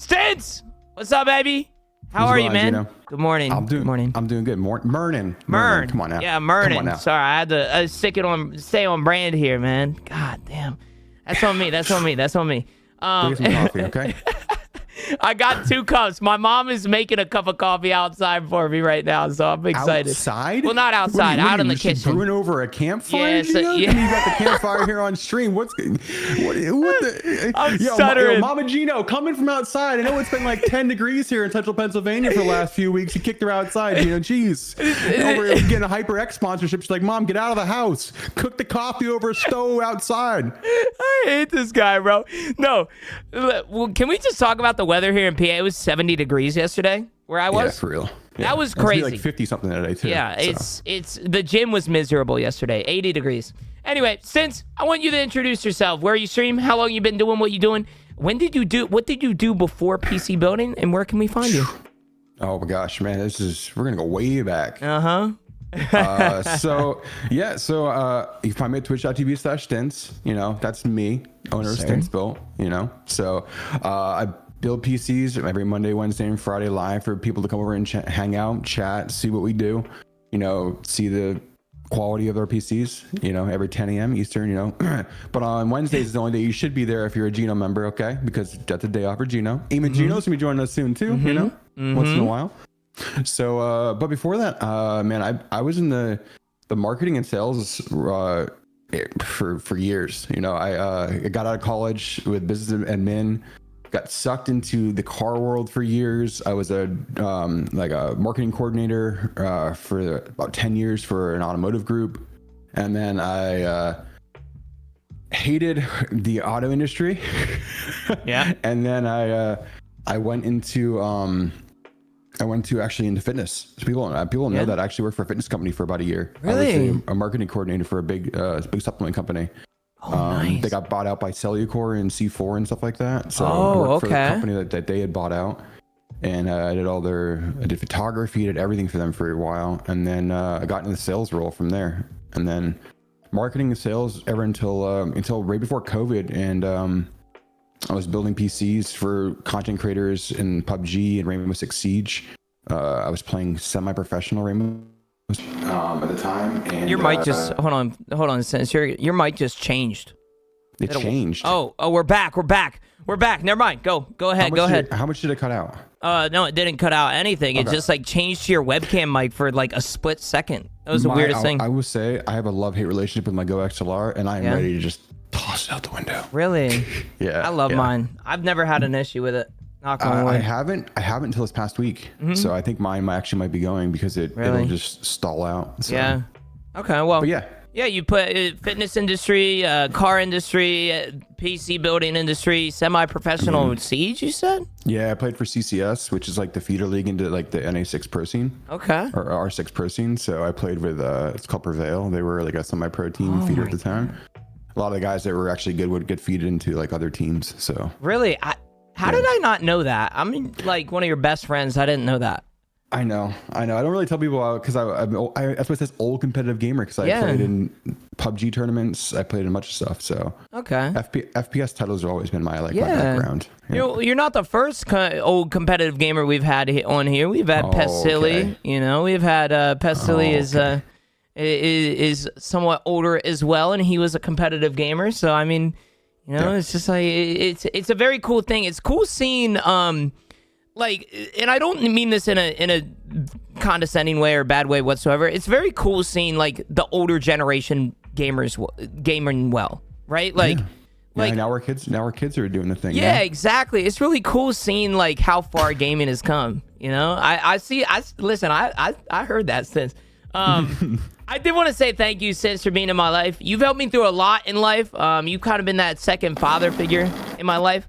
Stince! What's up, baby? How are you, man? Gino? Good morning. Good morning. I'm doing good. Murnin. Mern. Come on now. Yeah, Come on Murnin. now. Sorry, I had to stay on brand here, man. God damn. That's on me. That's on me. That's on me. Get some coffee, okay? I got 2 cups. My mom is making a cup of coffee outside for me right now, so I'm excited. Outside? Well, not outside. Out in the kitchen. kitchen. Brewing over a campfire? Yeah, so, Gino? yeah. I mean, you got the campfire here on stream. What the? I'm stuttering. Mama Gino, coming from outside. I know it's been like 10 degrees here in central Pennsylvania for the last few weeks. You kicked her outside, Gino. Jeez. Over getting a HyperX sponsorship. She's like, Mom, get out of the house. Cook the coffee over a stove outside. I hate this guy, bro. No. Well, can we just talk about the weather here in PA? It was 70 degrees yesterday where I was. Yeah, for real. Yeah. That was crazy. Like 50 something today too. Yeah, so. it's the gym was miserable yesterday. 80 degrees. Anyway, Stince, I want you to introduce yourself. Where you stream? How long you been doing what you doing? What did you do before PC building? And where can we find you? Oh my gosh, man, we're gonna go way back. So you can find me at twitch.tv/Stince. You know, that's me, owner of StinceBuilt. You know, so I build PCs every Monday, Wednesday, and Friday live for people to come over and hang out, chat, see what we do. You know, see the quality of our PCs. You know, every 10 a.m. Eastern. You know, but on Wednesdays is the only day you should be there if you're a Genooo member. Okay, because that's the day off for Genooo. Even Geno's gonna be joining us soon too. You know, once in a while. So, but before that, man, I was in the marketing and sales for years. You know, I got out of college with business admin, got sucked into the car world for years. I was a marketing coordinator for about 10 years for an automotive group, and then I hated the auto industry. Yeah, and then I went actually into fitness. So people know that I actually worked for a fitness company for about a year. Really? I was a marketing coordinator for a big supplement company. Nice. They got bought out by Cellucor and C4 and stuff like that. So I worked for the company that they had bought out. And I did photography, did everything for them for a while. And then I got into the sales role from there. And then marketing and sales ever until right before COVID. And I was building PCs for content creators in PUBG and Rainbow Six Siege. I was playing semi-professional Rainbow at the time. And your mic just hold on, Stince. Your mic just changed. It changed. Oh, we're back. Never mind. Go ahead. Go ahead. How much did it cut out? No, it didn't cut out anything. It just like changed to your webcam mic for like a split second. That was the weirdest thing. I will say I have a love-hate relationship with my Go XLR, and I'm ready to just toss it out the window. Really? Yeah. I love mine. I've never had an issue with it. Knock on wood. I haven't until this past week. So I think mine actually might be going because it'll just stall out. So. Yeah. Okay. Well. But yeah. Yeah, you put fitness industry, car industry, PC building industry, semi-professional Siege, you said? Yeah, I played for CCS, which is like the feeder league into like the NA6 Pro scene. Okay. Or R6 Pro scene. So I played with, it's called Prevail. They were like a semi-pro team feeder at the time. A lot of the guys that were actually good would get feeded into like other teams. So really, how did I not know that? I mean, like one of your best friends. I didn't know that. I know. I don't really tell people because that's why it says old competitive gamer because I played in PUBG tournaments. I played in much stuff. So okay, FPS titles have always been my my background. Yeah. You're not the first old competitive gamer we've had on here. We've had Pestilly. Okay. You know, we've had Pestilly is somewhat older as well, and he was a competitive gamer. So I mean, you know, it's just like it's a very cool thing. It's cool seeing like, and I don't mean this in a condescending way or bad way whatsoever. It's very cool seeing like the older generation gamers gaming well, right? Like, like now our kids are doing the thing. Yeah, exactly. It's really cool seeing like how far gaming has come. You know, I heard that since. I did want to say thank you, Stince, for being in my life. You've helped me through a lot in life. You've kind of been that second father figure in my life.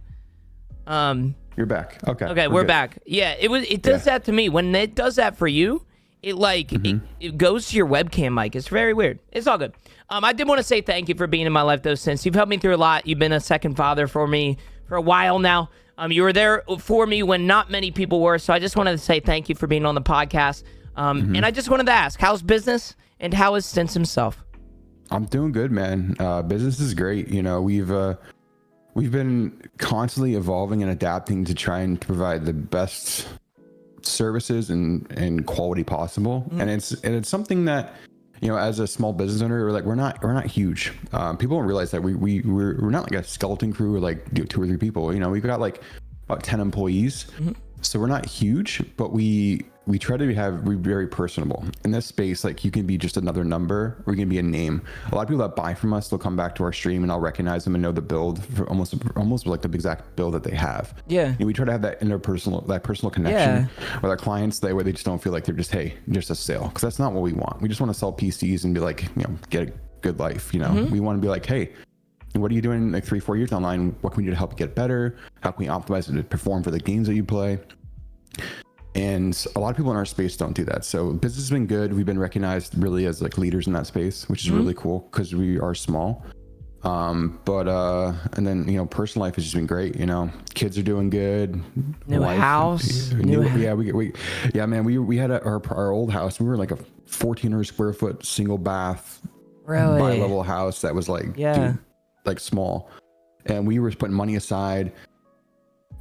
You're back. Okay. Okay, we're back. Yeah, it does that to me. When it does that for you, it like it goes to your webcam mic. It's very weird. It's all good. I did want to say thank you for being in my life though, Stince. You've helped me through a lot. You've been a second father for me for a while now. You were there for me when not many people were. So I just wanted to say thank you for being on the podcast. And I just wanted to ask, how's business and how is Stince himself? I'm doing good, man. Business is great. You know, we've been constantly evolving and adapting to try and provide the best services and quality possible. And it's something that, you know, as a small business owner, we're not huge. People don't realize that we're not like a skeleton crew or like 2 or 3 people. You know, we've got like about 10 employees. So we're not huge, but we're very personable in this space. Like, you can be just another number, or you can be a name. A lot of people that buy from us, they'll come back to our stream and I'll recognize them and know the build for almost like the exact build that they have. Yeah. And we try to have that personal connection with our clients, that way they just don't feel like they're just a sale, because that's not what we want. We just want to sell PCs and be like, you know, get a good life. You know, we want to be like, hey, what are you doing like 3-4 years online? What can we do to help you get better? How can we optimize it to perform for the games that you play? And a lot of people in our space don't do that. So business has been good. We've been recognized really as like leaders in that space, which is really cool because we are small. And then, you know, personal life has just been great. You know, kids are doing good. New house. Yeah, man. We had our old house. We were like a 1,400 square foot single bath, bi-level house that was like, dude, like small. And we were putting money aside.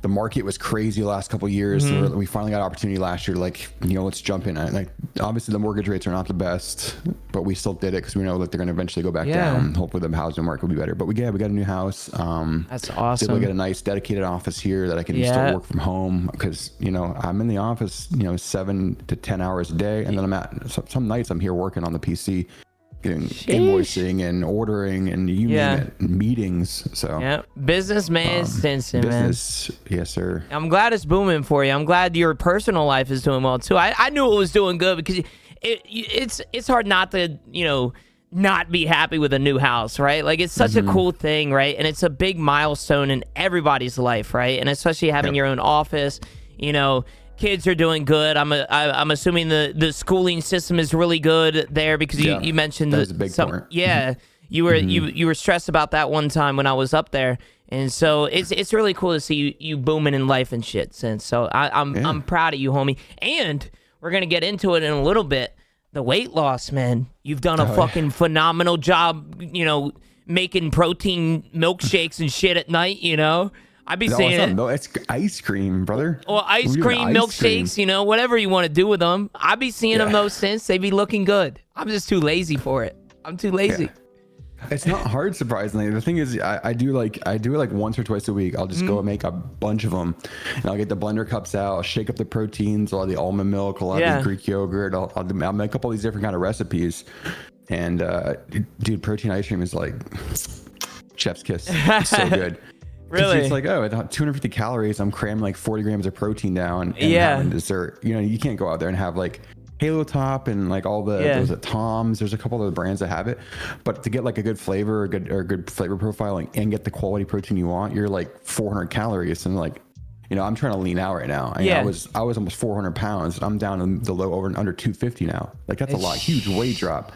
The market was crazy the last couple of years. So we finally got an opportunity last year, like, you know, let's jump in. Like, obviously the mortgage rates are not the best, but we still did it because we know that they're going to eventually go back down. Hopefully the housing market will be better. But we got a new house. That's awesome. Did we get a nice dedicated office here that I can still work from home, because, you know, I'm in the office, you know, 7 to 10 hours a day, and then I'm at some nights I'm here working on the PC, getting invoicing and ordering and you name it, meetings. So businessman Stince, man. Yes, sir. I'm glad it's booming for you. I'm glad your personal life is doing well too. I knew it was doing good, because it's hard not to, you know, not be happy with a new house, right? Like, it's such a cool thing, right? And it's a big milestone in everybody's life, right? And especially having your own office, you know. Kids are doing good. I'm assuming the schooling system is really good there, because you mentioned that was a big part. Yeah, you were you were stressed about that one time when I was up there, and so it's really cool to see you booming in life and shit. Since so I'm proud of you, homie. And we're gonna get into it in a little bit. The weight loss, man. You've done a fucking phenomenal job. You know, making protein milkshakes and shit at night. You know. I'd be saying it. It's ice cream, brother. Well, ice cream, milkshakes, you know, whatever you want to do with them. I'd be seeing them though, since they be looking good. I'm just too lazy for it. I'm too lazy. It's not hard, surprisingly. The thing is, I do it like once or twice a week. I'll just go and make a bunch of them, and I'll get the blender cups out. I'll shake up the proteins. I'll have the almond milk. I'll have the Greek yogurt. I'll make up all these different kind of recipes. And dude, protein ice cream is like chef's kiss. It's so good. Really? It's like, 250 calories. I'm cramming like 40 grams of protein down and having dessert. You know, you can't go out there and have like Halo Top and like all the those at Tom's. There's a couple of the brands that have it, but to get like a good flavor, or good flavor profile, and get the quality protein you want, you're like 400 calories. And like, you know, I'm trying to lean out right now. I was almost 400 pounds. I'm down in the low under 250 now. Like, that's a lot, huge weight drop.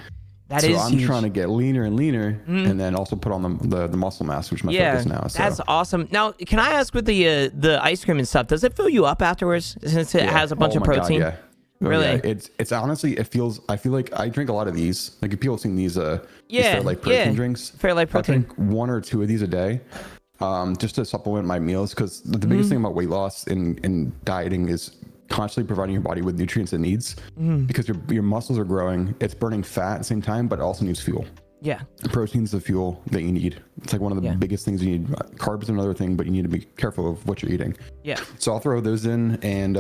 So I'm trying to get leaner and leaner, and then also put on the muscle mass, which is my focus now. So. That's awesome. Now, can I ask, with the ice cream and stuff, does it fill you up afterwards, since it has a bunch of protein? God, really? Yeah. It's honestly, I feel like I drink a lot of these. Like, if people have seen these Fairlife protein drinks, Fairlife protein. I drink 1 or 2 of these a day, just to supplement my meals, because the biggest thing about weight loss and dieting is constantly providing your body with nutrients it needs, because your muscles are growing, it's burning fat at the same time, but it also needs fuel. Protein's the fuel that you need. It's like one of the biggest things you need. Carbs are another thing, but you need to be careful of what you're eating. So I'll throw those in, and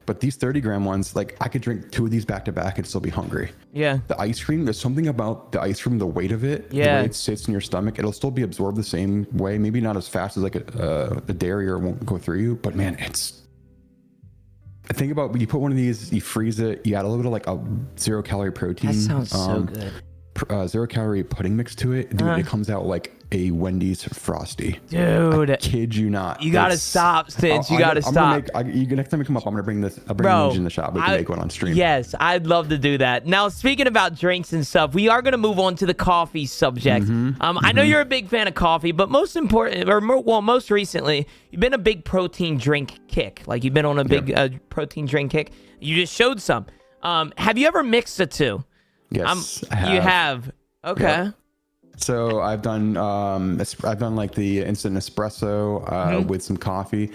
but these 30-gram ones, like, I could drink 2 of these back to back and still be hungry. The ice cream, there's something about the ice cream, the weight of it, the way it sits in your stomach, it'll still be absorbed the same way, maybe not as fast as like the dairy, or it won't go through you, but man, I think about when you put one of these, you freeze it, you add a little bit of like a 0-calorie protein. That sounds so good. 0-calorie pudding mix to it. Dude, it comes out like a Wendy's Frosty. Dude. I kid you not. You got to stop, Stince. You got to stop. Next time you come up, I'm going to bring this. I'll bring these in the shop. We can make one on stream. Yes, I'd love to do that. Now, speaking about drinks and stuff, we are going to move on to the coffee subject. I know you're a big fan of coffee, but most recently, you've been a big protein drink kick. Like, you've been on a big protein drink kick. You just showed some. Have you ever mixed the two? Yes, I have. You have. Okay. So I've done like the instant espresso with some coffee.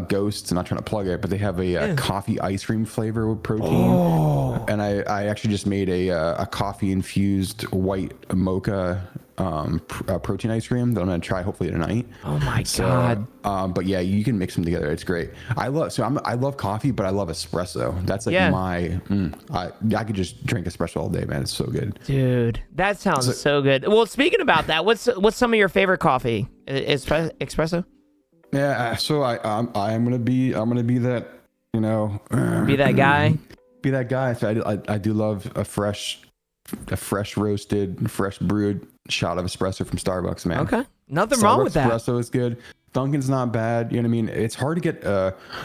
Ghost, I'm not trying to plug it, but they have a coffee ice cream flavor with protein. And I actually just made a coffee infused white mocha protein ice cream that I'm gonna try hopefully tonight. Oh my god! But yeah, you can mix them together. It's great. I love coffee, but I love espresso. That's like I could just drink espresso all day, man. It's so good, dude. That sounds so good. Well, speaking about that, what's some of your favorite coffee? Espresso? Yeah. So I'm gonna be that, be that guy. Be that guy. So I do love a fresh roasted, fresh brewed shot of espresso from Starbucks, man. Okay. Nothing wrong with that. Espresso is good. Dunkin's not bad. You know what I mean? It's hard to get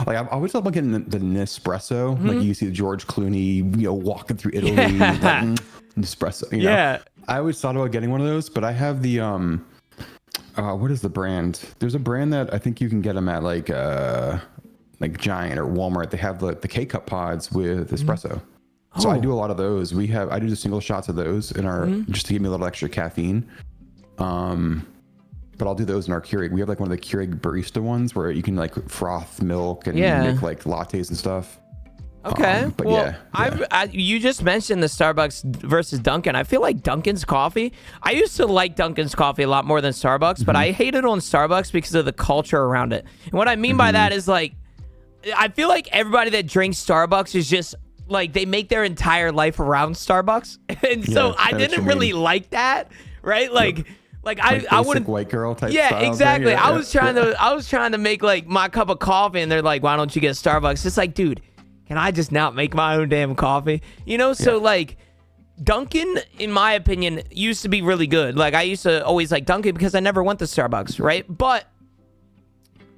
like I always love getting the Nespresso. Like you see George Clooney, walking through Italy, Nespresso. Yeah. I always thought about getting one of those, but I have the what is the brand? There's a brand that I think you can get them at like Giant or Walmart. They have the K-cup pods with espresso. So I do a lot of those. I do the single shots of those in our just to give me a little extra caffeine. But I'll do those in our Keurig. We have like one of the Keurig barista ones where you can like froth milk and make like lattes and stuff. Okay. But well, you just mentioned the Starbucks versus Dunkin'. I feel like Dunkin's coffee. I used to like Dunkin's coffee a lot more than Starbucks, but I hated on Starbucks because of the culture around it. And what I mean by that is like, I feel like everybody that drinks Starbucks is just like they make their entire life around Starbucks, and so I didn't really like that, right? Like I wouldn't white girl type. Yeah, style exactly. thing. I was trying to make like my cup of coffee, and they're like, "Why don't you get Starbucks?" It's like, dude, can I just not make my own damn coffee? So like Dunkin', in my opinion, used to be really good. Like I used to always like Dunkin' because I never went to Starbucks, right? But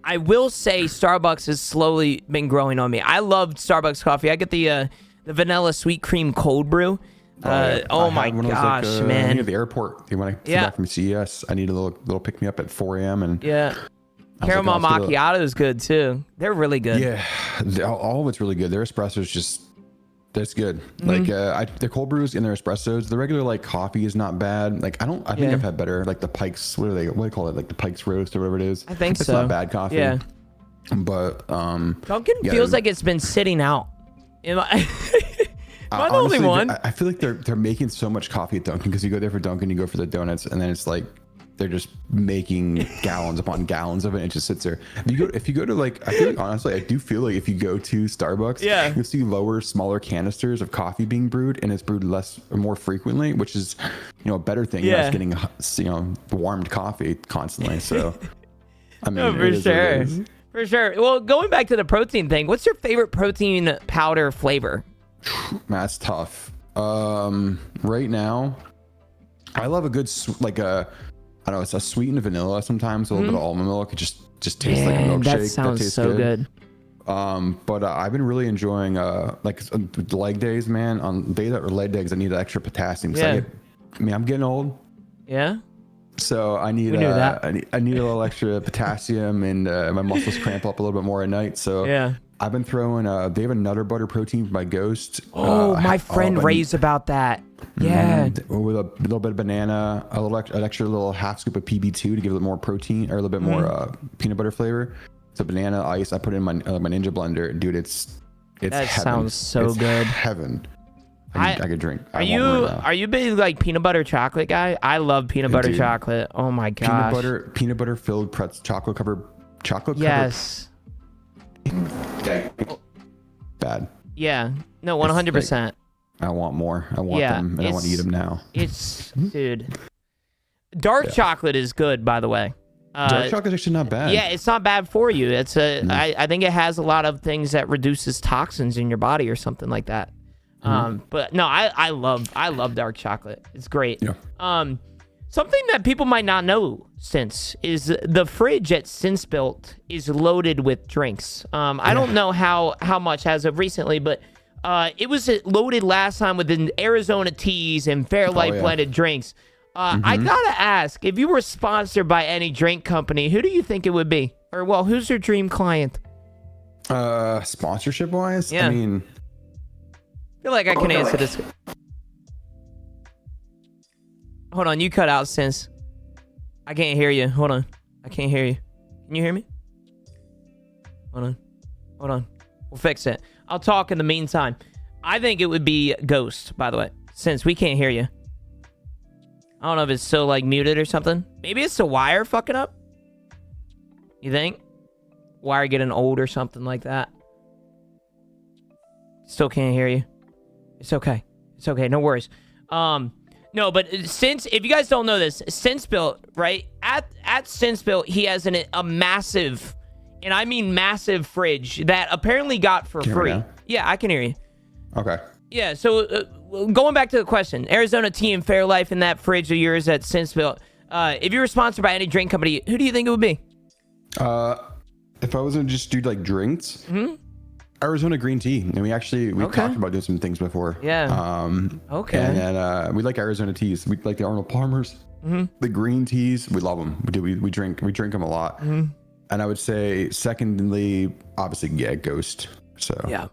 I will say Starbucks has slowly been growing on me. I love Starbucks coffee. I get the vanilla sweet cream cold brew. Oh my gosh, man! At the airport, when I came back from CES, I need a little pick me up at 4 a.m. and caramel macchiato is good too. They're really good. Yeah, all of it's really good. Their espresso's just that's good. Like their cold brews and their espressos. The regular like coffee is not bad. Like I think I've had better. Like the Pikes, what do they call it? Like the Pikes roast or whatever it is. I think it's not bad coffee. Yeah, but Dunkin' feels like it's been sitting out. Am I the only one? I feel like they're making so much coffee at Dunkin' because you go there for Dunkin', you go for the donuts, and then it's like they're just making gallons upon gallons of it, and it just sits there. If you go to like, I feel like honestly, I do feel like if you go to Starbucks, you'll see smaller canisters of coffee being brewed, and it's brewed less or more frequently, which is a better thing than us getting warmed coffee constantly. So I mean, for sure. Well, going back to the protein thing, what's your favorite protein powder flavor? That's tough. Right now, I love a good I don't know, it's a sweetened vanilla sometimes, a little bit of almond milk. It just tastes like a milkshake. That sounds so good. But I've been really enjoying like leg days, man. On days that are leg days, I need extra potassium. I'm getting old. Yeah. So I need I need a little extra potassium, and my muscles cramp up a little bit more at night. So I've been throwing they have a Nutter Butter protein by Ghost. My friend raves about that. Yeah. With a little bit of banana, an extra little half scoop of PB2 to give it more protein or a little bit more peanut butter flavor. So banana ice, I put in my Ninja blender. Dude, it's that heaven. Sounds so good. Heaven. I could drink. Are you big like peanut butter chocolate guy? I love peanut butter chocolate. Oh my gosh. Peanut butter filled chocolate covered. Yes. Bad. Yeah. No, 100%. I want more. I want them, and I want to eat them now. Dude. Dark chocolate is good, by the way. Dark chocolate is actually not bad. Yeah, it's not bad for you. It's I think it has a lot of things that reduces toxins in your body or something like that. But no, I love dark chocolate. It's great. Yeah. Something that people might not know, Stince, is the fridge at StinceBuilt is loaded with drinks. I don't know how much as of recently, but it was loaded last time with the Arizona teas and Fairlight blended drinks. I gotta ask, if you were sponsored by any drink company, who do you think it would be? Or, well, who's your dream client? Sponsorship wise? Yeah. I mean, I feel like I can answer this. Hold on, you cut out, Stince. I can't hear you. Hold on. I can't hear you. Can you hear me? Hold on. We'll fix it. I'll talk in the meantime. I think it would be Ghost, by the way, since we can't hear you. I don't know if it's so, like, muted or something. Maybe it's the wire fucking up? You think? Wire getting old or something like that? Still can't hear you. It's okay. It's okay. No worries. No, but since, if you guys don't know this, StinceBuilt, right? At StinceBuilt, he has a massive, and I mean massive fridge that apparently got for free. Yeah, I can hear you. Okay. Yeah, so going back to the question, Arizona Tea and Fairlife in that fridge of yours at StinceBuilt. If you were sponsored by any drink company, who do you think it would be? If I was gonna just do like drinks, Arizona green tea, and we talked about doing some things before. Yeah. Okay. And then we like Arizona teas. We like the Arnold Palmers, the green teas. We love them. We drink them a lot. And I would say, secondly, obviously, Ghost. So yeah.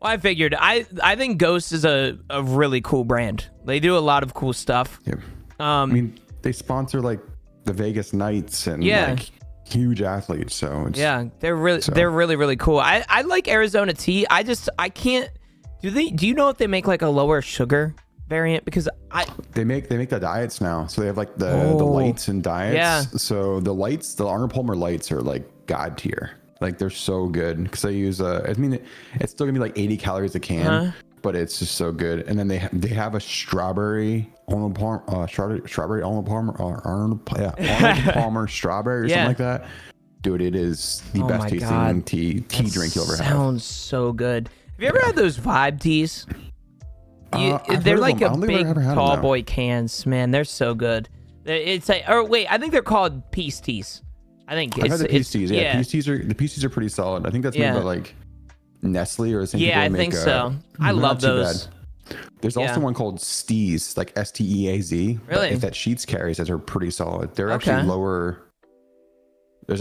Well, I figured. I think Ghost is a really cool brand. They do a lot of cool stuff. Yeah. I mean, they sponsor like the Vegas Knights and like huge athletes. So it's, they're really cool. I like Arizona tea. I can't. Do you know if they make like a lower sugar variant? Because they make the diets now. So they have like the lights and diets. Yeah. So the Arnold Palmer lights are like god tier. Like they're so good because they use I mean it's still gonna be like 80 calories a can, but it's just so good. And then they have a strawberry Arnold Palmer, strawberry Arnold Palmer, Arnold Palmer strawberry or something like that. Dude, it is the best tasting tea drink you'll ever have. Sounds so good. Have you ever had those Vibe teas? They're like a big tall boy cans, man. They're so good. It's like, or wait, I think they're called Peace teas. I think I've had the Peace teas. Yeah, Peace teas are pretty solid. I think that's made by like Nestle or something. Yeah, I think so. I love those. There's also one called Steaz, like Steaz. Really? That Sheets carries that are pretty solid. They're actually lower. I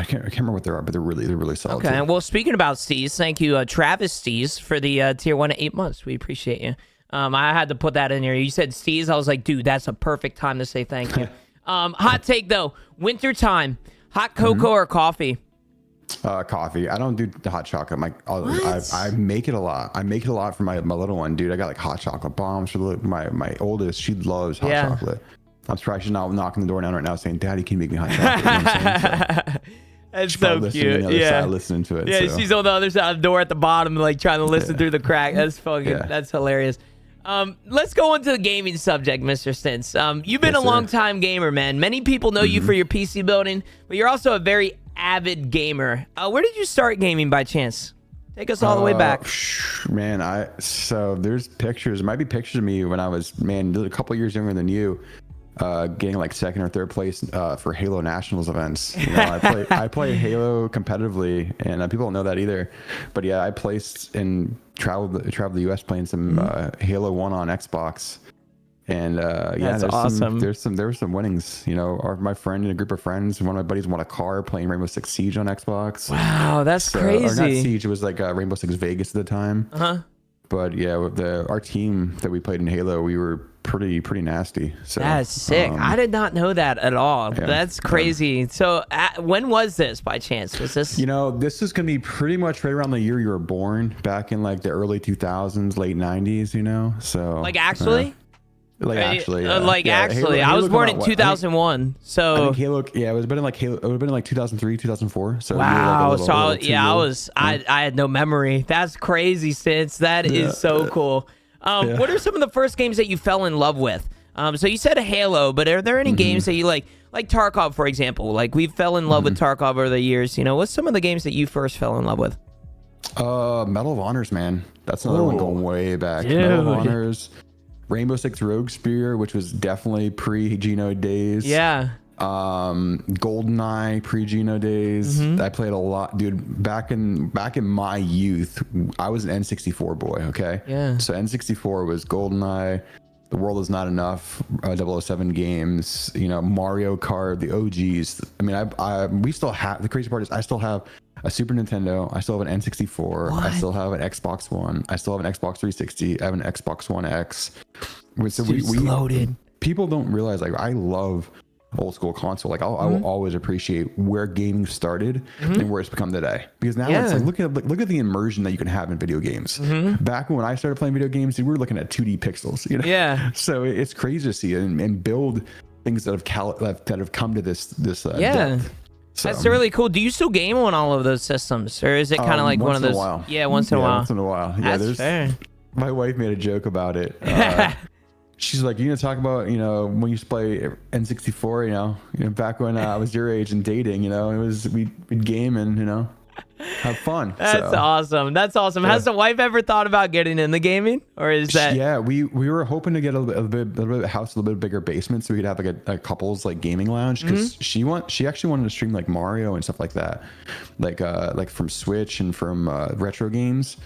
can't remember what they are, but they're really solid. Okay. Too. Well, speaking about Steaz, thank you, Travis Steaz, for the tier 1 to 8 months. We appreciate you. I had to put that in there. You said Steaz. I was like, dude, that's a perfect time to say thank you. Hot take though, winter time, hot cocoa or coffee? Coffee. I don't do the hot chocolate. I make it a lot. I make it a lot for my little one, dude. I got like hot chocolate bombs for my oldest. She loves hot chocolate. I'm surprised she's not knocking the door down right now saying, "Daddy, can you make me hot chocolate?" You know what I'm saying? That's so cute. Listening to it. Yeah, so. She's on the other side of the door at the bottom, like trying to listen through the crack. That's fucking. That's hilarious. Let's go into the gaming subject, Mr. Stince. You've been a long-time gamer, man. Many people know you for your PC building, but you're also a very avid gamer. Where did you start gaming by chance? Take us all the way back. Man, so there's pictures. There might be pictures of me when I was, a couple years younger than you, getting like second or third place for Halo Nationals events. You know, I play Halo competitively, and people don't know that either. But yeah, I placed and traveled the US playing some Halo 1 on Xbox. And that's awesome. There were some winnings. You know, my friend and a group of friends, one of my buddies won a car playing Rainbow Six Siege on Xbox. Wow, that's crazy. Or not Siege, it was like Rainbow Six Vegas at the time. But yeah, our team that we played in Halo, we were pretty nasty. So that's sick. I did not know that at all. Yeah, that's crazy. So when was this by chance? Was this? You know, this is gonna be pretty much right around the year you were born, back in like the early 2000s, late 90s. You know, so like actually. Actually, Halo, I was born in 2001. So I think Halo, it would have been like 2003, 2004. So wow. I had no memory. That's crazy, Stince. That is so cool. What are some of the first games that you fell in love with? So you said Halo, but are there any games that you like Tarkov, for example? Like we fell in love with Tarkov over the years. You know, what's some of the games that you first fell in love with? Medal of Honors, man. That's another one going way back. Dude. Medal of Honors. Rainbow Six Rogue Spear, which was definitely pre-Genooo days. Yeah. GoldenEye pre-Genooo days. I played a lot, dude. Back in my youth, I was an N64 boy. Okay. Yeah. So N64 was GoldenEye, The World Is Not Enough, 007 games. You know, Mario Kart, the OGs. I mean, we still have. The crazy part is, I still have a Super Nintendo. I still have an N64. I still have an Xbox One. I still have an Xbox 360. I have an Xbox One X. So we loaded. people don't realize, like, I love old school console. Like I will always appreciate where gaming started and where it's become today, because now it's like, look at the immersion that you can have in video games. Back when I started playing video games, we were looking at 2D pixels, you know? Yeah. So it's crazy to see and build things that have come to this yeah depth. So, that's really cool. Do you still game on all of those systems, or is it kind of like one of those? Yeah, once in a while. Once in a while. Yeah, that's fair. My wife made a joke about it. She's like, you gonna talk about, you know, when you used to play N64, you know, back when I was your age and dating, you know, we'd game and, you know, have fun. That's awesome. That's awesome. Yeah. Has the wife ever thought about getting in the gaming, or is that? Yeah, we were hoping to get a little bit of a house, a little bit bigger basement, so we could have like a couple's like gaming lounge, because she actually wanted to stream like Mario and stuff like that, like from Switch and from retro games.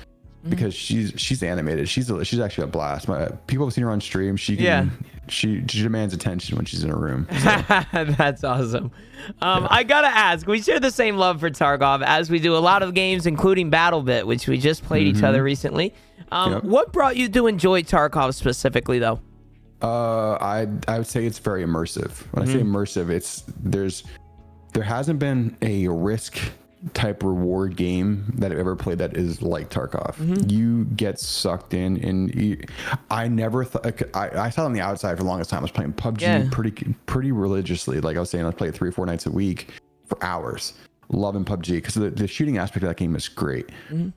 Because she's animated. She's actually a blast. People have seen her on stream. She demands attention when she's in a room. So. That's awesome. I gotta ask. We share the same love for Tarkov, as we do a lot of games, including BattleBit, which we just played each other recently. What brought you to enjoy Tarkov specifically, though? I would say it's very immersive. When I say immersive, there hasn't been a risk type reward game that I've ever played that is like Tarkov. You get sucked in, and I never thought I sat on the outside for the longest time. I was playing PUBG pretty religiously. Like I was saying, I played 3 or 4 nights a week for hours, loving PUBG, because the shooting aspect of that game is great. And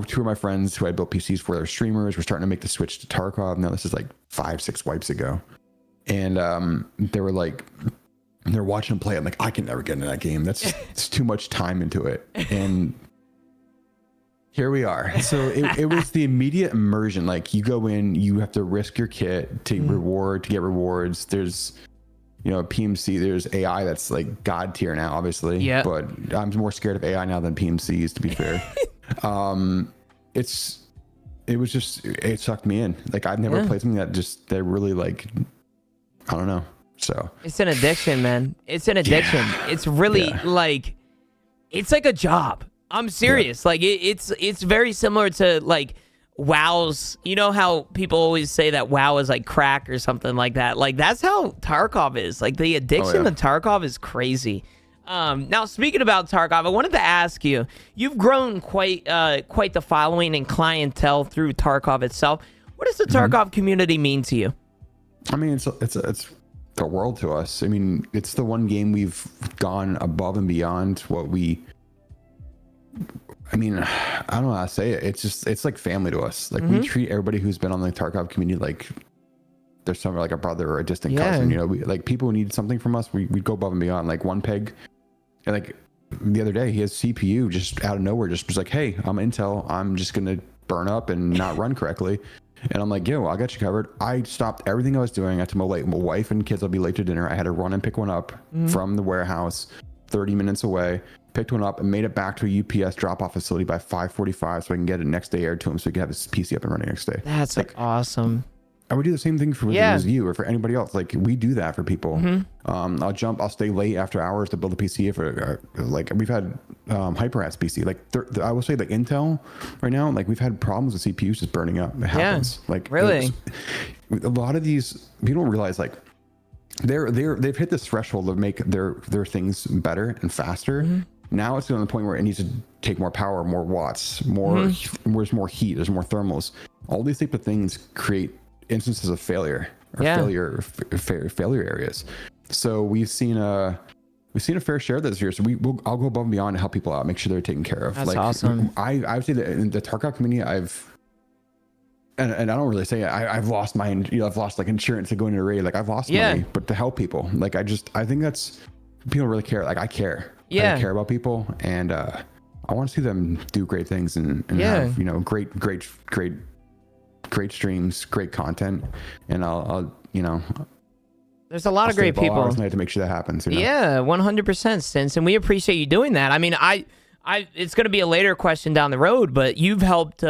two of my friends who I built PCs for, they're streamers, were starting to make the switch to Tarkov. Now this is like 5-6 wipes ago, and they were like, they're watching them play. I'm like, I can never get into that game. It's too much time into it. And here we are. So it was the immediate immersion. Like, you go in, you have to risk your kit to get rewards. There's, you know, PMC, there's AI that's like God tier now, obviously. Yeah. But I'm more scared of AI now than PMCs, to be fair. It sucked me in. Like, I've never played something that really, like, I don't know. So it's an addiction, man. It's an addiction. It's really like, it's like a job. I'm serious. Like it's very similar to like WoW's. You know how people always say that WoW is like crack or something like that. Like, that's how Tarkov is. Like, the addiction to Tarkov is crazy. Now, speaking about Tarkov, I wanted to ask you. You've grown quite the following and clientele through Tarkov itself. What does the Tarkov community mean to you? I mean, it's the world to us. I mean, it's the one game we've gone above and beyond what we, I mean, I don't know how to say it. It's like family to us. Like, we treat everybody who's been on the Tarkov community like there's something like a brother or a distant cousin. You know, like, people who need something from us, we go above and beyond. Like, one peg, and like the other day, his CPU just out of nowhere just was like, hey, I'm Intel. I'm just gonna burn up and not run correctly. And I'm like, yo, I got you covered. I stopped everything I was doing. I told my wife and kids, I'll be late to dinner. I had to run and pick one up from the warehouse 30 minutes away, picked one up and made it back to a UPS drop-off facility by 5:45 so I can get it next day aired to him so he can have his PC up and running next day. That's like awesome. I would do the same thing for you or for anybody else. Like, we do that for people. I'll stay late after hours to build a PC for like, we've had HyperX PC. Like, I will say, like, Intel right now, like, we've had problems with CPUs just burning up. It happens. Like, really, a lot of these people don't realize, like, they've hit this threshold to make their things better and faster. Now it's on the point where it needs to take more power, more watts, there's more heat, there's more thermals. All these type of things create instances of failure or failure areas. So we've seen a fair share this year. So I'll go above and beyond to help people out, make sure they're taken care of. That's awesome. I would say that in the Tarkov community, and I don't really say it, I've lost I've lost like insurance to go into a raid. Like, I've lost money, but to help people, like, I think that's, people really care. Like, I care. I care about people, and I want to see them do great things and have, you know, great streams, great content, and I'll you know, there's a lot of great people tonight to make sure that happens. You know? Yeah, 100%, Stince, and we appreciate you doing that. I mean, it's going to be a later question down the road, but you've helped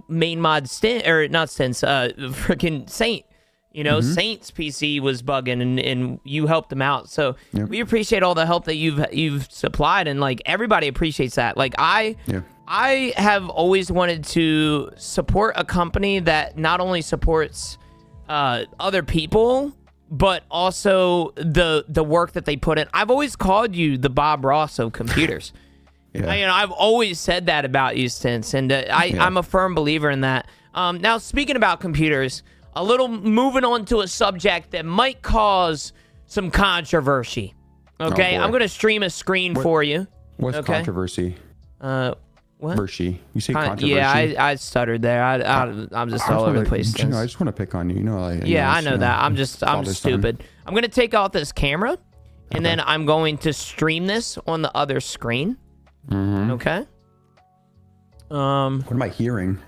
main mod freaking Saint. You know, Saint's PC was bugging, and you helped them out. So we appreciate all the help that you've supplied, and like, everybody appreciates that. Like, I have always wanted to support a company that not only supports other people, but also the work that they put in. I've always called you the Bob Ross of computers. Yeah. I've always said that about you, Stince, and I'm a firm believer in that. Now, speaking about computers, a little moving on to a subject that might cause some controversy. Okay, I'm gonna stream a screen for you. What's controversy? What? Controversy. You say controversy? Yeah, I stuttered there. I'm just all over the place. I just want to pick on you. You know, I know that. I'm stupid. I'm gonna take out this camera, and then I'm going to stream this on the other screen. Okay. What am I hearing?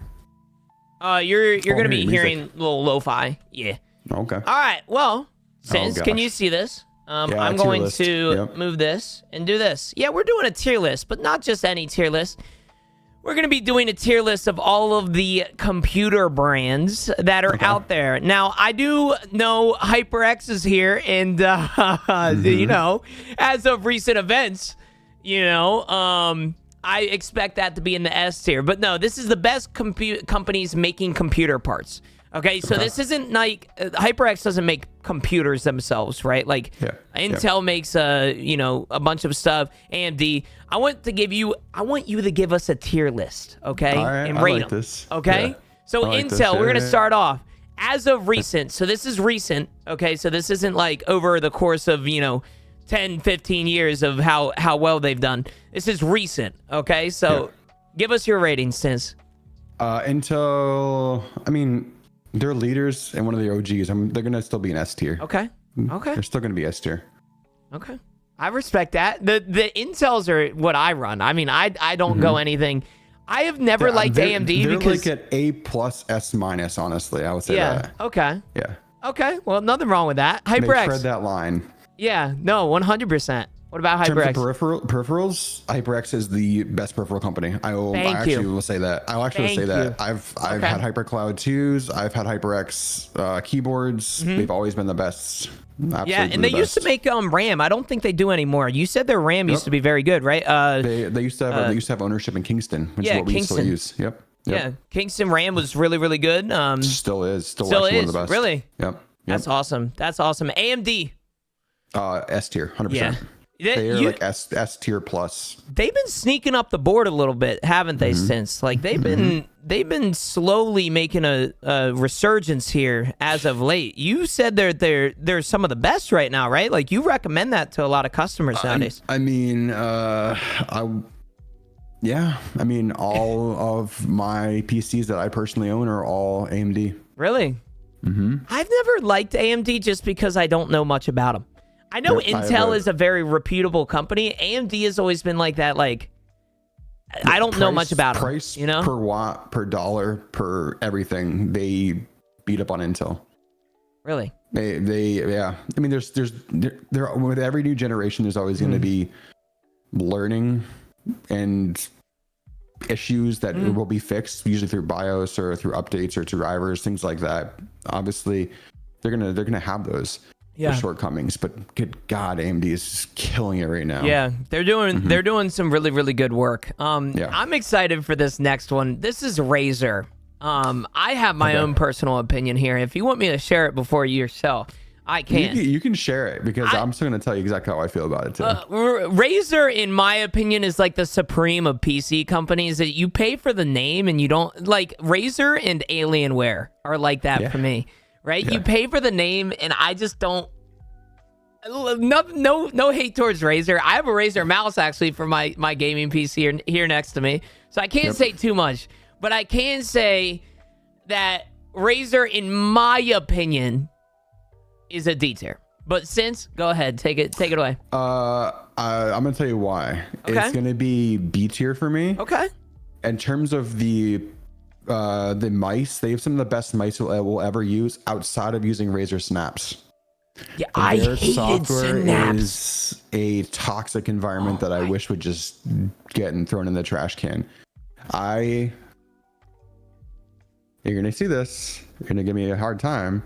You're gonna be hearing a little lo-fi. Yeah. Okay. All right. Well, Stince, can you see this? I'm going to move this and do this. Yeah, we're doing a tier list, but not just any tier list. We're going to be doing a tier list of all of the computer brands that are out there. Now, I do know HyperX is here, and, you know, as of recent events, you know, I expect that to be in the S tier. But no, this is the best companies making computer parts. Okay, so this isn't like HyperX doesn't make computers themselves, right? Like Intel makes you know, a bunch of stuff. AMD. I want you to give us a tier list, okay? All right, and rate them. This. Okay? Yeah. So Intel, we're gonna start off as of recent. So this is recent, okay? So this isn't like over the course of, you know, 10, 15 years of how well they've done. This is recent, okay? So give us your ratings, Stince. Intel, I mean, they're leaders and one of the OGs. They're going to still be an S tier. Okay. They're still going to be S tier. Okay. I respect that. The Intels are what I run. I mean, I don't go anything. I have never liked AMD because... They're like at A plus, S minus, honestly. I would say that. Okay. Yeah. Okay. Well, nothing wrong with that. HyperX. They tread that line. Yeah. No, 100%. What about HyperX? In terms of peripherals, HyperX is the best peripheral company. I actually will say that. I've had HyperCloud 2s. I've had HyperX keyboards. They've always been the best. Absolutely and they used to make RAM. I don't think they do anymore. You said their RAM used to be very good, right? They used to have ownership in Kingston, which is what we still use. Yep. Yeah, Kingston RAM was really, really good. Still is. Still is. One of the best. Really? Yep. That's awesome. That's awesome. AMD. S tier, 100%. Yeah. They're like S tier plus. They've been sneaking up the board a little bit, haven't they? Since like they've been slowly making a resurgence here as of late. You said they're some of the best right now, right? Like you recommend that to a lot of customers nowadays. I mean, I mean, all of my PCs that I personally own are all AMD. Really? I've never liked AMD just because I don't know much about them. I know Intel is a very reputable company. AMD has always been like that. Like, I don't know much about them. Price, you know, per watt, per dollar, per everything, they beat up on Intel. Really? Yeah. I mean, there with every new generation, there's always going to be learning and issues that will be fixed, usually through BIOS or through updates or through drivers, things like that. Obviously, they're gonna have those. Shortcomings, but good God, AMD is killing it right now. Yeah, they're doing some really, really good work. I'm excited for this next one. This is Razer. I have my own personal opinion here. If you want me to share it before yourself, I can. You can share it because I'm still going to tell you exactly how I feel about it too. Razer, in my opinion, is like the supreme of PC companies. That you pay for the name and you don't like. Razer and Alienware are like that for me. Right? Yeah. You pay for the name, and I just don't. No hate towards Razer. I have a Razer mouse actually for my gaming PC here next to me, so I can't say too much. But I can say that Razer, in my opinion, is a D tier. But Stince, go ahead, take it away. I'm gonna tell you why. Okay. It's gonna be B tier for me. Okay. In terms of the mice, they have some of the best mice we'll ever use outside of using Razer Snaps. Yeah, I hated software Snaps. Is a toxic environment that I wish would just get thrown in the trash can. You're gonna see this. You're gonna give me a hard time.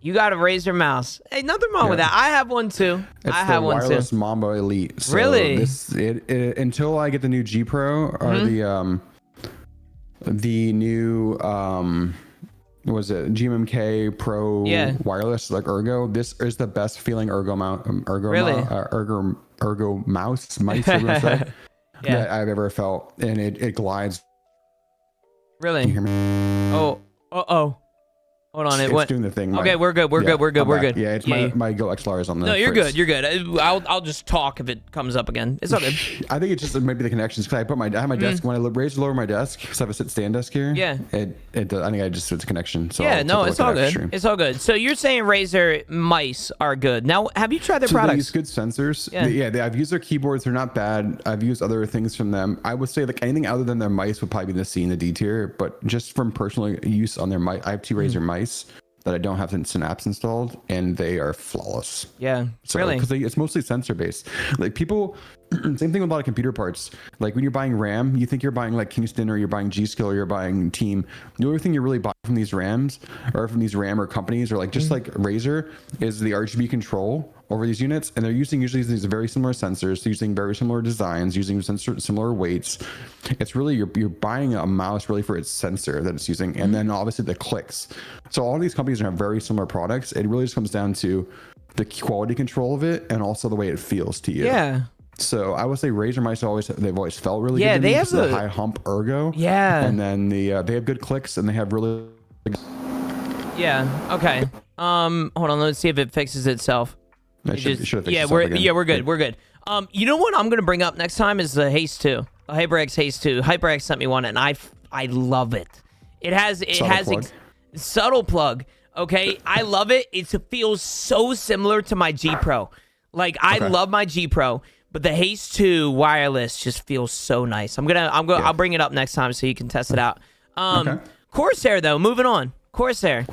You got a Razer mouse. Hey, nothing wrong with that. I have one too. I have one too. It's the wireless Mambo Elite. So really? Until I get the new G Pro or the new was it GMMK Pro wireless like ergo. This is the best feeling ergo mice that I've ever felt, and it glides. Really? Can you hear me? Oh. Hold on, it's doing the thing. Okay, we're good. We're good. Yeah, it's my Go XLR is on the. No, you're good. You're good. I'll just talk if it comes up again. It's all good. I think it's just maybe the connections because I have my desk when I raise lower my desk because I have a sit stand desk here. Yeah. I think it's a connection. So yeah, no, it's all good. It's all good. So you're saying Razer mice are good. Now, have you tried their products? They use good sensors. Yeah. I've used their keyboards. They're not bad. I've used other things from them. I would say like anything other than their mice would probably be the C and the D tier. But just from personal use on their mice, I have two Razer mice that I don't have Synapse installed, and they are flawless. Yeah, so, really? Because it's mostly sensor based. Like people, same thing with a lot of computer parts. Like when you're buying RAM, you think you're buying like Kingston or you're buying G-Skill or you're buying Team. The only thing you're really buying from these RAMs or from these RAM or companies or like just like Razer is the RGB control over these units, and they're using usually these very similar sensors, using very similar designs, using similar weights. It's really you're buying a mouse really for its sensor that it's using, and then obviously the clicks. So all these companies have very similar products. It really just comes down to the quality control of it and also the way it feels to you. Yeah. So I would say Razer mice they've always felt really good. Yeah, they have the high hump ergo. Yeah. And then they have good clicks and they have really. Yeah. Okay. Hold on. Let's see if it fixes itself. We're good. We're good. You know what I'm gonna bring up next time is the Haste 2, the HyperX Haste 2. HyperX sent me one, and I love it. It has subtle plug. Okay, I love it. It feels so similar to my G Pro. Like I love my G Pro, but the Haste 2 wireless just feels so nice. I'll bring it up next time so you can test it out. Corsair though, moving on. Corsair.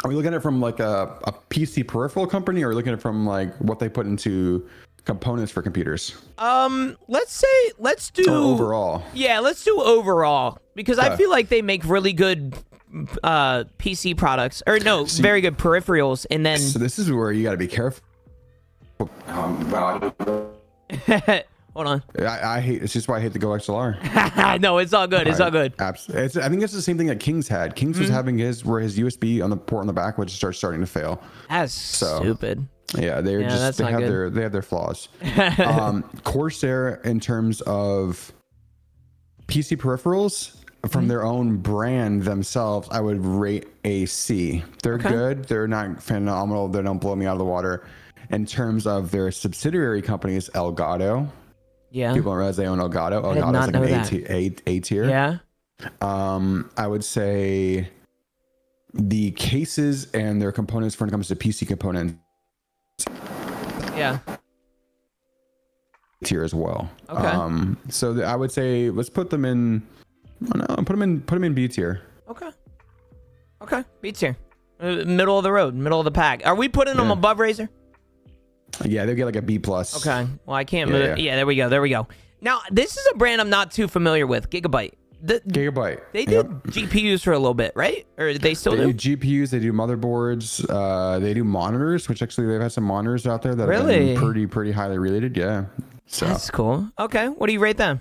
Are we looking at it from like a PC peripheral company, or are we looking at it from like what they put into components for computers? Let's do overall. Yeah, let's do overall because I feel like they make really good PC products, or very good peripherals, and then. So this is where you got to be careful. Hold on. I hate. It's just why I hate the Go XLR. No, it's all good. It's all good. Absolutely. I think it's the same thing that King's had. King's was having his USB on the port on the back, which starting to fail. That's stupid. Yeah, they have their flaws. Corsair, in terms of PC peripherals from their own brand themselves, I would rate a C. They're good. They're not phenomenal. They don't blow me out of the water. In terms of their subsidiary companies, Elgato. Yeah. People don't realize they own Elgato. Elgato's like an A tier. Yeah. I would say the cases and their components when it comes to PC components. Yeah. Tier as well. Okay. So I would say let's put them in. Put them in B tier. Okay. B tier. Middle of the road, middle of the pack. Are we putting them above Razer? Yeah, they get like a B plus. Okay. Well, I can't move it. Yeah, there we go. Now, this is a brand I'm not too familiar with. Gigabyte. Gigabyte. They did GPUs for a little bit, right? Or they still do? They do GPUs. They do motherboards. They do monitors, which actually they've had some monitors out there that have been pretty highly rated. Yeah. So that's cool. Okay. What do you rate them?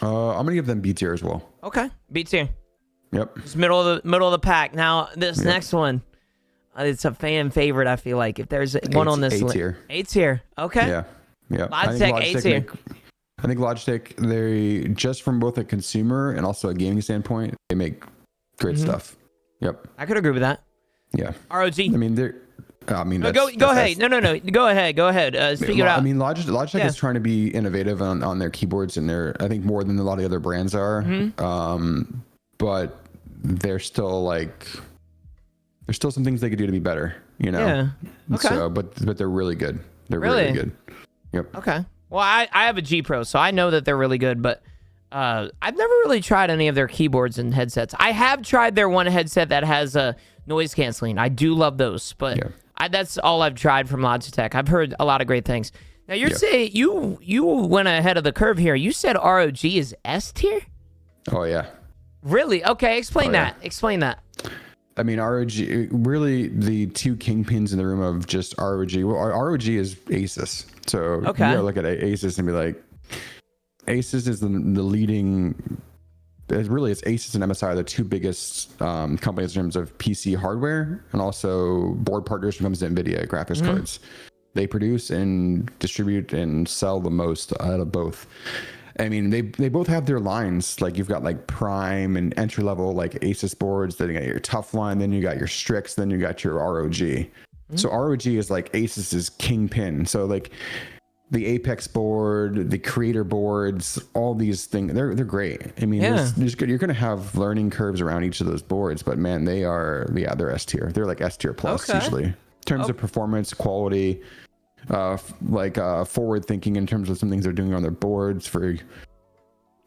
I'm gonna give them B tier as well. Okay. B tier. Yep. It's middle of the pack. Now this next one. It's a fan favorite, I feel like. If there's one on this list. A tier. Okay. Yeah. Logitech A tier. I think Logitech, they just from both a consumer and also a gaming standpoint, they make great stuff. Yep. I could agree with that. Yeah. ROG. I mean, go ahead. No. Go ahead. Speak it out. I mean, Logitech is trying to be innovative on their keyboards, and I think more than a lot of the other brands are. But they're still like. There's still some things they could do to be better, Yeah. Okay. So, but they're really good. They're really good. Yep. Okay. Well, I have a G Pro, so I know that they're really good, but I've never really tried any of their keyboards and headsets. I have tried their one headset that has noise canceling. I do love those, but that's all I've tried from Logitech. I've heard a lot of great things. Now, you're saying you went ahead of the curve here. You said ROG is S tier? Oh, yeah. Really? Okay, explain that. Explain that. I mean, ROG, really the two kingpins in the room of just ROG. Well, ROG is Asus. So you gotta look at Asus and be like, Asus is the leading it's Asus and MSI are the two biggest companies in terms of PC hardware, and also board partners when it comes to NVIDIA graphics cards. They produce and distribute and sell the most out of both. I mean, they both have their lines. Like you've got like Prime and entry level like Asus boards. Then you got your Tough line. Then you got your Strix. Then you got your ROG. So ROG is like Asus's kingpin. So like the Apex board, the Creator boards, all these things, they're great. I mean, there's good. You're going to have learning curves around each of those boards, but man, they're S tier. They're like S tier plus usually in terms of performance, quality, forward thinking in terms of some things they're doing on their boards for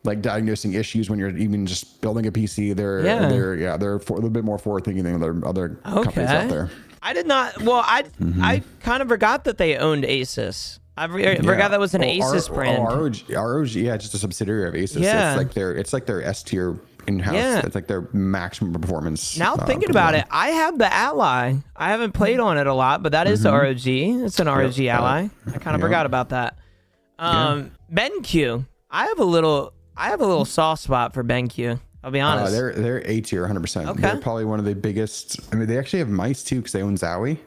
like diagnosing issues when you're even just building a PC. They're a little bit more forward thinking than other companies out there. I did not. Well, I kind of forgot that they owned Asus. I forgot that was an Asus brand. ROG, just a subsidiary of Asus. Yeah. It's like their S tier in-house. Yeah. It's like their maximum performance. Now thinking about it, I have the Ally. I haven't played on it a lot, but that is the ROG. It's an ROG Ally. I kind of forgot about that. BenQ. I have a little soft spot for BenQ. I'll be honest. They're A tier 100%. Okay. They're probably one of the biggest. I mean, they actually have mice too because they own Zowie.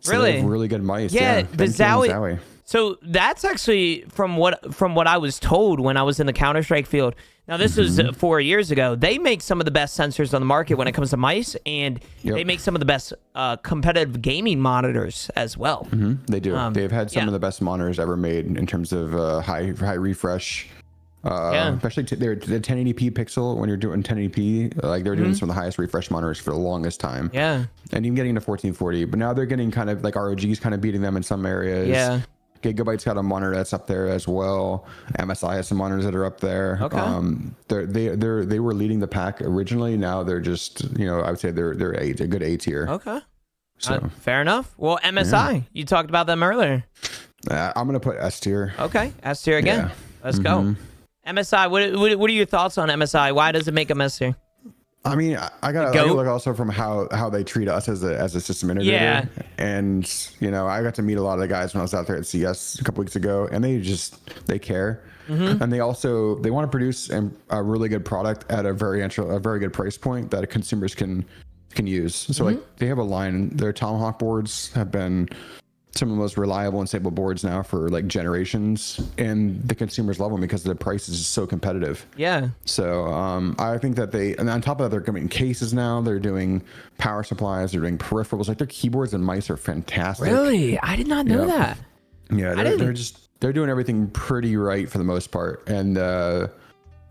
So really? They have really good mice. Yeah, the Zowie. So that's actually from what I was told when I was in the Counter-Strike field. Now this was 4 years ago. They make some of the best sensors on the market when it comes to mice, and they make some of the best competitive gaming monitors as well. They do. They've had some of the best monitors ever made in terms of high refresh. Especially the 1080p pixel when you're doing 1080p, like they're doing some of the highest refresh monitors for the longest time. Yeah, and even getting to 1440, but now they're getting kind of like ROG's kind of beating them in some areas. Yeah. Gigabyte's got a monitor that's up there as well. MSI has some monitors that are up there. Okay. They were leading the pack originally. Now they're just, I would say they're a good A tier. Okay. So fair enough. Well, MSI, you talked about them earlier. I'm gonna put S tier. Okay, S tier again. Yeah. Let's go. MSI. What are your thoughts on MSI? Why does it make them S tier? I mean, I gotta look also from how they treat us as a system integrator. Yeah. And I got to meet a lot of the guys when I was out there at CS a couple weeks ago, and they care, and they want to produce a really good product at a very good price point that consumers can use. So like they have a line. Their Tomahawk boards have been some of the most reliable and stable boards now for like generations, and the consumers love them because the price is so competitive. Yeah. So I think that and on top of that, they're coming in cases now. They're doing power supplies. They're doing peripherals. Like their keyboards and mice are fantastic. Really? I did not know that. Yeah. They're doing everything pretty right for the most part. And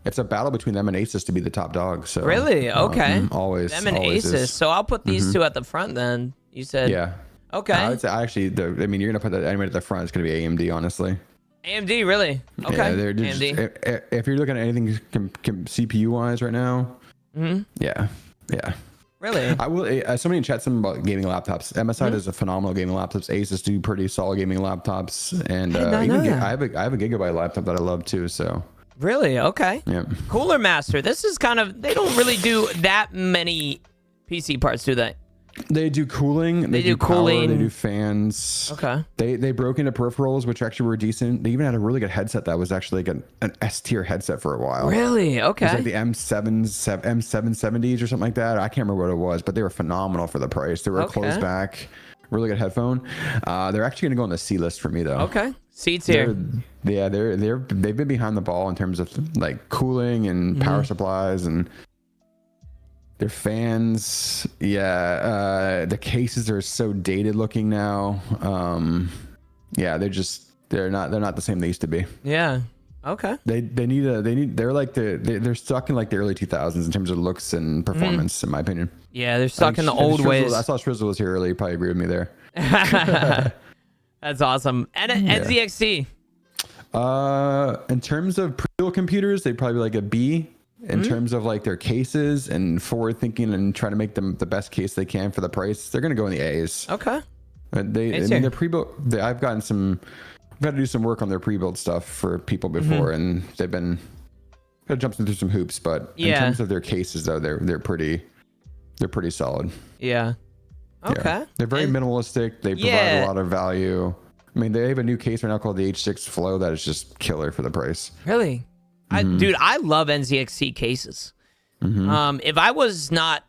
it's a battle between them and Asus to be the top dog. So really? Okay. Always. Them and always Asus. Is. So I'll put these two at the front then. You said. Yeah. Okay. I would say you're gonna put that anyway at the front. It's gonna be AMD, honestly. AMD, really? Okay. Yeah, they're just, AMD. If you're looking at anything CPU wise right now, yeah. Really? I will. Somebody in chat something about gaming laptops. MSI does a phenomenal gaming laptops. Asus do pretty solid gaming laptops, and I have a Gigabyte laptop that I love too. So. Really? Okay. Yeah. Cooler Master. This is they don't really do that many PC parts, do they? They do cooling. They do cooling. Power, they do fans. Okay. They broke into peripherals, which actually were decent. They even had a really good headset that was actually like an S tier headset for a while. Really? Okay. It was like the M770s or something like that. I can't remember what it was, but they were phenomenal for the price. They were a closed back, really good headphone. They're actually going to go on the C list for me though. Okay. C tier. They've been behind the ball in terms of like cooling and power supplies and. Their fans, the cases are so dated looking now. They're not the same they used to be. Yeah. Okay. They're stuck in like the early 2000s in terms of looks and performance, in my opinion. Yeah, they're stuck in the old ways. I saw Shrizzle was here earlier. You probably agree with me there. That's awesome. And NZXT. In terms of pre-built computers, they'd probably be like a B. In terms of like their cases and forward thinking and trying to make them the best case they can for the price, they're going to go in the A's. Okay. They're pre-built. I've got to do some work on their pre-built stuff for people before, and they've been jumping through some hoops. But in terms of their cases, though, they're pretty solid. Yeah. Okay. Yeah. They're very minimalistic. They provide a lot of value. I mean, they have a new case right now called the H6 Flow that is just killer for the price. Really? Dude, I love NZXT cases. If I was not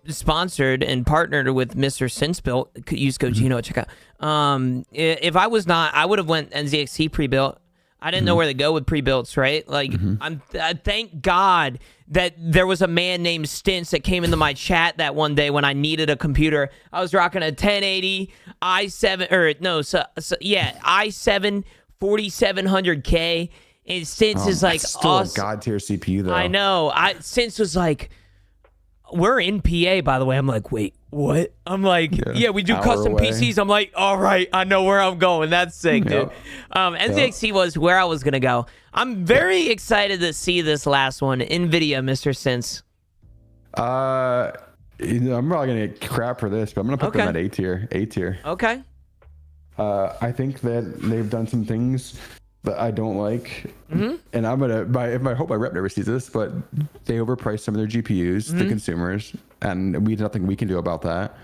sponsored and partnered with Mr. StinceBuilt, use code Genooo at checkout. If I was not, I would have went NZXT pre-built. I didn't know where to go with pre-builts, right? Like, I thank God that there was a man named Stince that came into my chat that one day when I needed a computer. I was rocking a 1080 i7, i7 4700K, and Stince is like, still awesome. a god tier CPU though. I know. Stince was like, we're in PA, by the way. I'm like, wait, what? I'm like, yeah, we do custom away. PCs. I'm like, all right, I know where I'm going. That's sick, dude. NZXT was where I was going to go. I'm very excited to see this last one. NVIDIA, Mr. Stince. I'm probably going to get crap for this, but I'm going to put them at A tier. A tier. Okay. I think that they've done some things that I don't like, and I'm gonna. I hope my rep never sees this, but they overpriced some of their GPUs to consumers, and nothing we can do about that.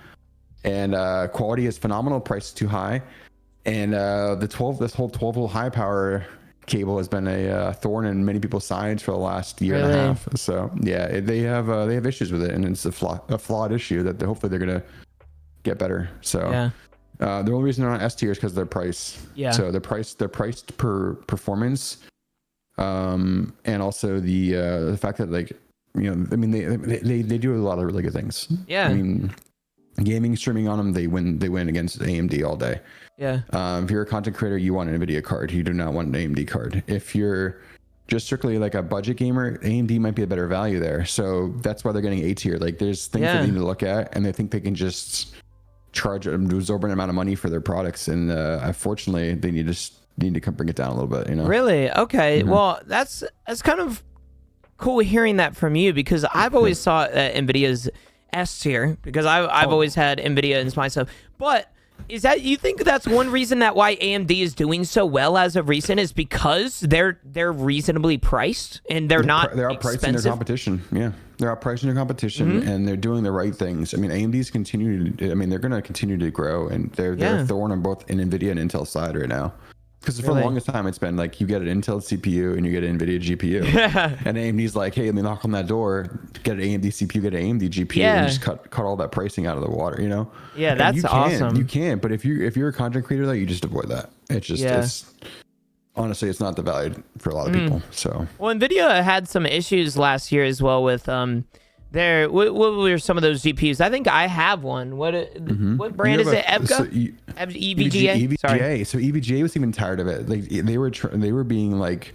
And quality is phenomenal, price is too high, and this whole 12-volt high power cable has been a thorn in many people's sides for the last year and a half. So yeah, they have issues with it, and it's a flawed issue that hopefully they're gonna get better. So. Yeah. The only reason they're not S tier is because of their price. Yeah. So they're priced per performance, and also the fact that, like, you know, I mean, they do a lot of really good things. Yeah. I mean, gaming, streaming on them, they win against AMD all day. Yeah. If you're a content creator, you want an NVIDIA card. You do not want an AMD card. If you're just strictly like a budget gamer, AMD might be a better value there. So that's why they're getting A tier. Like, there's things that they need to look at, and they think they can just charge an absorbent amount of money for their products, and unfortunately they need to come bring it down a little bit, you know. Really? Okay. Well, that's kind of cool hearing that from you, because I've always thought that NVIDIA's S tier, because I've always had NVIDIA in my stuff. But is that, you think that's one reason that why AMD is doing so well as of recent, is because they're reasonably priced and they're not they're outpricing their competition. Yeah, they're outpricing their competition, and they're doing the right things. I mean, AMD's they're going to continue to grow, and they're a thorn on both in NVIDIA and Intel side right now. Because for the longest time, it's been like, you get an Intel CPU and you get an NVIDIA GPU. And AMD's like, hey, let me knock on that door, get an AMD CPU, get an AMD GPU, and just cut all that pricing out of the water, you know? Yeah, and that's awesome. You can, but if you're a content creator, though, you just avoid that. It's just, honestly, it's not the value for a lot of people. So, well, NVIDIA had some issues last year as well with what were some of those GPUs? I think I have one. What brand is it? EVGA? EVGA? Sorry. So EVGA was even tired of it. Like, they were being like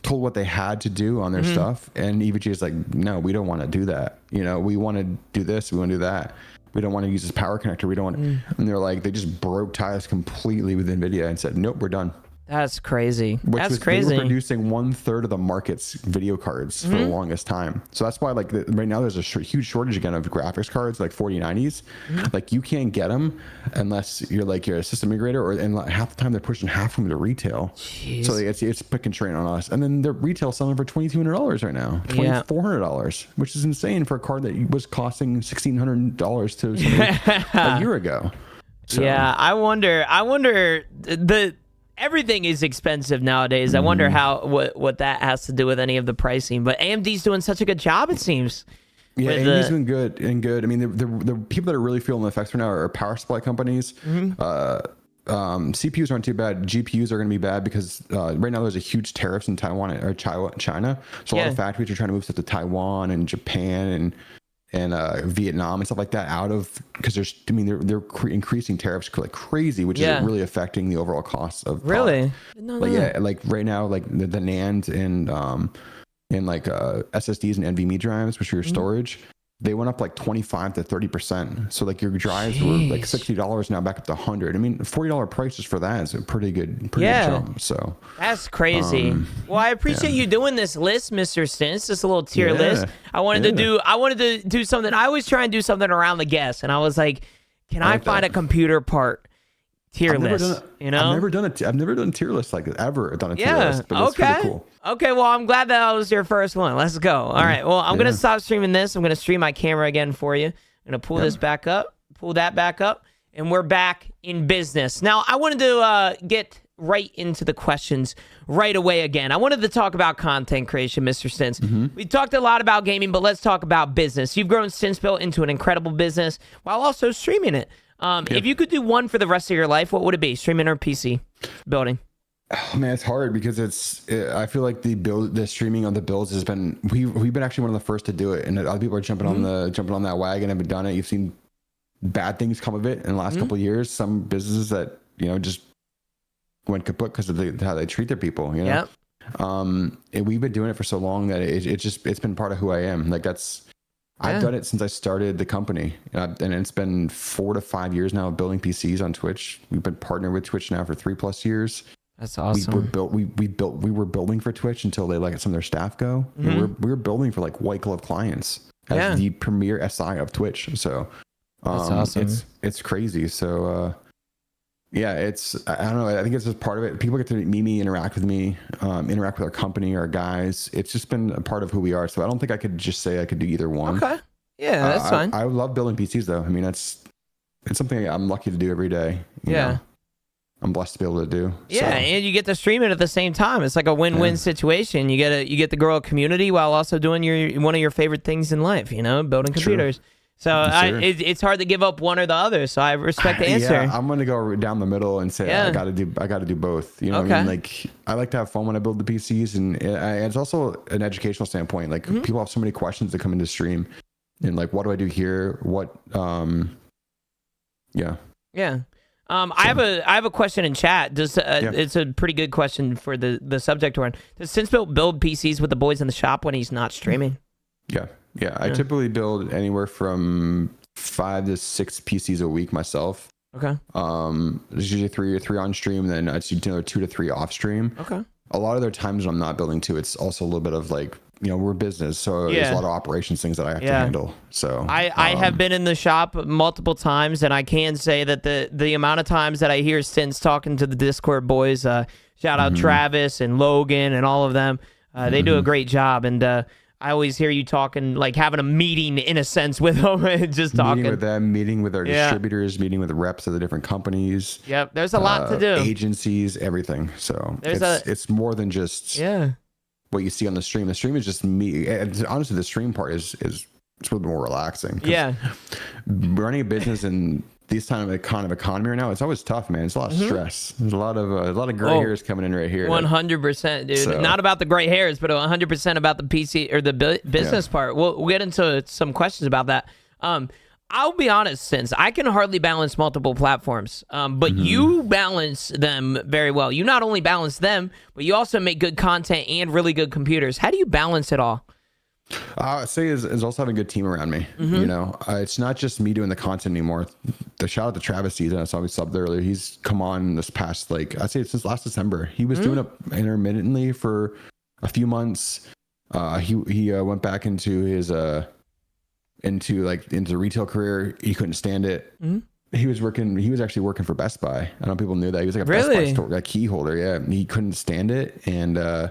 told what they had to do on their stuff, and EVGA is like, no, we don't want to do that. You know, we want to do this, we want to do that. We don't want to use this power connector. We don't want. And they're like, they just broke ties completely with NVIDIA and said, nope, we're done. That's crazy. That's crazy. They were producing 1/3 of the market's video cards for the longest time. So that's why, like, right now there's a huge shortage again of graphics cards, like 4090s. Like, you can't get them unless you're a system integrator, and like, half the time they're pushing half of them to retail. Jeez. So it's put constraint on us. And then the retail selling for $2,200 right now, $2,400, which is insane for a card that was costing $1,600 to somebody a year ago. So, yeah, I wonder everything is expensive nowadays. I wonder what that has to do with any of the pricing. But AMD's doing such a good job, it seems. Yeah, AMD's doing good. I mean, the people that are really feeling the effects right now are power supply companies. CPUs aren't too bad. GPUs are going to be bad because right now there's a huge tariffs in Taiwan or China. So a lot of factories are trying to move stuff to Taiwan and Japan and Vietnam and stuff like that because they're increasing tariffs like crazy, which is really affecting the overall cost of product. Like right now, like the NAND and like SSDs and NVMe drives, which are your storage, they went up like 25 to 30%. So like your drives were like $60 now, back up to $100. I mean, $40 prices for that is a pretty good jump. So that's crazy. Well, I appreciate you doing this list, Mr. Stince. This little tier list. I wanted to do something. I always try and do something around the guests, and I was like, can I find a computer part tier list? I've never done a tier list like this, ever done a tier list, but it's pretty cool. Okay, well, I'm glad that was your first one. Let's go. All right, well, I'm going to stop streaming this. I'm going to stream my camera again for you. I'm going to pull this back up, pull that back up, and we're back in business. Now, I wanted to get right into the questions right away again. I wanted to talk about content creation, Mr. Stince. We talked a lot about gaming, but let's talk about business. You've grown StinceBuilt into an incredible business while also streaming it. If you could do one for the rest of your life, what would it be? Streaming or PC building? Oh, man, it's hard because I feel like the streaming of the builds has been, we've been actually one of the first to do it, and other people are jumping on that wagon and have done it. You've seen bad things come of it in the last couple of years. Some businesses that just went kaput because of how they treat their people. Yep. And we've been doing it for so long that it's been part of who I am. Like I've done it since I started the company, and it's been 4 to 5 years now of building PCs on Twitch. We've been partnered with Twitch now for 3+ years. That's awesome. We were building for Twitch until they let some of their staff go. And we were building for like white glove clients as the premier SI of Twitch. So that's awesome. It's crazy. So I don't know. I think it's just part of it. People get to meet me, interact with me, interact with our company, our guys. It's just been a part of who we are. So I don't think I could just say I could do either one. Okay. Yeah, that's fine. I love building PCs though. I mean, it's something I'm lucky to do every day. You know? I'm blessed to be able to do. Yeah, and you get to stream it at the same time. It's like a win-win situation. You get to grow a community while also doing one of your favorite things in life. Building computers. True. So it's hard to give up one or the other. So I respect the answer. Yeah, I'm gonna go down the middle and say I got to do both. You know what I mean? Like I like to have fun when I build the PCs, and it's also an educational standpoint. Like people have so many questions that come into stream, and like, what do I do here? What? Yeah. I have a question in chat. It's a pretty good question for the subject we're on. Does StinceBuilt build PCs with the boys in the shop when he's not streaming? Yeah. I typically build anywhere from 5 to 6 PCs a week myself. Okay. There's usually three on stream, then I'd see 2 to 3 off stream. Okay. A lot of their times when I'm not building too, it's also a little bit of like, we're a business, so there's a lot of operations things that I have to handle. So I have been in the shop multiple times, and I can say that the amount of times that I hear Stince talking to the Discord boys, shout out Travis and Logan and all of them, they do a great job. And I always hear you talking, like having a meeting in a sense with them, and just talking. Meeting with them, meeting with our distributors, meeting with the reps of the different companies. Yep, there's a lot to do. Agencies, everything. So it's more than just what you see on the stream. The stream is just me. And honestly, the stream part is it's a little bit more relaxing. Yeah. Running a business in these kind of economy right now, it's always tough, man. It's a lot of stress. There's a lot of gray hairs coming in right here. 100%, dude. So, not about the gray hairs, but 100% about the PC or the business part. We'll get into some questions about that. I'll be honest, since I can hardly balance multiple platforms, but you balance them very well. You not only balance them, but you also make good content and really good computers. How do you balance it all? I'd say is also having a good team around me. It's not just me doing the content anymore. The shout out to Travis season. I saw we subbed earlier. He's come on this past, I'd say since last December. He was doing it intermittently for a few months. He went back into his into the retail career. He couldn't stand it. He was actually working for Best Buy. I don't know if people knew that. He was like a Best Buy store, key holder. Yeah. And he couldn't stand it. And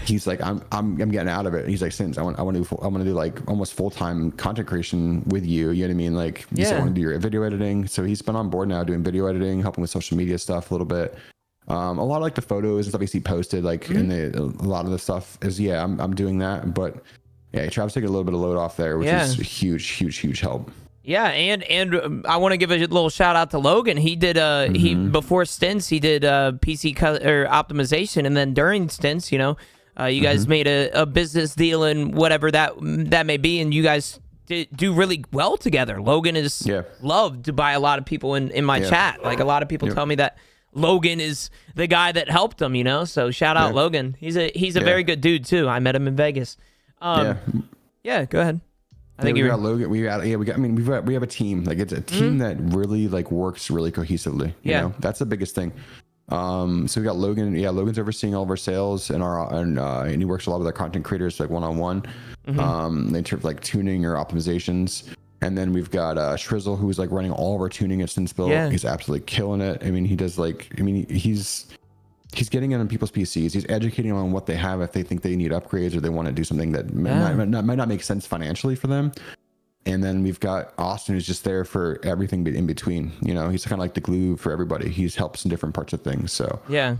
he's like, I'm getting out of it. He's like, since I want to do like almost full-time content creation with you. You know what I mean? Like, you still want to do your video editing. So he's been on board now doing video editing, helping with social media stuff a little bit. A lot of like the photos and stuff he posted, and a lot of the stuff is, I'm doing that. But yeah, Travis taking a little bit of load off there, which is huge help. Yeah, and I want to give a little shout out to Logan. He did before Stince, he did PC optimization, and then during Stince, you guys made a business deal and whatever that may be, and you guys do really well together. Logan is loved by a lot of people in my chat. Like a lot of people tell me that Logan is the guy that helped them. So shout out Logan. He's a very good dude too. I met him in Vegas. Go ahead. I think we got Logan. We have a team. Like it's a team that really works really cohesively. You know, that's the biggest thing. So we got Logan. Yeah, Logan's overseeing all of our sales and he works a lot with our content creators one-on-one. In terms of tuning or optimizations. And then we've got Shrizzle, who's running all of our tuning at StinceBuilt. Yeah. He's absolutely killing it. I mean, he does he's getting in on people's PCs. He's educating them on what they have if they think they need upgrades or they want to do something that might not make sense financially for them. And then we've got Austin, who's just there for everything in between. You know, he's kind of like the glue for everybody. He helps in different parts of things. So yeah,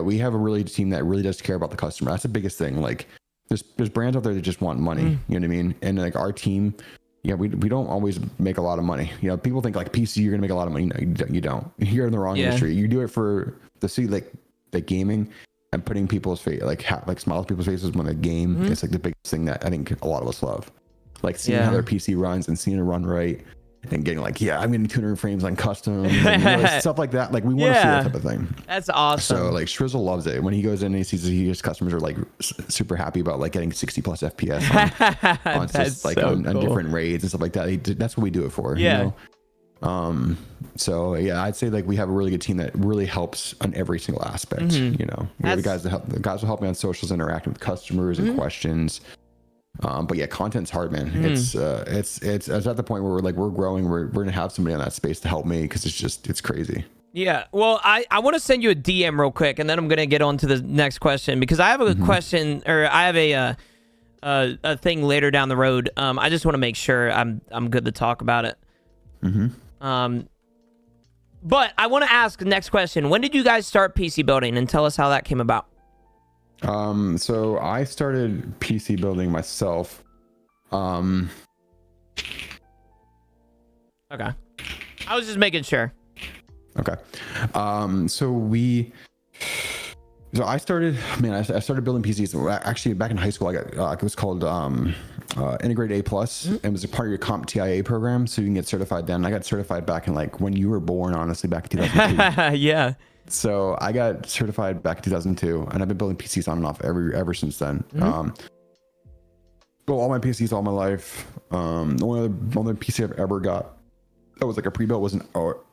we have a really team that really does care about the customer. That's the biggest thing. Like there's brands out there that just want money. You know what I mean? And like our team, we don't always make a lot of money. You know, people think like PC, you're gonna make a lot of money. No, you don't. You're in the wrong industry. You do it for the gaming and putting people's face, like smiles on people's faces when they game. It's like the biggest thing that I think a lot of us love. Like seeing how their PC runs and seeing it run right and getting like, I'm getting 200 frames on custom and, stuff like that. Like we want to see that type of thing. That's awesome. So like Shrizzle loves it. When he goes in and he sees his customers are like super happy about like getting 60 plus FPS on just like on different raids and stuff like that. That's what we do it for. You know? So I'd say like we have a really good team that really helps on every single aspect. You know, we have the guys will help me on socials, interacting with customers and questions. But yeah, content's hard, man. It's at the point where we're growing. We're gonna have somebody in that space to help me because it's crazy. Yeah. Well, I want to send you a DM real quick, and then I'm gonna get on to the next question because I have a question, or I have a thing later down the road. I just want to make sure I'm good to talk about it. But I want to ask the next question. When did you guys start PC building, and tell us how that came about? So I started PC building myself. Okay. I was just making sure. Okay. So I started building PCs. Actually, back in high school, I got it was called Integrated A+. It was a part of your Comp TIA program, so you can get certified then. I got certified back in like when you were born, honestly, back in 2002. Yeah. So I got certified back in 2002, and I've been building PCs on and off ever since then. Built all my PCs all my life. The only other PC I've ever got that was like a pre-built was an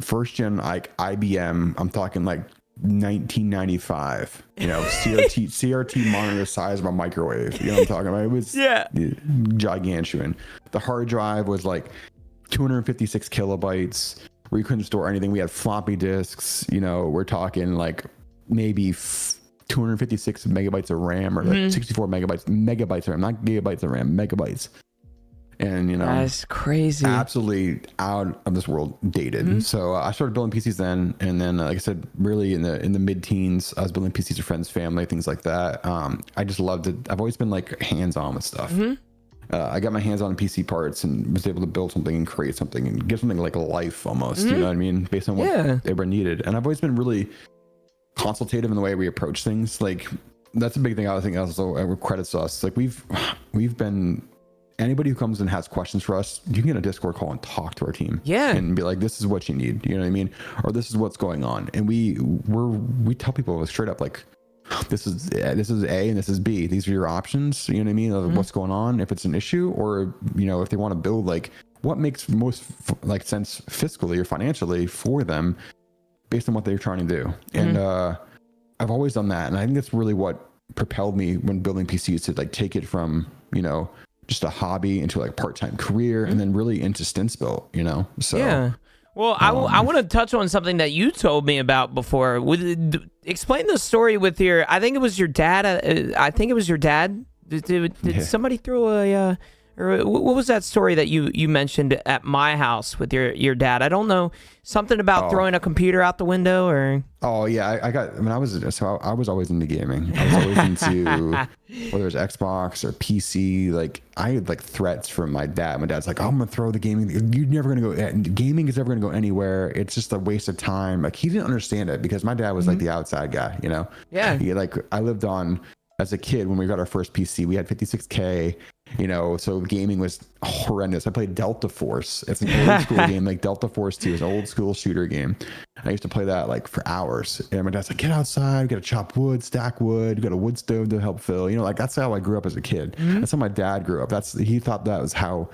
first gen like IBM. I'm talking like 1995. You know, CRT monitor size of a microwave. You know what I'm talking about? It was gigantuan. The hard drive was like 256 kilobytes. Where you couldn't store anything. We had floppy disks. You know, we're talking like maybe 256 megabytes of RAM or like 64 megabytes of RAM, not gigabytes of RAM, megabytes. And you know, that's crazy. Absolutely out of this world, dated. So I started building PCs then, and then like I said, really in the mid-teens, I was building PCs for friends, family, things like that. I just loved it. I've always been like hands-on with stuff. I got my hands on PC parts and was able to build something and create something and give something like a life almost, you know what I mean? Based on what everyone needed. And I've always been really consultative in the way we approach things. Like that's a big thing I think also credits us. Like we've been, anybody who comes and has questions for us, you can get a Discord call and talk to our team. And be like, this is what you need, you know what I mean? Or this is what's going on. And we tell people straight up like, this is A and this is B. These are your options. You know what I mean? Of what's going on, if it's an issue, or you know, if they want to build like what makes most like sense fiscally or financially for them, based on what they're trying to do. And I've always done that, and I think that's really what propelled me when building PCs to like take it from just a hobby into like part-time career, and then really into StinceBuilt. So Well, I want to touch on something that you told me about before. Explain the story with I think it was your dad. I think it was your dad. Did somebody throw a or what was that story that you mentioned at my house with your dad? I don't know, something about throwing a computer out the window or. Oh yeah, I was always into gaming. I was always into whether it was Xbox or PC. Like I had like threats from my dad. My dad's like, I'm gonna throw the gaming. You're never gonna go. Gaming is never gonna go anywhere. It's just a waste of time. Like he didn't understand it because my dad was like the outside guy. Yeah. I lived on. As a kid, when we got our first PC, we had 56K, so gaming was horrendous. I played Delta Force. It's an old school game, like Delta Force 2 is an old school shooter game. I used to play that like for hours. And my dad's like, get outside, we got to chop wood, stack wood, we got a wood stove to help fill. Like that's how I grew up as a kid. That's how my dad grew up. He thought that was how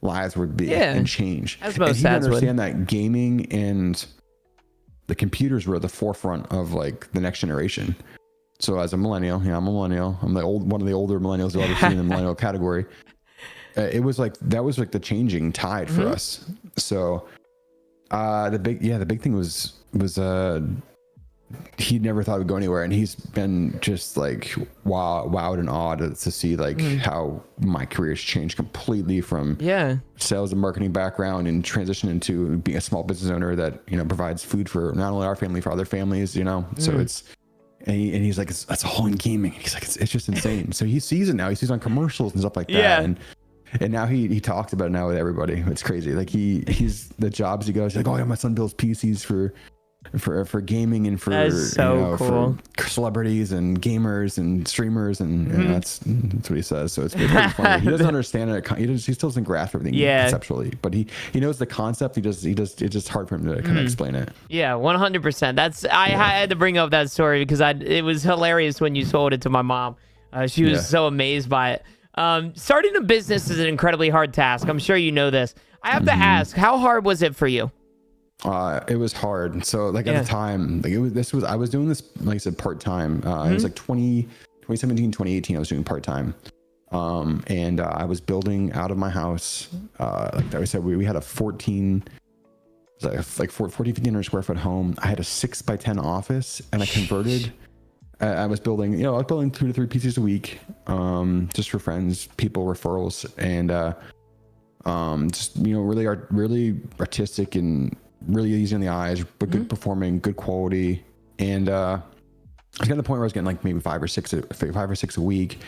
lives would be and change. As most and he didn't understand that gaming and the computers were at the forefront of like the next generation. So as a millennial, I'm a millennial. I'm one of the older millennials you'll ever see in the millennial category. It was like that was like the changing tide for us. So the big thing was he never thought it would go anywhere, and he's been just like wowed and awed to see like how my career's changed completely from sales and marketing background and transition into being a small business owner that, you know, provides food for not only our family, for other families, you know. So it's and he's like, that's all in gaming. He's like, it's just insane. So he sees it now. He sees on commercials and stuff like that. And now he talks about it now with everybody. It's crazy. Like he's the jobs he goes, he's like, oh yeah, my son builds PCs for gaming and for, cool. for celebrities and gamers and streamers, and that's what he says. So it's pretty funny. He doesn't understand it. He still doesn't grasp everything conceptually, but he knows the concept. He just it's just hard for him to kind of explain it. Yeah, 100%. I had to bring up that story because it was hilarious when you told it to my mom. She was so amazed by it. Starting a business is an incredibly hard task. I'm sure you know this. I have to ask, how hard was it for you? It was hard. So like at the time, like I was doing this, like I said, part-time. It was like 2017, 2018, I was doing part-time. And I was building out of my house. Like I said, we had a 1,500 square foot home. I had a 6x10 office, and I converted. I was building 2 to 3 pieces a week, just for friends, people, referrals, and just, you know, really artistic and really easy on the eyes, but good performing, good quality. And I was getting to the point where I was getting like maybe 5 or 6 a week.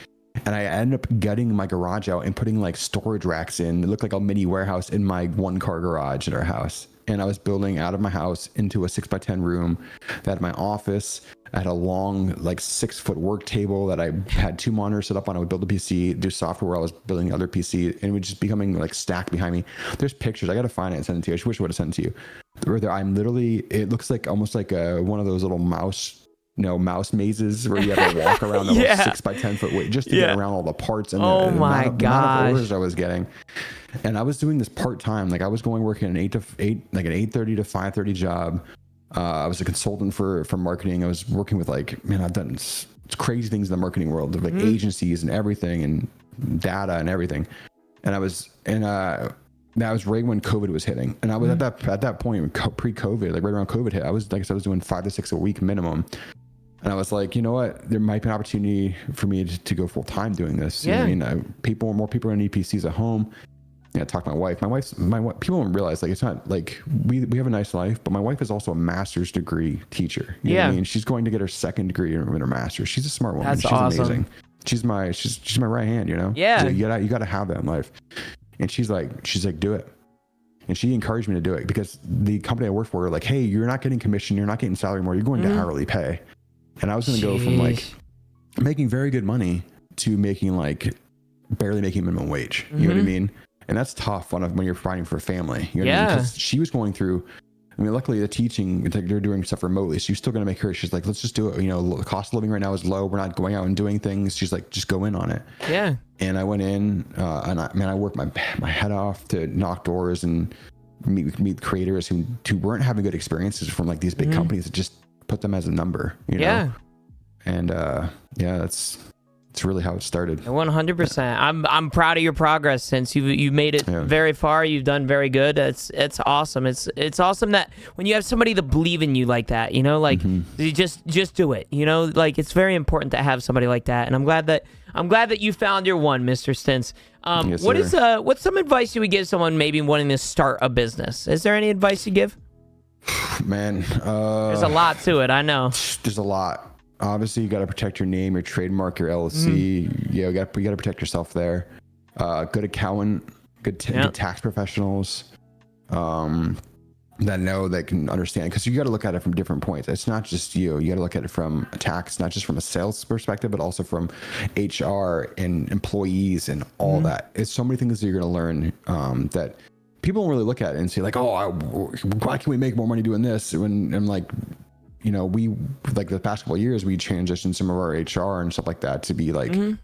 And I ended up gutting my garage out and putting like storage racks in. It looked like a mini warehouse in my 1-car garage at our house. And I was building out of my house into a 6x10 room that had my office. I had a long, like 6-foot work table that I had 2 monitors set up on. I would build a PC, do software while I was building other PC, and it would just becoming like stacked behind me. There's pictures. I got to find it and send it to you. I wish I would have sent it to you. Where I'm literally, it looks like almost like one of those little mouse mazes where you have to walk around the 6x10 foot weight just to get around all the parts and the amount of orders I was getting. And I was doing this part-time. Like I was working an 8:30 to 5:30 job. I was a consultant for marketing. I was working with I've done crazy things in the marketing world, like agencies and everything, and data and everything. And that was right when COVID was hitting. And I was at that point, pre-COVID, like right around COVID hit, I was doing 5 to 6 a week minimum. And I was like, you know what? There might be an opportunity for me to go full time doing this. You know what I mean? More people are in EPCs at home. I talk to my wife. My wife, people don't realize, like, it's not like we have a nice life, but my wife is also a master's degree teacher. You know what I mean? She's going to get her 2nd degree in her master's. She's a smart woman. That's she's awesome. Amazing. She's my right hand, you know? Yeah. So you gotta have that in life. And she's like, do it. And she encouraged me to do it because the company I work for were like, hey, you're not getting commission, you're not getting salary more, you're going to hourly pay. And I was going to go from like making very good money to making like barely making minimum wage. You know what I mean? And that's tough when you're fighting for a family. You know what I mean? Because she was going through, I mean, luckily the teaching, they're doing stuff remotely. So you're still going to make her, she's like, let's just do it. You know, the cost of living right now is low. We're not going out and doing things. She's like, just go in on it. Yeah. And I went in and I worked my head off to knock doors and meet creators who weren't having good experiences from like these big companies that just put them as a number, you know? And it's really how it started. 100%. I'm proud of your progress since you made it very far. You've done very good. It's awesome. It's awesome that when you have somebody to believe in you like that, you know, like you just do it, you know, like it's very important to have somebody like that. And I'm glad that you found your one, Mr. Stince. Yes, what's some advice you would give someone maybe wanting to start a business? Is there any advice you give? Man, there's a lot to it. I know. There's a lot. Obviously, you got to protect your name, your trademark, your LLC. You got to protect yourself there. Good accountant, good tax professionals that can understand, because you got to look at it from different points. It's not just you. You got to look at it from a tax, not just from a sales perspective, but also from HR and employees and all that. It's so many things that you're going to learn that people don't really look at it and say like, oh, why can we make more money doing this? And like, you know, we like the past couple of years, we transitioned some of our HR and stuff like that to be like, and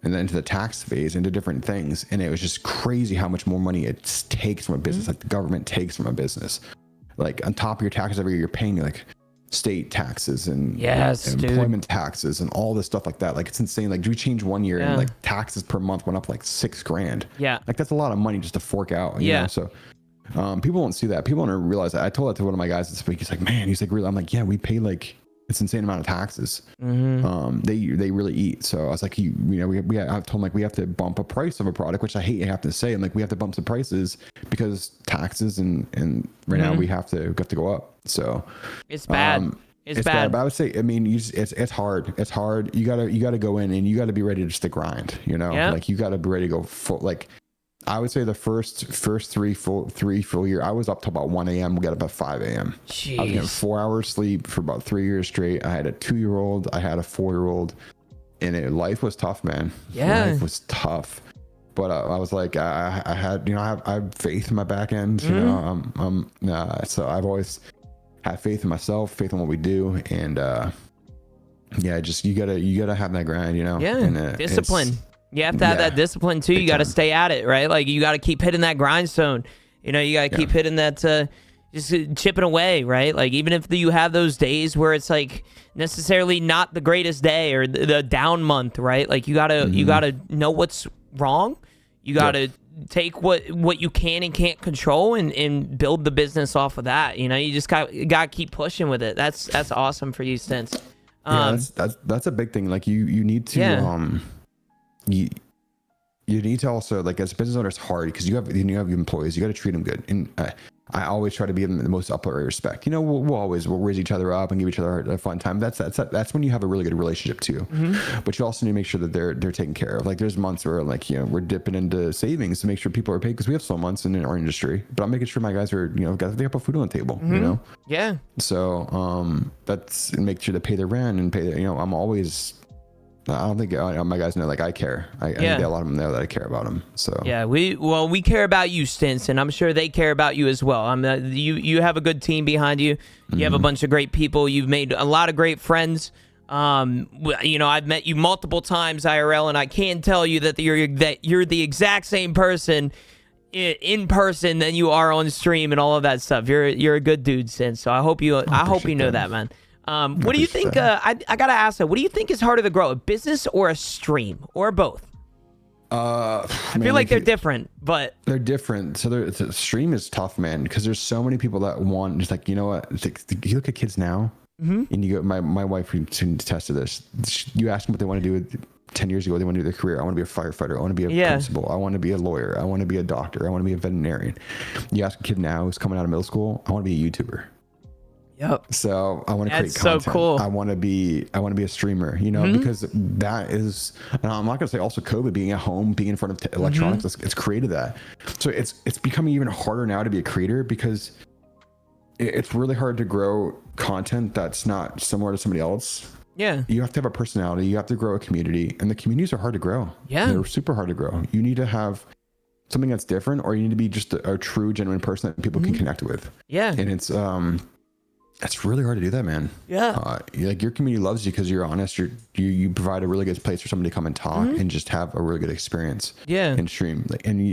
then into the tax phase, into different things. And it was just crazy how much more money it takes from a business, like the government takes from a business. Like on top of your taxes every year, you're paying like state taxes and employment taxes and all this stuff like that. Like it's insane. Like we changed one year and like taxes per month went up like $6,000. Yeah. Like that's a lot of money just to fork out. You know? So People don't see that. People don't realize that. I told that to one of my guys this week. He's like, man, he's like, really? I'm like, yeah, we pay like it's insane amount of taxes. They really eat. So I was like, I've told him like we have to bump a price of a product, which I hate to have to say. I'm like, we have to bump some prices because taxes and right now we have to go up. So it's bad. It's bad. But I would say, I mean, it's hard. It's hard. You gotta go in and you gotta be ready just to grind. You know, like you gotta be ready to go full. Like I would say the first three full year, I was up till about 1 a.m. We got up at 5 a.m. Jeez. I was getting 4 hours sleep for about 3 years straight. I had a 2-year-old, I had a 4-year-old, and life was tough, man. Yeah, life was tough. But I was like, I had, I have faith in my back end. You know, so I've always had faith in myself, faith in what we do, and just you gotta have that grind. You know, and discipline. You have to have that discipline too. You got to stay at it, right? Like you got to keep hitting that grindstone. You know, you got to keep hitting that, just chipping away, right? Like even if you have those days where it's like necessarily not the greatest day or the down month, right? Like you gotta know what's wrong. You gotta take what you can and can't control and build the business off of that. You know, you just got to keep pushing with it. That's awesome for you, Stince. That's a big thing. Like you need to you need to also, like, as a business owner, it's hard because you have employees. You got to treat them good, and I always try to give them the most upright respect. You know, we'll raise each other up and give each other a fun time. That's when you have a really good relationship too. But you also need to make sure that they're taken care of. Like there's months where like we're dipping into savings to make sure people are paid because we have slow months in our industry. But I'm making sure my guys are got to put food on the table. You know. Yeah. So that's make sure to pay their rent and pay. I'm always. I don't think my guys know, like, I care. I think a lot of them know that I care about them. So yeah, we care about you, Stince, and I'm sure they care about you as well. You have a good team behind you. You have a bunch of great people. You've made a lot of great friends. I've met you multiple times IRL, and I can tell you that you're the exact same person in person than you are on stream and all of that stuff. You're a good dude, Stince. So I hope you know that, man. What do you think? I gotta ask that. What do you think is harder to grow, a business or a stream, or both? I feel like they're different, but they're different. So the stream is tough, man, because there's so many people that want. Just like, you know what? Like, you look at kids now, and you go. My wife can attest to this. You ask them what they want to do. 10 years ago, they want to do their career. I want to be a firefighter. I want to be a principal. I want to be a lawyer. I want to be a doctor. I want to be a veterinarian. You ask a kid now who's coming out of middle school, I want to be a YouTuber. Yep. So I want to create content. So cool. I want to be a streamer, because that is, and I'm not going to say also COVID, being at home, being in front of electronics, it's created that. So it's becoming even harder now to be a creator because it's really hard to grow content that's not similar to somebody else. Yeah. You have to have a personality. You have to grow a community, and the communities are hard to grow. Yeah. They're super hard to grow. You need to have something that's different, or you need to be just a true, genuine person that people can connect with. Yeah. And it's really hard to do that, man. Yeah. Like your community loves you because you're honest. You provide a really good place for somebody to come and talk and just have a really good experience. Yeah. And stream, and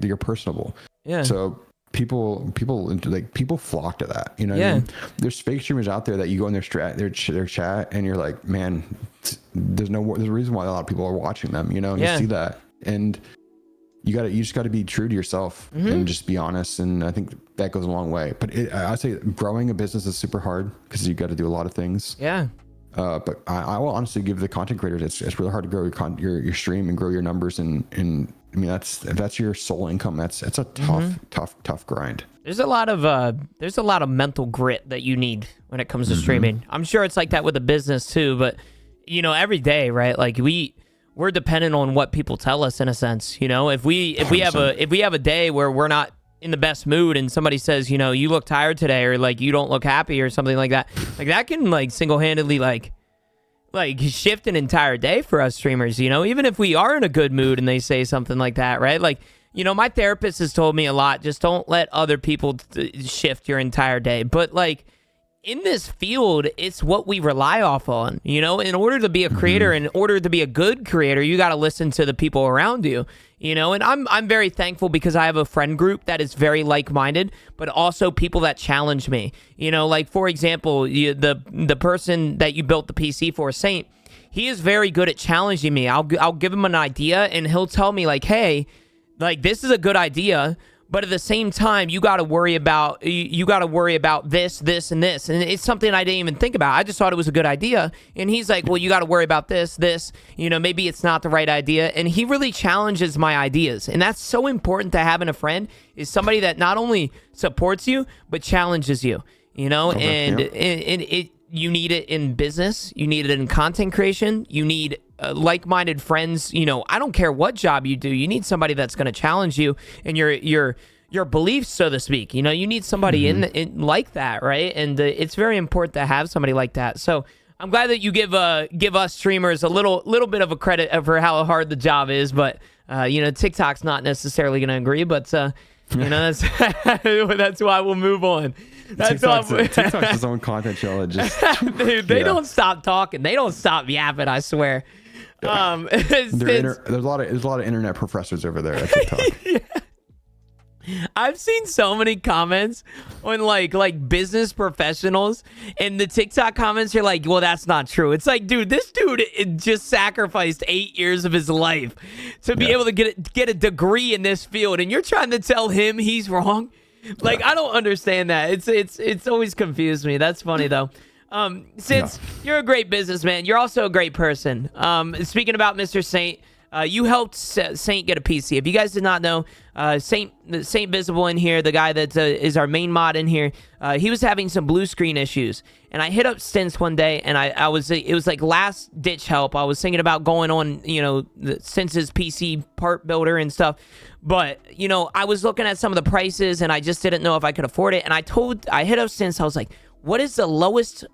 you're personable. Yeah. So people flock to that. You know what I mean? There's fake streamers out there that you go in their chat and you're like, man, there's a reason why a lot of people are watching them. You see that, and you just got to be true to yourself and just be honest. And I think that goes a long way. But I'd say growing a business is super hard because you got to do a lot of things. Yeah. But I will honestly give the content creators, it's really hard to grow your stream and grow your numbers. And I mean, that's your sole income. It's a tough grind. There's a lot of mental grit that you need when it comes to streaming. I'm sure it's like that with a business too, but every day, right? Like we're dependent on what people tell us in a sense. If we have a day where we're not in the best mood and somebody says, you look tired today, or like you don't look happy or something like that, like that can like single-handedly like shift an entire day for us streamers, even if we are in a good mood and they say something like that, right? Like, my therapist has told me a lot, just don't let other people shift your entire day. But like, in this field, it's what we rely off on. In order to be a creator, in order to be a good creator, you got to listen to the people around you. And I'm very thankful because I have a friend group that is very like-minded, but also people that challenge me. Like for example, the person that you built the PC for, Saint, he is very good at challenging me. I'll give him an idea and he'll tell me like, hey, like this is a good idea, But at the same time, you got to worry about this, this, and this. And it's something I didn't even think about. I just thought it was a good idea. And he's like, well, you got to worry about this. Maybe it's not the right idea. And he really challenges my ideas. And that's so important to have in a friend, is somebody that not only supports you, but challenges you, you need it in business. You need it in content creation. You need like-minded friends. I don't care what job you do. You need somebody that's going to challenge you and your beliefs, so to speak. You need somebody in like that, right? And it's very important to have somebody like that. So I'm glad that you give us streamers a little bit of a credit for how hard the job is. But TikTok's not necessarily going to agree. But that's that's why we'll move on. TikTok's his own content challenge. They don't stop talking. They don't stop yapping, I swear. There's a lot of internet professors over there at TikTok. Yeah. I've seen so many comments on like business professionals, and the TikTok comments are like, well, that's not true. It's like, dude, this dude just sacrificed 8 years of his life to be able to get a degree in this field, and you're trying to tell him he's wrong. Like, I don't understand that. It's always confused me. That's funny though. Since you're a great businessman, you're also a great person. Speaking about Mr. Saint, you helped Saint get a PC. If you guys did not know, Saint Visible in here, the guy that is our main mod in here, he was having some blue screen issues. And I hit up Stince one day, and it was like last ditch help. I was thinking about going on, Stince's PC part builder and stuff. But, I was looking at some of the prices, and I just didn't know if I could afford it. And I hit up Stince. I was like, what is the lowest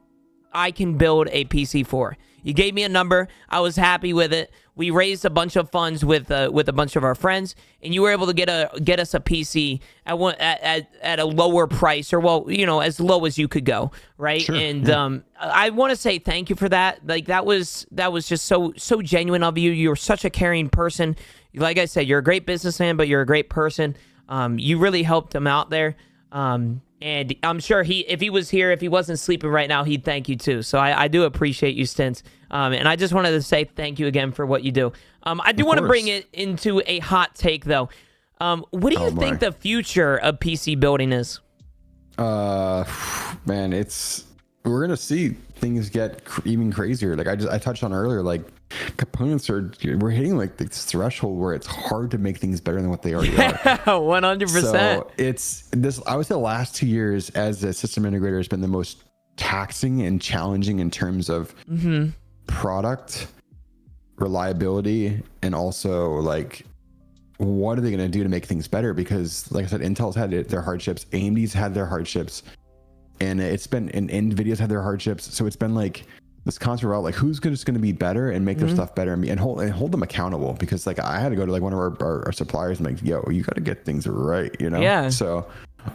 I can build a PC for? You gave me a number. I was happy with it. We raised a bunch of funds with a bunch of our friends, and you were able to get us a PC at a lower price, or as low as you could go, right? Sure, and I want to say thank you for that. Like, that was just so genuine of you. You're such a caring person. Like I said, you're a great businessman, but you're a great person. You really helped him out there. And I'm sure if he was here, if he wasn't sleeping right now, he'd thank you too. So I do appreciate you, Stince. And I just wanted to say thank you again for what you do. I do want to bring it into a hot take though. What do you think the future of PC building is? Man, we're going to see things get even crazier. Like I touched on earlier, like components we're hitting like this threshold where it's hard to make things better than what they already are. 100%. So I would say the last 2 years as a system integrator has been the most taxing and challenging in terms of product reliability, and also like, what are they going to do to make things better? Because like I said, Intel's had their hardships, AMD's had their hardships, and NVIDIA's had their hardships. So it's been like this constant route, like who's just going to be better and make their stuff better and hold them accountable. Because like I had to go to like one of our suppliers and like, yo, you got to get things right, Yeah. So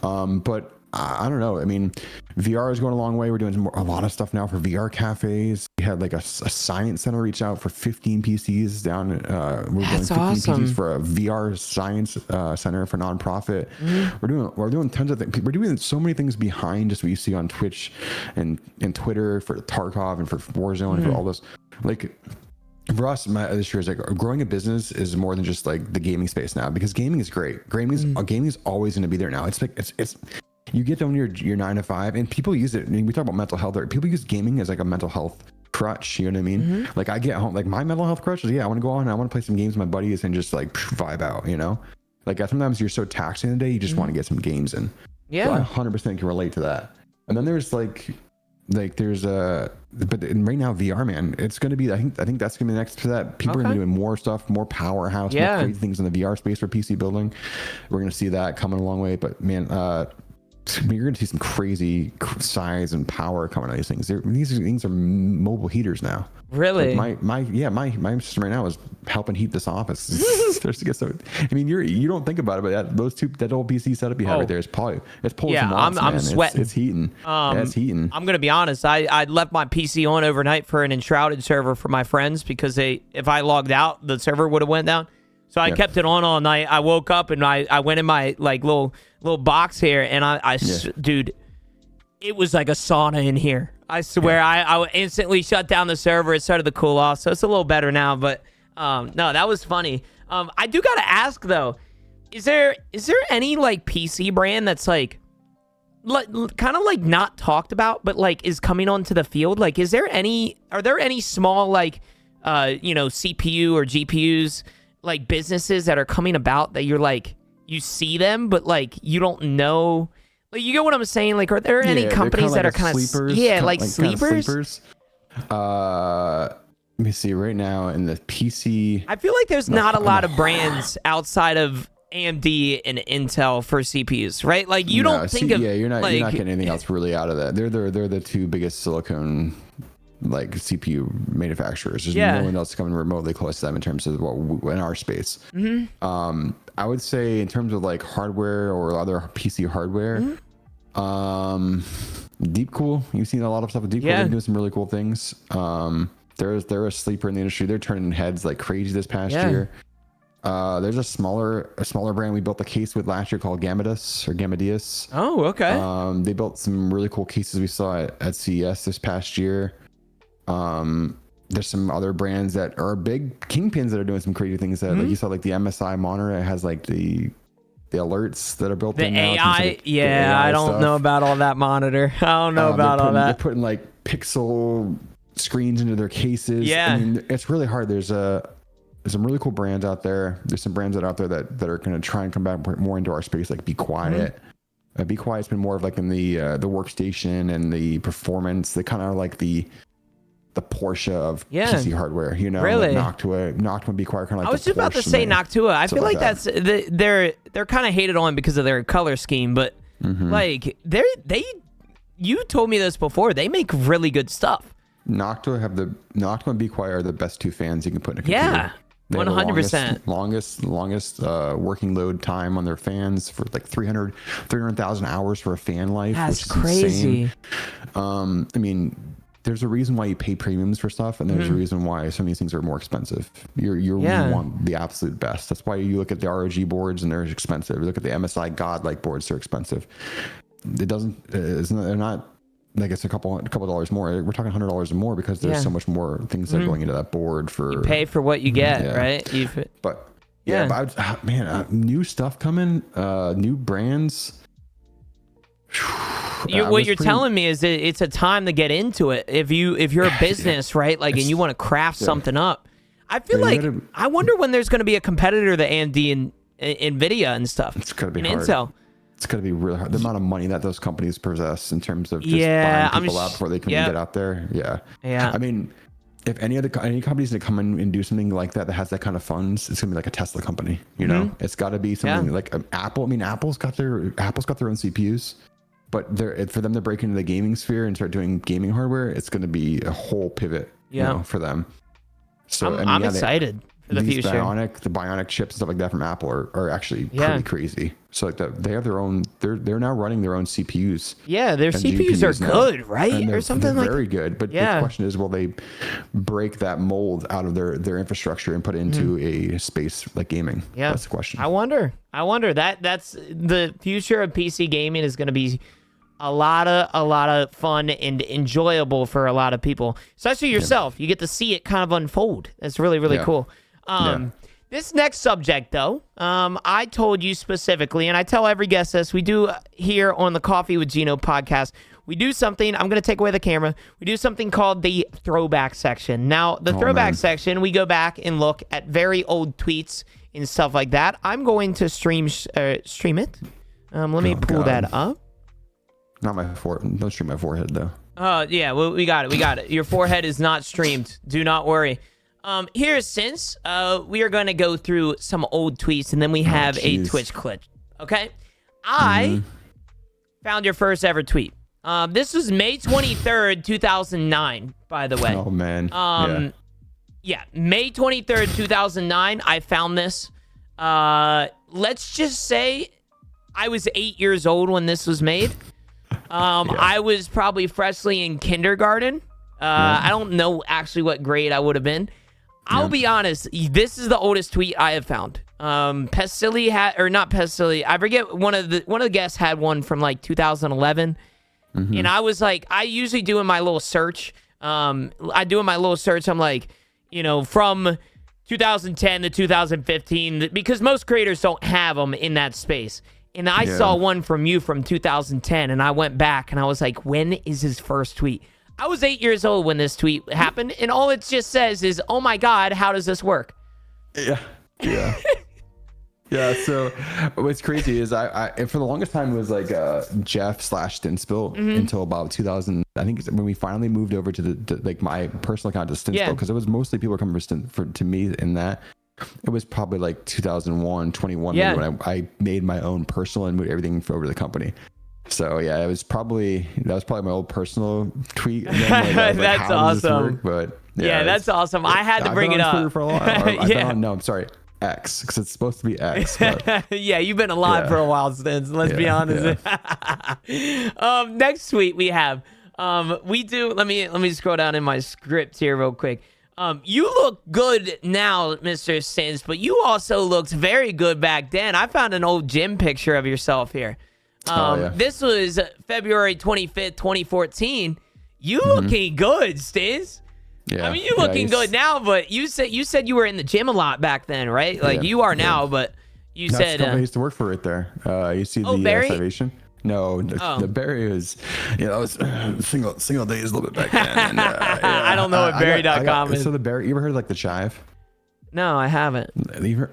but I don't know. I mean, VR is going a long way. We're doing a lot of stuff now for VR cafes. We had like a science center reach out for 15 PCs down. We're doing 15 awesome. PCs for a VR science center for nonprofit. We're doing tons of things. We're doing so many things behind just what you see on Twitch and Twitter for Tarkov and for Warzone and for all those. Like, for us, this year is like growing a business is more than just like the gaming space now, because gaming is great. Gaming is always going to be there now. It's like it's you get on your 9 to 5, and people use it. I mean, we talk about mental health. People use gaming as like a mental health crutch. You know what I mean? Like I get home, like my mental health crutch is, I want to go on and I want to play some games with my buddies and just like vibe out. Like sometimes you're so taxing in the day, you just want to get some games in. Yeah, so I 100% can relate to that. And then there's but right now VR, man, it's going to be, I think that's going to be next to that. People are going to be doing more stuff, more powerhouse, more crazy things in the VR space for PC building. We're going to see that coming a long way. But man, you're going to see some crazy size and power coming out of these things. These things are mobile heaters now. Really? Like my system right now is helping heat this office. I mean, you don't think about it, but that old PC setup you have right there is pulling some watts, I'm sweating. It's heating. It's heating. I'm gonna be honest. I left my PC on overnight for an enshrouded server for my friends, because if I logged out, the server would have went down. So I kept it on all night. I woke up and I went in my like little box here, and dude, it was like a sauna in here. I swear, I instantly shut down the server. It started to cool off, so it's a little better now. But no, that was funny. I do gotta ask though, is there any like PC brand that's like kind of like not talked about, but like is coming onto the field? Like, are there any small like CPU or GPUs like businesses that are coming about that you're like, you see them, but like you don't know, like, you get what I'm saying? Like, are there any companies that are kind of sleepers? Like sleepers? Let me see right now in the PC. I feel like there's not a lot of brands outside of AMD and Intel for CPUs, right? Like you don't think of you're not getting anything else really out of that. They're the two biggest silicone like CPU manufacturers. There's no one else coming remotely close to them in terms of in our space. I would say in terms of like hardware or other PC hardware, Deepcool. You've seen a lot of stuff with Deepcool. They're doing some really cool things. They're a sleeper in the industry. They're turning heads like crazy this past year. There's a smaller brand we built the case with last year called Gamadius. Oh, okay. They built some really cool cases we saw at CES this past year. There's some other brands that are big kingpins that are doing some crazy things that like you saw, like the MSI monitor. It has like the alerts that are built in now. AI, I don't know about all that monitor. I don't know about all that. They're putting like pixel screens into their cases. I mean, it's really hard. There's some really cool brands out there. There's some brands that are out there that are going to try and come back more into our space, like Be Quiet. Be Quiet's been more of like in the workstation and the performance. They kind of like the Porsche of PC hardware, you know. Really? Like Noctua and Be Quiet kind of like I was just about to say Noctua. I feel like that's they're kind of hated on because of their color scheme, but like you told me this before. They make really good stuff. Noctua and Be Quiet are the best two fans you can put in a computer. Yeah. 100%. Longest working load time on their fans for like 300,000 hours for a fan life. That's which is crazy. Insane. I mean, there's a reason why you pay premiums for stuff, and there's a reason why some of these things are more expensive. You want the absolute best. That's why you look at the ROG boards and they're expensive. You look at the MSI Godlike boards, they're expensive. They're not like it's a couple dollars more. We're talking $100 or more because there's so much more things that are going into that board for. You pay for what you get, right? But new stuff coming, new brands. What you're telling me is that it's a time to get into it. If you're a business, right? Like, and you want to craft something up. I feel I wonder when there's going to be a competitor to AMD and NVIDIA and stuff. It's going to be hard. Intel. It's going to be really hard. The amount of money that those companies possess in terms of just buying people out before they can get out there. Yeah. I mean, if any companies that come in and do something like that has that kind of funds, it's gonna be like a Tesla company. You know, it's got to be something like Apple. I mean, Apple's got their own CPUs, but for them to break into the gaming sphere and start doing gaming hardware, it's going to be a whole pivot. You know, for them. So I'm excited for the future. The Bionic chips and stuff like that from Apple are actually pretty crazy. So like they have their own. They're now running their own CPUs. Yeah, their CPUs are good, right? Or something like very good. But the question is, will they break that mold out of their infrastructure and put it into a space like gaming? Yeah, that's the question. I wonder. That's the future of PC gaming is going to be a lot of fun and enjoyable for a lot of people, especially yourself. You get to see it kind of unfold. That's really cool. This next subject, though, I told you specifically, and I tell every guest this, we do here on the Coffee with Genooo podcast, we do something, I'm going to take away the camera, we do something called the throwback section. Now, the throwback section, we go back and look at very old tweets and stuff like that. I'm going to stream it. Let me pull that up. Not my forehead. Don't stream my forehead, though. Yeah, well, we got it. Your forehead is not streamed. Do not worry. Here's Stince. We are going to go through some old tweets, and then we have a Twitch clip. Okay? I found your first ever tweet. This was May 23rd, 2009, by the way. Oh, man. Yeah, May 23rd, 2009, I found this. Let's just say I was 8 years old when this was made. I was probably freshly in kindergarten. I don't know actually what grade I would have been. I'll be honest. This is the oldest tweet I have found. Pestilly had, or not Pestilly. I forget. One of the guests had one from like 2011, and I was like, I usually do in my little search. I'm like, from 2010 to 2015, because most creators don't have them in that space. And I saw one from you from 2010, and I went back and I was like, when is his first tweet? I was 8 years old when this tweet happened, and all it just says is, oh my God, how does this work? Yeah. Yeah, so what's crazy is I for the longest time it was like Jeff / StinceBuilt until about 2000. I think when we finally moved over to the like my personal account to StinceBuilt, because it was mostly people coming to me in that. It was probably like 2001, 21 when I made my own personal and moved everything over to the company. So yeah, that was probably my old personal tweet. And then, like, that's awesome. But that's awesome. I had to bring it up. Twitter for a while. No, I'm sorry. X, because it's supposed to be X. But yeah, you've been alive for a while, Stince. Let's be honest. Next tweet we have. We do. Let me scroll down in my script here real quick. You look good now, Mr. Stince, but you also looked very good back then. I found an old gym picture of yourself here. This was February 25th, 2014. You looking good, Stince. Yeah, I mean, you're looking good now, but you said you were in the gym a lot back then, right? Like you are now, but you said that's the company I used to work for right there. You see the Salvation? No, the Barry was, that was single days a little bit back then. And, I don't know what Barry.com is. So the Barry, you ever heard of like the Chive? No, I haven't.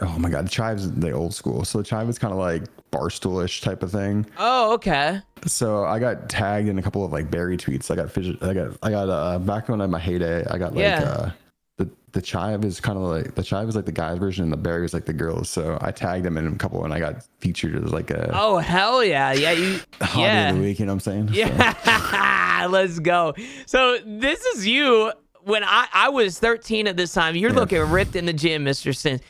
Oh my God, the Chive's the old school. So the Chive is kind of like Barstool-ish type of thing. Oh, okay. So I got tagged in a couple of like Barry tweets. I got back when I had my heyday. I got like the Chive is kind of like the guys version and the Barry is like the girls. So I tagged them in a couple and I got featured as like a hell yeah hobby of the week. You know what I'm saying? Yeah, so. Let's go. So this is you. When I was 13 at this time, you're looking ripped in the gym, Mr. Stince.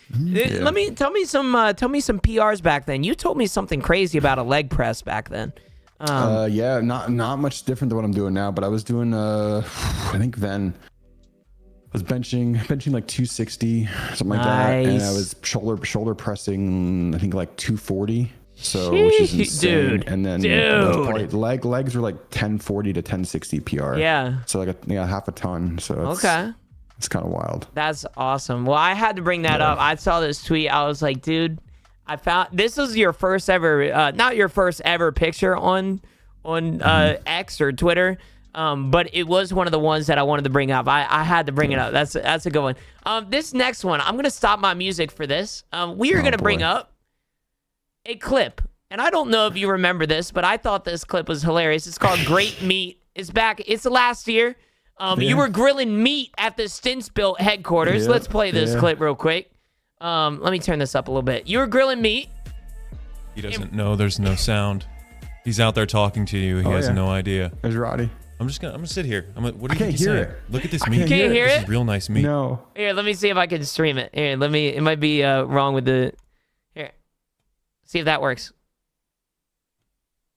Tell me some PRs back then. You told me something crazy about a leg press back then. Not much different than what I'm doing now, but I was doing I think then I was benching like 260, something like that, and I was shoulder pressing I think like 240. So which is insane. And then legs were like 1040 to 1060 PR. Yeah. So like half a ton. So it's kind of wild. That's awesome. Well, I had to bring that up. I saw this tweet. I was like, dude, I found this was your first ever, not your first ever picture on X or Twitter. But it was one of the ones that I wanted to bring up. I had to bring it up. That's a good one. This next one, I'm gonna stop my music for this. We are gonna bring up a clip, and I don't know if you remember this, but I thought this clip was hilarious. It's called Great Meat. It's back. It's last year. You were grilling meat at the StinceBuilt headquarters. Let's play this clip real quick. Let me turn this up a little bit. You were grilling meat. He doesn't know there's no sound. He's out there talking to you. He has no idea. There's Roddy. I'm gonna sit here. What do you think he's saying? Look at this meat. You can't hear it? This is real nice meat. No. Here, let me see if I can stream it. Here, it might be wrong with the. Here, see if that works.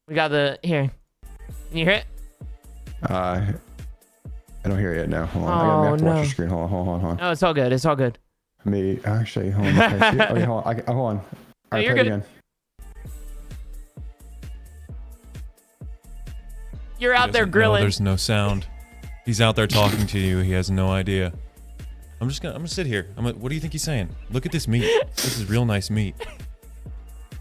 We got here. Can you hear it? I don't hear it yet. No, hold on. I have to watch the screen. Hold on. No, it's all good. It's all good. Me actually. Hold on. Okay, hold on. Hold on. All right, you're play it good. Again. You're out there grilling. There's no sound. He's out there talking to you. He has no idea. I'm gonna sit here. What do you think he's saying? Look at this meat. This is real nice meat.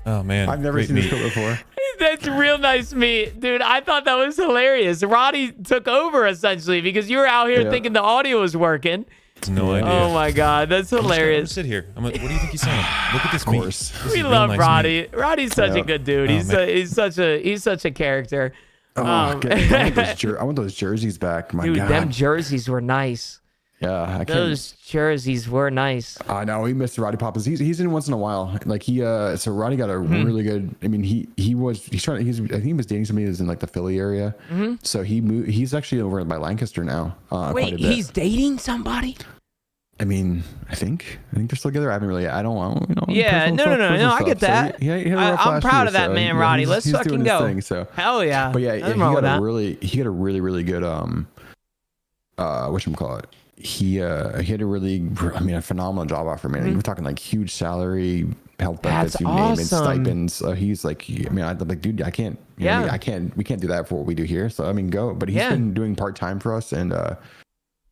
Oh man, I've never seen this clip before. That's real nice meat, dude. I thought that was hilarious. Roddy took over essentially because you were out here thinking the audio was working. No idea. Oh my God, that's hilarious. I'm sit here. What do you think he's saying? Look at this meat. This we love nice Roddy. Meat. Roddy's such a good dude. He's such a character. Oh, I want those jerseys back. My dude, God. Them jerseys were nice. Yeah, those jerseys were nice. I know we missed Roddy Pappas. He's in once in a while. Like so Roddy got a really good. I mean, I think he was dating somebody who's in like the Philly area. So he's actually over by Lancaster now. Wait, he's dating somebody? I mean, I think they're still together. I don't. Yeah, no. I get that. So I'm proud of that man, Roddy. Let's fucking go. Thing, so. Hell yeah. But yeah, he got a really good whatchamacallit. He had a phenomenal job offer, man. Like, we're talking like huge salary, health benefits, you name it, stipends. He's like, I'm like, dude, I can't. We can't do that for what we do here. So I mean, go. But he's been doing part time for us, and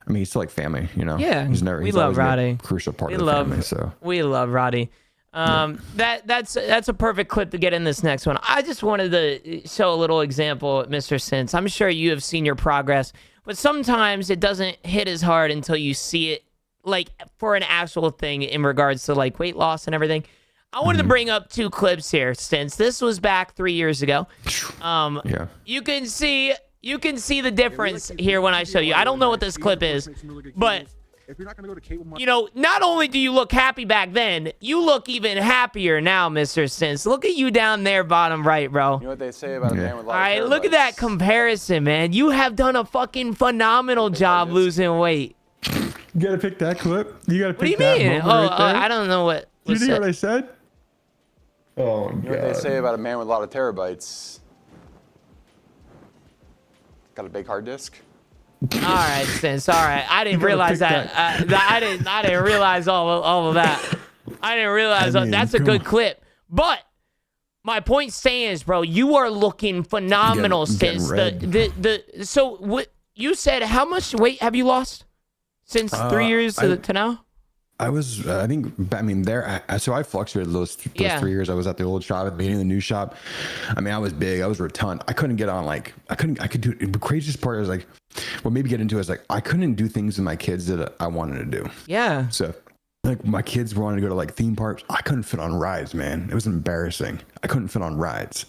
I mean, he's still like family, you know. Yeah, he's we love always been Roddy. a crucial part We of the love family. So we love Roddy. That's a perfect clip to get in this next one. I just wanted to show a little example, Mr. Stince. I'm sure you have seen your progress, but sometimes it doesn't hit as hard until you see it, like for an actual thing in regards to like weight loss and everything. I wanted to bring up 2 clips here, Stince. This was back 3 years ago. yeah. You can see the difference here when I show you. I don't know what this clip is, but you know, not only do you look happy back then, you look even happier now, Mr. Stince. Look at you down there, bottom right, bro. You know what they say about a man with a lot All of right, look at that terabytes? comparison, man. You have done a fucking phenomenal job losing weight. You gotta pick that clip. You gotta What do you pick that mean? moment right there. I don't know what. You was hear said. what I said? Oh You know what they say about a man with a lot of terabytes? Got a big hard disk? All right, Stince. All right, I didn't gotta realize pick that. I didn't realize all of that. I didn't realize I mean, that's a come good on. clip. But my point stands, bro. You are looking phenomenal, I'm getting Stince. red. So what you said? How much weight have you lost since 3 years to now? I was, I think, I mean, so I fluctuated those 3 years. I was at the old shop, at the beginning of the new shop. I mean, I was big, I was rotund. I couldn't get on, like, I could do, the craziest part is like, what maybe get into is like, I couldn't do things with my kids that I wanted to do. Yeah. So, like, my kids wanted to go to like theme parks. I couldn't fit on rides, man. It was embarrassing. I couldn't fit on rides.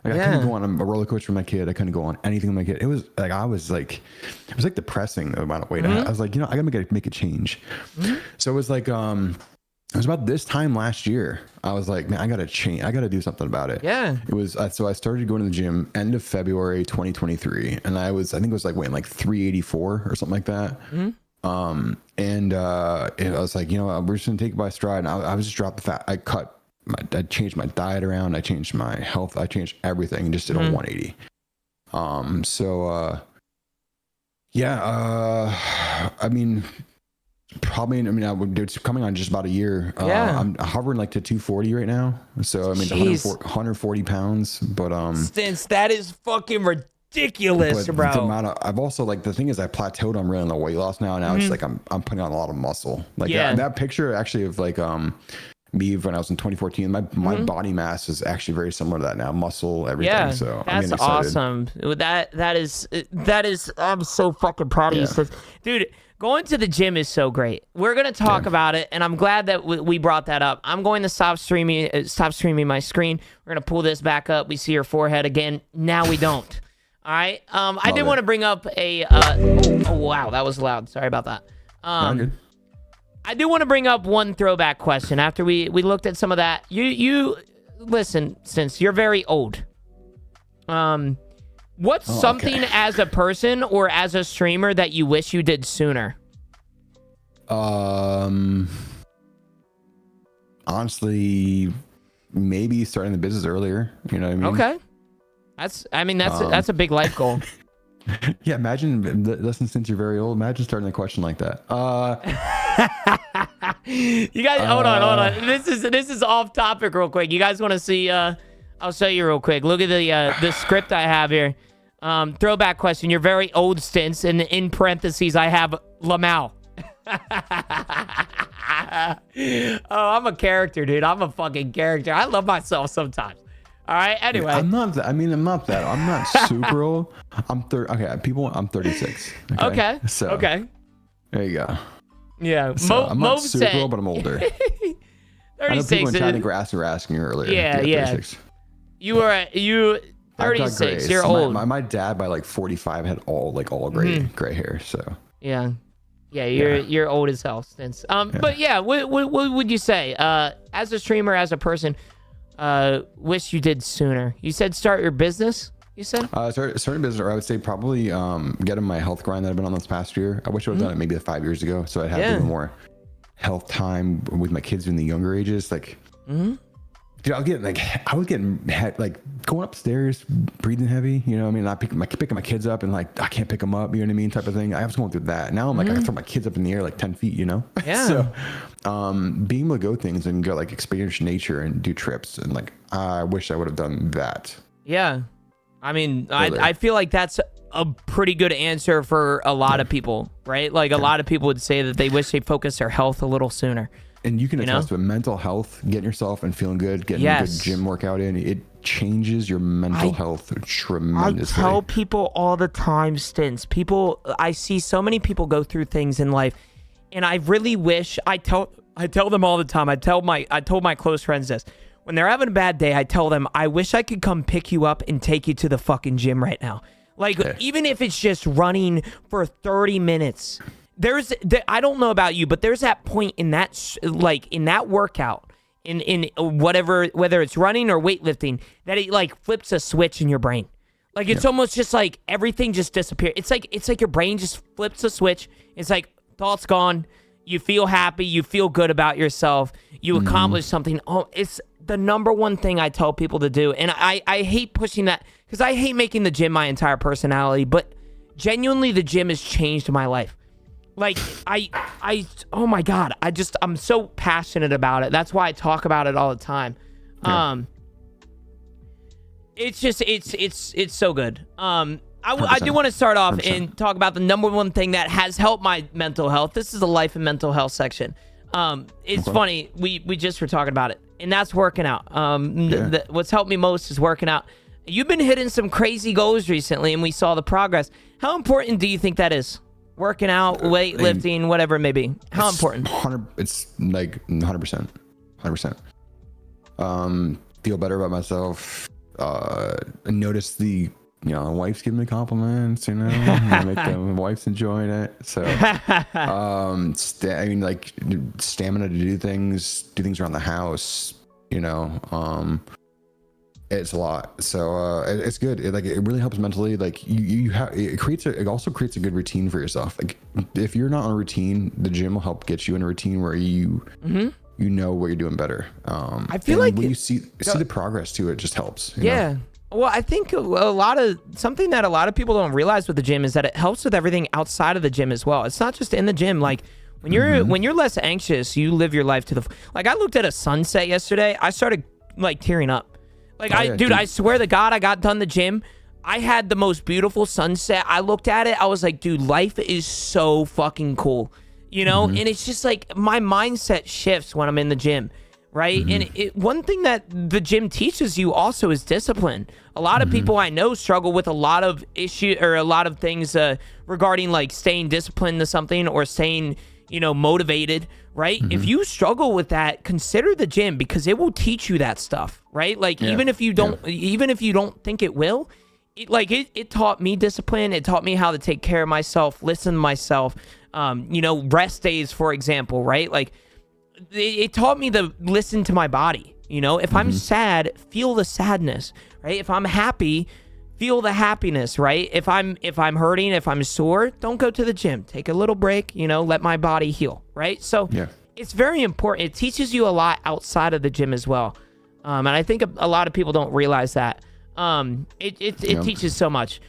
Like, I couldn't go on a roller coaster with my kid. I couldn't go on anything with my kid. It was like, it was like depressing the amount of weight I had. I was like, you know, I gotta make a change. So it was like, it was about this time last year. I was like, man, I gotta change. I gotta do something about it. Yeah. It was, so I started going to the gym end of February 2023. And I think it was like weighing like 384 or something like that. And I was like, you know, we're just gonna take it by stride. And I was just dropped the fat. I changed my diet around. I changed my health. I changed everything and just did a 180. I mean, probably, it's coming on just about a year. I'm hovering like to 240 right now. So, I mean, 140 pounds, but, Stince, that is fucking ridiculous, bro. I've also, like, the thing is I plateaued on really on the weight loss now. Now it's like, I'm putting on a lot of muscle. Like that picture actually of like, me when I was in 2014, my body mass is actually very similar to that now, muscle, everything. Yeah, so that's awesome. That is I'm so fucking proud of you, Stince. Dude. Going to the gym is so great. We're gonna talk about it, and I'm glad that we brought that up. I'm going to stop streaming my screen. We're gonna pull this back up. We see your forehead again. Now we don't. All right. I did want to bring up a. Oh wow, that was loud. Sorry about that. Good. I do want to bring up one throwback question. After we looked at some of that, you listen, since you're very old. What's something as a person or as a streamer that you wish you did sooner? Honestly, maybe starting the business earlier. You know what I mean? Okay. That's a big life goal. Yeah, imagine, listen, since you're very old, imagine starting a question like that. You guys, hold on. This is off topic real quick. You guys want to see, I'll show you real quick. Look at the script I have here. Throwback question. You're very old, Stince, and in parentheses, I have Lamau. Oh, I'm a character, dude. I'm a fucking character. I love myself sometimes. All right. Anyway, I'm not not super old. I'm 36. Okay. So okay. there you go. Yeah. So I'm not super said, old, but I'm older. I know 36. people in chat were asking earlier. Yeah. 36. You 36. You're old. My dad by like 45 had all gray hair. So yeah. You're old as hell, Stince. But yeah, what would you say? As a streamer, as a person, wish you did sooner. You said start your business. You said starting business, or I would say probably getting my health grind that I've been on this past year. I wish I would have done it maybe 5 years ago, so I'd have even more health time with my kids in the younger ages. Like, dude, I was getting like going upstairs, breathing heavy. You know what I mean? Picking my kids up and like I can't pick them up. You know what I mean? Type of thing. I was going through that. Now I'm like I can throw my kids up in the air like 10 feet. You know? Yeah. So, being able to go things and go like experience nature and do trips and like I wish I would have done that. Yeah. I mean, I feel like that's a pretty good answer for a lot of people, right? Like a lot of people would say that they wish they focused their health a little sooner. And you can attest to it. Mental health, getting yourself and feeling good, getting a good gym workout in, it changes your mental health tremendously. I tell people all the time, Stince. I see so many people go through things in life, and I really wish I tell them all the time. I told my close friends this. When they're having a bad day, I tell them, I wish I could come pick you up and take you to the fucking gym right now. Like, even if it's just running for 30 minutes. I don't know about you, but there's that point in that workout, in whatever, whether it's running or weightlifting, that it like flips a switch in your brain. Like it's almost just like everything just disappears. It's like your brain just flips a switch. It's like thoughts gone. You feel happy. You feel good about yourself. You accomplish something. Oh, it's the number one thing I tell people to do. And I hate pushing that because I hate making the gym my entire personality. But genuinely, the gym has changed my life. Like, oh my God, I'm so passionate about it. That's why I talk about it all the time. Yeah. It's just, it's so good. I do want to start off 100%. And talk about the number one thing that has helped my mental health. This is the life and mental health section. It's funny, we just were talking about it, and that's working out. What's helped me most is working out. You've been hitting some crazy goals recently, and we saw the progress. How important do you think that is? Working out, weightlifting, whatever it may be. How important? It's like 100%. 100%. Feel better about myself. Notice the, wife's giving me compliments, make the wife's enjoying it. So, stamina to do things around the house, it's a lot. So it's good. It really helps mentally. Like it also creates a good routine for yourself. Like if you're not on a routine, the gym will help get you in a routine where you know what you're doing better. I feel like when you see the progress to it, just helps. Yeah. Well, I think something that a lot of people don't realize with the gym is that it helps with everything outside of the gym as well. It's not just in the gym. Like when you're less anxious, you live your life to the. Like I looked at a sunset yesterday. I started like tearing up. Like, I swear to God, I got done the gym. I had the most beautiful sunset. I looked at it. I was like, dude, life is so fucking cool, And it's just like my mindset shifts when I'm in the gym, right? And one thing that the gym teaches you also is discipline. A lot of people I know struggle with a lot of a lot of things regarding like staying disciplined to something or staying, motivated, right? If you struggle with that, consider the gym because it will teach you that stuff, right? Like even if you don't think it will, it taught me discipline. It taught me how to take care of myself, listen to myself, rest days, for example, right? Like it taught me to listen to my body. If I'm sad, feel the sadness, right? If I'm happy, feel the happiness, right? If I'm hurting, if I'm sore, don't go to the gym. Take a little break, let my body heal, right? So it's very important. It teaches you a lot outside of the gym as well. And I think a lot of people don't realize that. It teaches so much.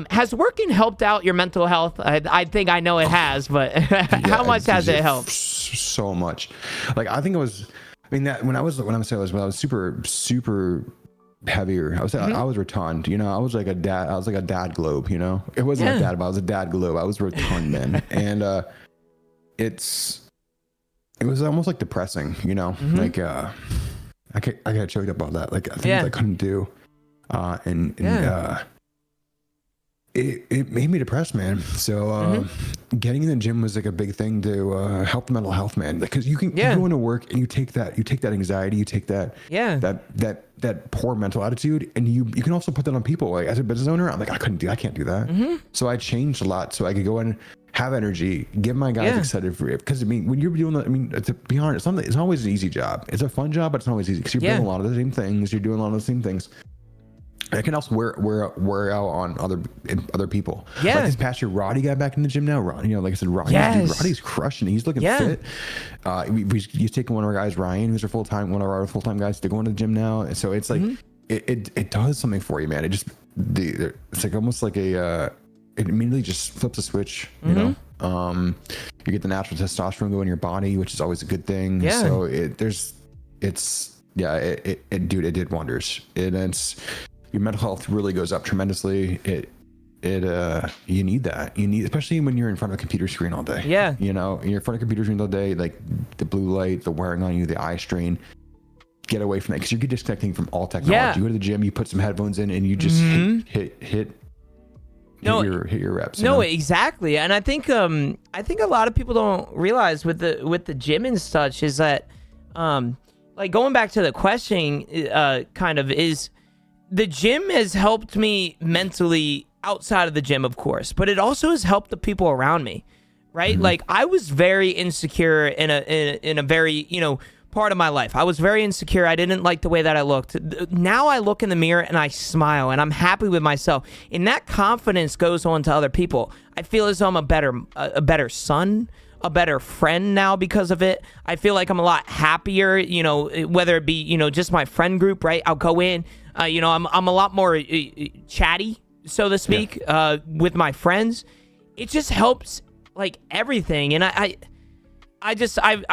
Has working helped out your mental health? I think I know it has, but how much has it helped? So much. Like I think it was. When I was super heavier. I was rotund. I was like a dad. I was like a dad globe. It wasn't like that, but I was a dad globe. I was rotund then, and it was almost like depressing. Like I got choked up about that. Like things I couldn't do, it made me depressed, man. So getting in the gym was like a big thing to help the mental health, man. Because you go into work and you take that anxiety, you take that poor mental attitude, and you can also put that on people. Like as a business owner, I'm like I can't do that. So I changed a lot so I could go in, have energy, get my guys excited for it. Because when you're doing that, to be honest, it's always an easy job. It's a fun job, but it's not always easy because you're doing a lot of the same things. You're doing a lot of the same things. It can also wear out on other people. Yeah. Like this past year, Roddy got back in the gym now. Like I said, Roddy's crushing it. He's looking fit. He's taking one of our guys, Ryan, who's one of our full-time guys, to go into the gym now. And so it's like, it does something for you, man. It's like almost like it immediately just flips a switch, you get the natural testosterone going in your body, which is always a good thing. Yeah. So it did wonders. Your mental health really goes up tremendously. you need that. Especially when you're in front of a computer screen all day. Yeah. You know, you're in front of a computer screen all day, like the blue light, the wearing on you, the eye strain. Get away from that because you're disconnecting from all technology. Yeah. You go to the gym, you put some headphones in, and you just hit your reps. No, exactly. And I think a lot of people don't realize with the gym and such is that like going back to the question kind of is the gym has helped me mentally outside of the gym, of course, but it also has helped the people around me, right? Like I was very insecure in a very, part of my life. I was very insecure. I didn't like the way that I looked. Now I look in the mirror and I smile and I'm happy with myself. And that confidence goes on to other people. I feel as though I'm a better son, a better friend now because of it. I feel like I'm a lot happier, whether it be, just my friend group, right? I'll go in, I'm a lot more chatty, so to speak, with my friends. It just helps like everything. And I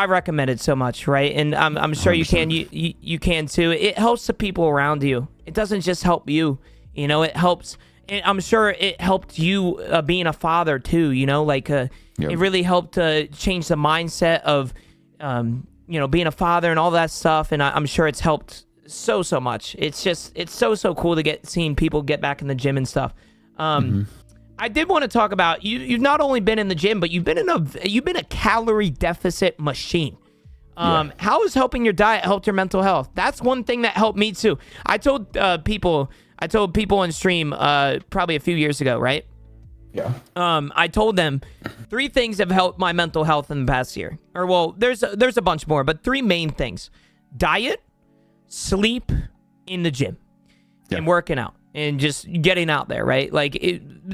recommend it so much, right? And I'm sure 100%. you can too. It helps the people around you. It doesn't just help you, it helps. And I'm sure it helped you being a father too, it really helped change the mindset of, being a father and all that stuff. And I'm sure it's helped so much. It's so cool to seeing people get back in the gym and stuff. I did want to talk about you've not only been in the gym, but you've been a calorie deficit machine. How has helping your diet helped your mental health? That's one thing that helped me too. I told people on stream probably a few years ago, right? Yeah. I told them 3 things have helped my mental health in the past year. Or well, there's a bunch more, but 3 main things: diet, sleep, in the gym, and working out. And just getting out there, right?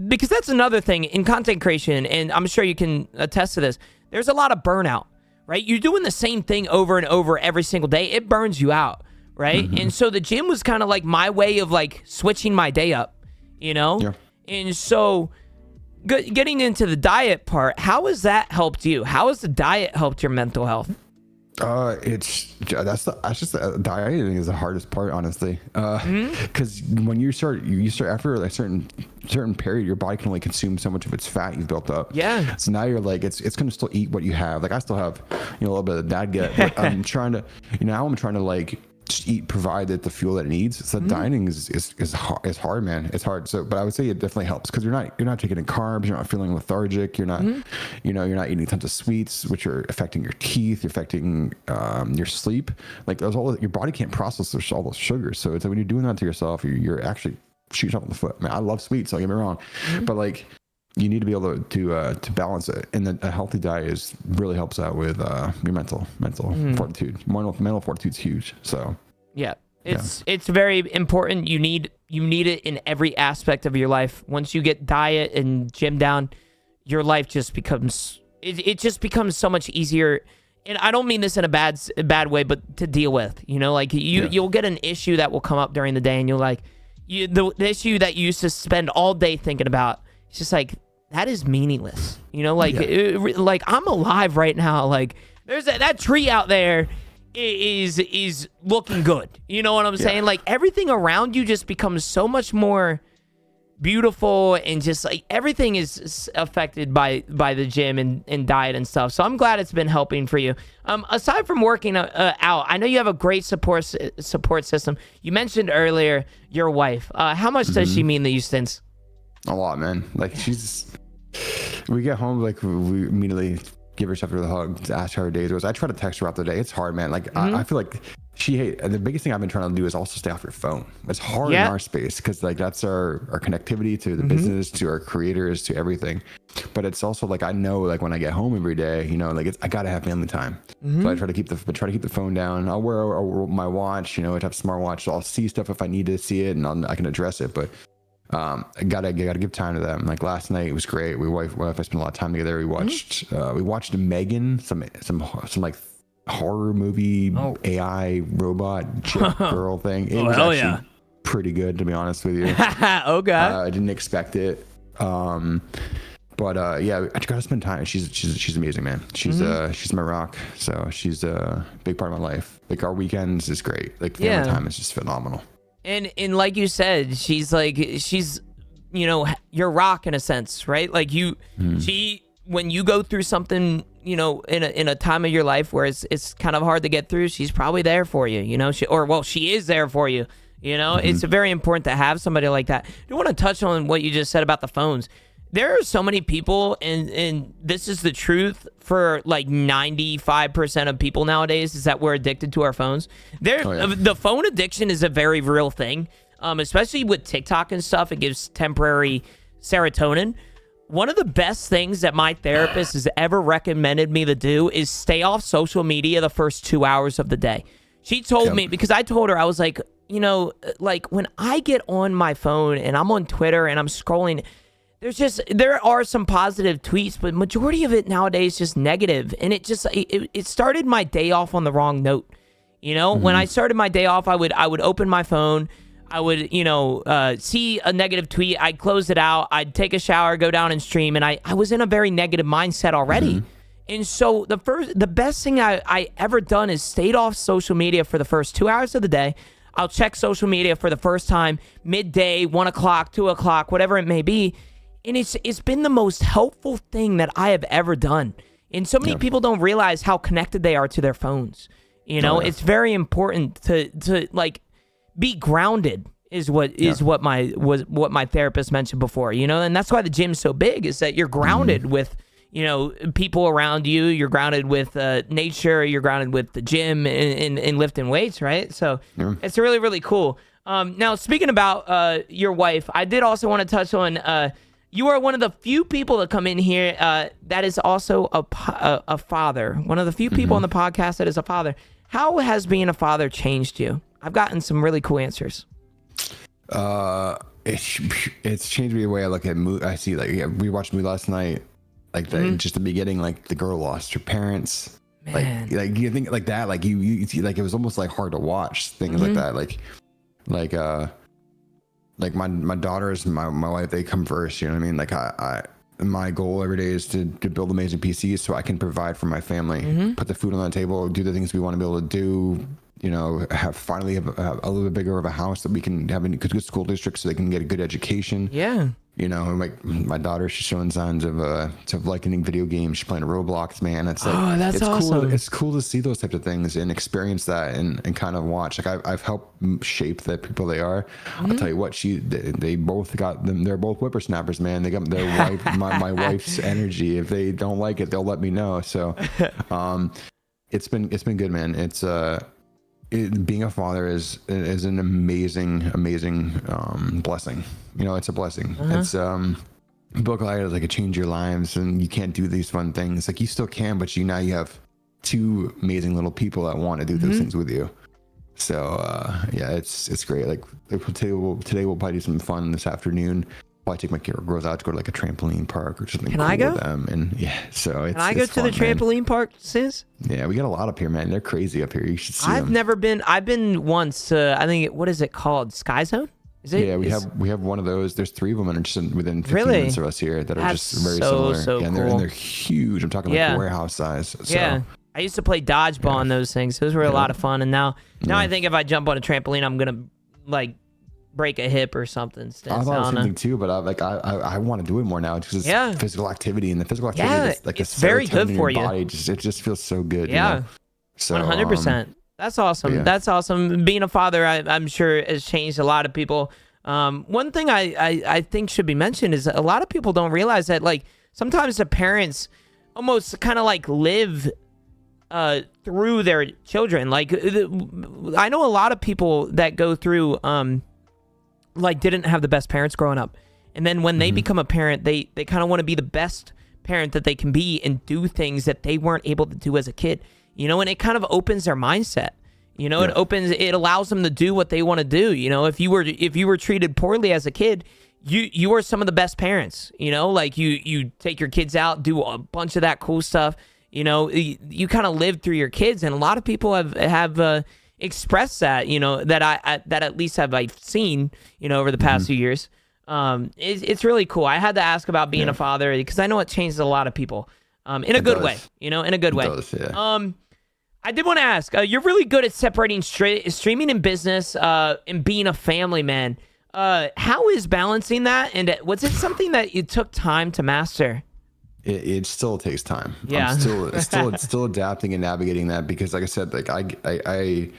Because that's another thing in content creation, and I'm sure you can attest to this. There's a lot of burnout, right? You're doing the same thing over and over every single day. It burns you out, right? And so the gym was kind of like my way of like switching my day up, Yeah. And so getting into the diet part, how has that helped you? How has the diet helped your mental health? The dieting is the hardest part, honestly. Because when you start after a certain period, your body can only consume so much of its fat you've built up. Yeah. So now you're like, it's going to still eat what you have. Like I still have, a little bit of dad gut, but I'm trying to, like just eat, provide it the fuel that it needs. So dieting is hard, man. It's hard. So, but I would say it definitely helps because you're not taking in carbs. You're not feeling lethargic. You're not, you're not eating tons of sweets, which are affecting your teeth. You're affecting your sleep. Like there's your body can't process all those sugars. So it's like when you're doing that to yourself, you're actually shooting yourself in the foot. I mean, I love sweets. Don't get me wrong, but like you need to be able to balance it. And then a healthy diet really helps out with your mental fortitude. Mental fortitude's huge. So yeah, it's very important. You need it in every aspect of your life. Once you get diet and gym down, your life just becomes so much easier. And I don't mean this in a bad way, but to deal with, you'll get an issue that will come up during the day, and the issue that you used to spend all day thinking about, it's just like, that is meaningless. Like I'm alive right now. Like there's that tree out there is looking good. You know what I'm saying? Like everything around you just becomes so much more beautiful, and just like everything is affected by the gym and diet and stuff. So I'm glad it's been helping for you. Aside from working out, I know you have a great support system. You mentioned earlier your wife. How much does she mean to you, Stince? A lot, man. Like we get home, like we immediately give herself a hug, to ask how her days was. I try to text her out the day. It's hard, man. Like I feel like the biggest thing I've been trying to do is also stay off your phone. It's hard in our space because like that's our connectivity to the business, to our creators, to everything. But it's also like I know like when I get home every day, I gotta have family time. So I try to keep the phone down. I'll wear my watch. I have a smartwatch, so I'll see stuff if I need to see it, and I can address it. But I gotta give time to them. Like last night, it was great. My wife I spent a lot of time together. We watched Megan, some like horror movie AI robot chick girl thing. It was actually pretty good, to be honest with you. Okay. I didn't expect it. But I gotta spend time. She's amazing, man. She's my rock. So she's a big part of my life. Like our weekends is great. Like family time is just phenomenal. And like you said, she's your rock in a sense, right? Like she, when you go through something, in a time of your life where it's kind of hard to get through, she's probably there for you, she is there for you. It's very important to have somebody like that. I want to touch on what you just said about the phones. There are so many people, and this is the truth for like 95% of people nowadays, is that we're addicted to our phones. The phone addiction is a very real thing, especially with TikTok and stuff. It gives temporary serotonin. One of the best things that my therapist has ever recommended me to do is stay off social media the first 2 hours of the day. She told me, because I told her, I was like, like when I get on my phone and I'm on Twitter and I'm scrolling, there are some positive tweets, but majority of it nowadays is just negative. And it started my day off on the wrong note. When I started my day off, I would open my phone. I would, see a negative tweet. I'd close it out. I'd take a shower, go down and stream. And I was in a very negative mindset already. And so the best thing I ever done is stayed off social media for the first 2 hours of the day. I'll check social media for the first time, midday, 1 o'clock, 2 o'clock, whatever it may be. And it's been the most helpful thing that I have ever done. And so many people don't realize how connected they are to their phones. It's very important to like be grounded is what my therapist mentioned before, and that's why the gym's so big, is that you're grounded with, people around you, you're grounded with nature, you're grounded with the gym and lifting weights, right? So it's really, really cool. Now, speaking about your wife, I did also want to touch on, you are one of the few people that come in here that is also a father. One of the few people on the podcast that is a father. How has being a father changed you? I've gotten some really cool answers. It's changed me the way I look at movies. I see, we watched a movie last night, like just the beginning, like the girl lost her parents. Man. Like you think like that, like you see, like it was almost like hard to watch things like that, like my daughters and my wife, they come first, you know what I mean? Like I my goal every day is to build amazing PCs so I can provide for my family, put the food on the table, do the things we want to be able to do, have a little bit bigger of a house that we can have a good school district so they can get a good education. Yeah. Like my daughter, she's showing signs of liking video games. She's playing Roblox, man. It's like, that's awesome. Cool. It's cool to see those types of things and experience that and kind of watch. Like I've helped shape the people they are. I'll tell you what, they both got them. They're both whippersnappers, man. They got their wife, my wife's energy. If they don't like it, they'll let me know. So, it's been good, man. It's, being a father is an amazing blessing. It's a blessing. It's book like it could change your lives, and you can't do these fun things. Like you still can, but now you have two amazing little people that want to do those things with you. So it's great. Like today we'll probably do some fun this afternoon. Probably take my girls out to go to like a trampoline park or something. Can I go with them? And so it's. Can I go to the trampoline park, sis? Yeah, we got a lot up here, man. They're crazy up here. You should see them. Never been. I've been once to, I think, what is it called? Sky Zone? Is it? Yeah, we have one of those. There's 3 of them, and just within 15 minutes of us here that are just very similar. So and cool. they're huge. I'm talking like warehouse size. So. Yeah. I used to play dodgeball on those things. Those were a lot of fun. And now I think if I jump on a trampoline, I'm gonna like break a hip or something. I thought the same thing too, but I want to do it more now because it's physical activity, and the physical activity is like it's very good for you. Body. It just feels so good. Yeah. So 100%. That's awesome. Yeah. That's awesome. Being a father, I'm sure, has changed a lot of people. One thing I think should be mentioned is a lot of people don't realize that like sometimes the parents almost kind of like live through their children. Like I know a lot of people that go through like didn't have the best parents growing up, and then when they become a parent, they kind of want to be the best parent that they can be and do things that they weren't able to do as a kid, and it kind of opens their mindset. It allows them to do what they want to do. If you were treated poorly as a kid, you are some of the best parents. Like you take your kids out, do a bunch of that cool stuff. You kind of live through your kids, and a lot of people have expressed that. That at least I've seen. Over the past few years. It's really cool. I had to ask about being a father because I know it changes a lot of people. In a good way. In a good way. Does, yeah. I did want to ask. You're really good at separating streaming and business and being a family man. How is balancing that? And was it something that you took time to master? It still takes time. Yeah. I'm still adapting and navigating that because, like I said, like I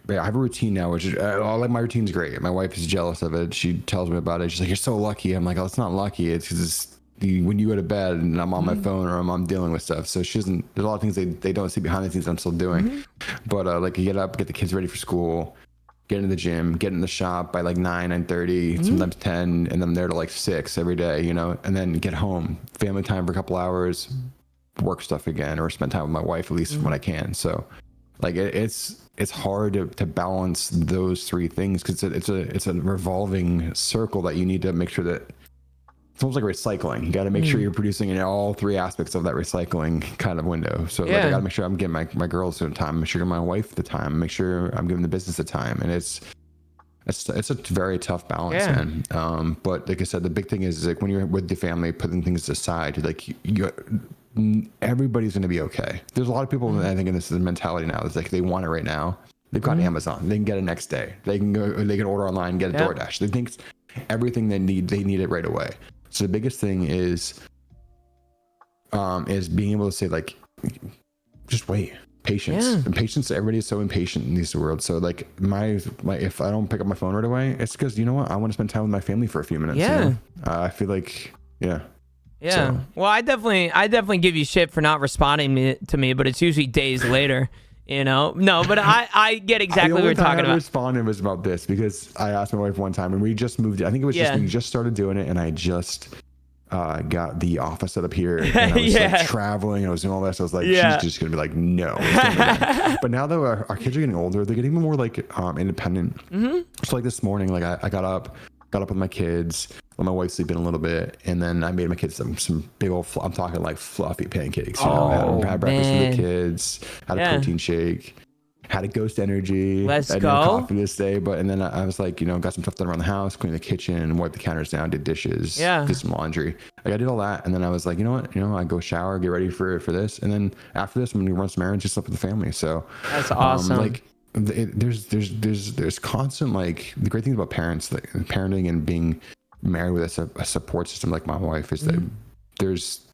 have a routine now, which is, like my routine's great. My wife is jealous of it. She tells me about it. She's like, "You're so lucky." I'm like, "Oh, it's not lucky. It's because when you go to bed and I'm on my phone or I'm dealing with stuff." So she doesn't. There's a lot of things they don't see behind the scenes I'm still doing. But like, you get up, get the kids ready for school, get into the gym, get in the shop by like 9:30, sometimes 10, and then I'm there till like 6 every day, you know, and then get home, family time for a couple hours, work stuff again, or spend time with my wife at least when I can. So like it's hard to balance those three things because it's a revolving circle that you need to make sure that it's almost like recycling. You got to make sure you're producing in all three aspects of that recycling kind of window. So like, I got to make sure I'm giving my girls the time, make sure I'm giving my wife the time, make sure I'm giving the business the time. And it's a very tough balance, man. But like I said, the big thing is like when you're with the family, putting things aside, like everybody's going to be okay. There's a lot of people, I think, in this mentality now. It's like they want it right now. They've got Amazon. They can get it next day. They can order online and get a DoorDash. They think everything they need it right away. So the biggest thing is being able to say like, just wait. Patience. And patience. Everybody is so impatient in these worlds. So like if I don't pick up my phone right away, it's because, you know what, I want to spend time with my family for a few minutes. You know? I feel like so. Well, I definitely give you shit for not responding to me, but it's usually days later. You know, no, but I get exactly what you're talking about. I responded was about this because I asked my wife one time and we just moved. I think it was we just started doing it and I just got the office set up here and I was like traveling and I was doing all that. So I was like, she's just gonna be like, no. But now that our kids are getting older, they're getting more like independent. So like this morning, like I got up with my kids, let my wife sleep in a little bit, and then I made my kids some big old, I'm talking like fluffy pancakes. You know, had breakfast with the kids, had a protein shake, had a Ghost Energy. Let's I go. did coffee this day, and then I was like, you know, got some stuff done around the house, cleaned the kitchen, wiped the counters down, did dishes, did some laundry. Like I did all that, and then I was like, you know what, I go shower, get ready for this, and then after this, I'm gonna run some errands, just stuff with the family. So that's awesome. Like there's constant, like, the great things about parents, like parenting and being married with a support system like my wife is that there's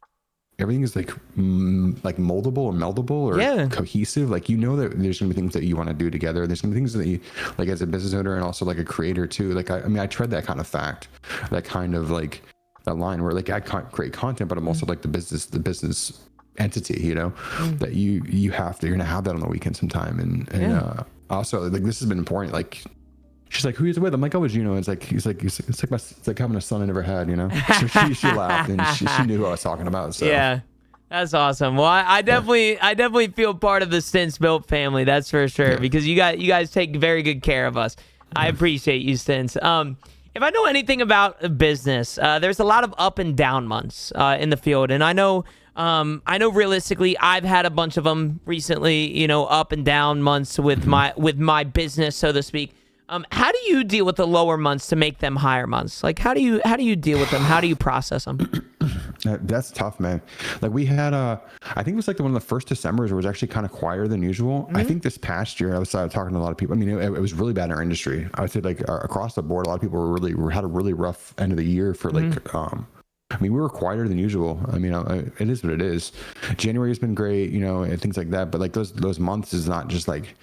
everything is like moldable or meldable or cohesive. Like, you know, that there's gonna be things that you want to do together. There's gonna be things that you like as a business owner and also like a creator too. Like I mean I tread that kind of fact, that kind of like that line where like I can't create content, but I'm also like the business entity, you know, that you're gonna have that on the weekend sometime. And also like this has been important. Like she's like, who is it with? I'm like, oh, it's Genooo. It's like having a son I never had, you know. So she laughed and she knew who I was talking about. So yeah, that's awesome. Well, I definitely feel part of the StinceBuilt family. That's for sure, because you guys take very good care of us. I appreciate you, Stince. If I know anything about business, there's a lot of up and down months in the field, and I know realistically I've had a bunch of them recently. You know, up and down months with my business, so to speak. How do you deal with the lower months to make them higher months? Like, how do you deal with them? How do you process them? That's tough, man. Like we had I think it was like one of the first Decembers where it was actually kind of quieter than usual. I think this past year I was talking to a lot of people. I mean, it was really bad in our industry. I would say like across the board, a lot of people had a really rough end of the year for like, I mean, we were quieter than usual. I mean, it is what it is. January has been great, you know, and things like that. But like those months is not just like,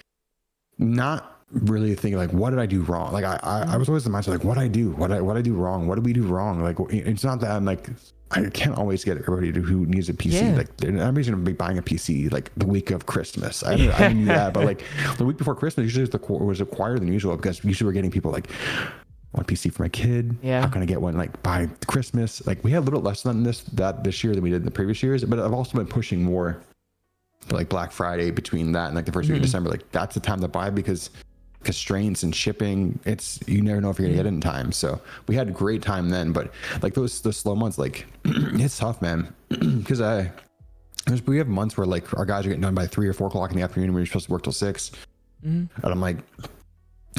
not really thinking like, what did I do wrong? Like I was always in the mindset like, what I do wrong? What did we do wrong? Like, it's not that I'm like, I can't always get everybody who needs a PC. Like everybody's gonna be buying a PC like the week of Christmas. I knew that, but like the week before Christmas usually was quieter than usual because usually we're getting people like, I want a PC for my kid. How can I get one like by Christmas? Like we had a little less than this year than we did in the previous years, but I've also been pushing more like Black Friday between that and like the first week of December. Like that's the time to buy because constraints and shipping, you never know if you're gonna get it in time. So we had a great time then, but like those slow months, like it's tough, man. Because we have months where like our guys are getting done by 3 or 4 o'clock in the afternoon when you're supposed to work till 6. And I'm like,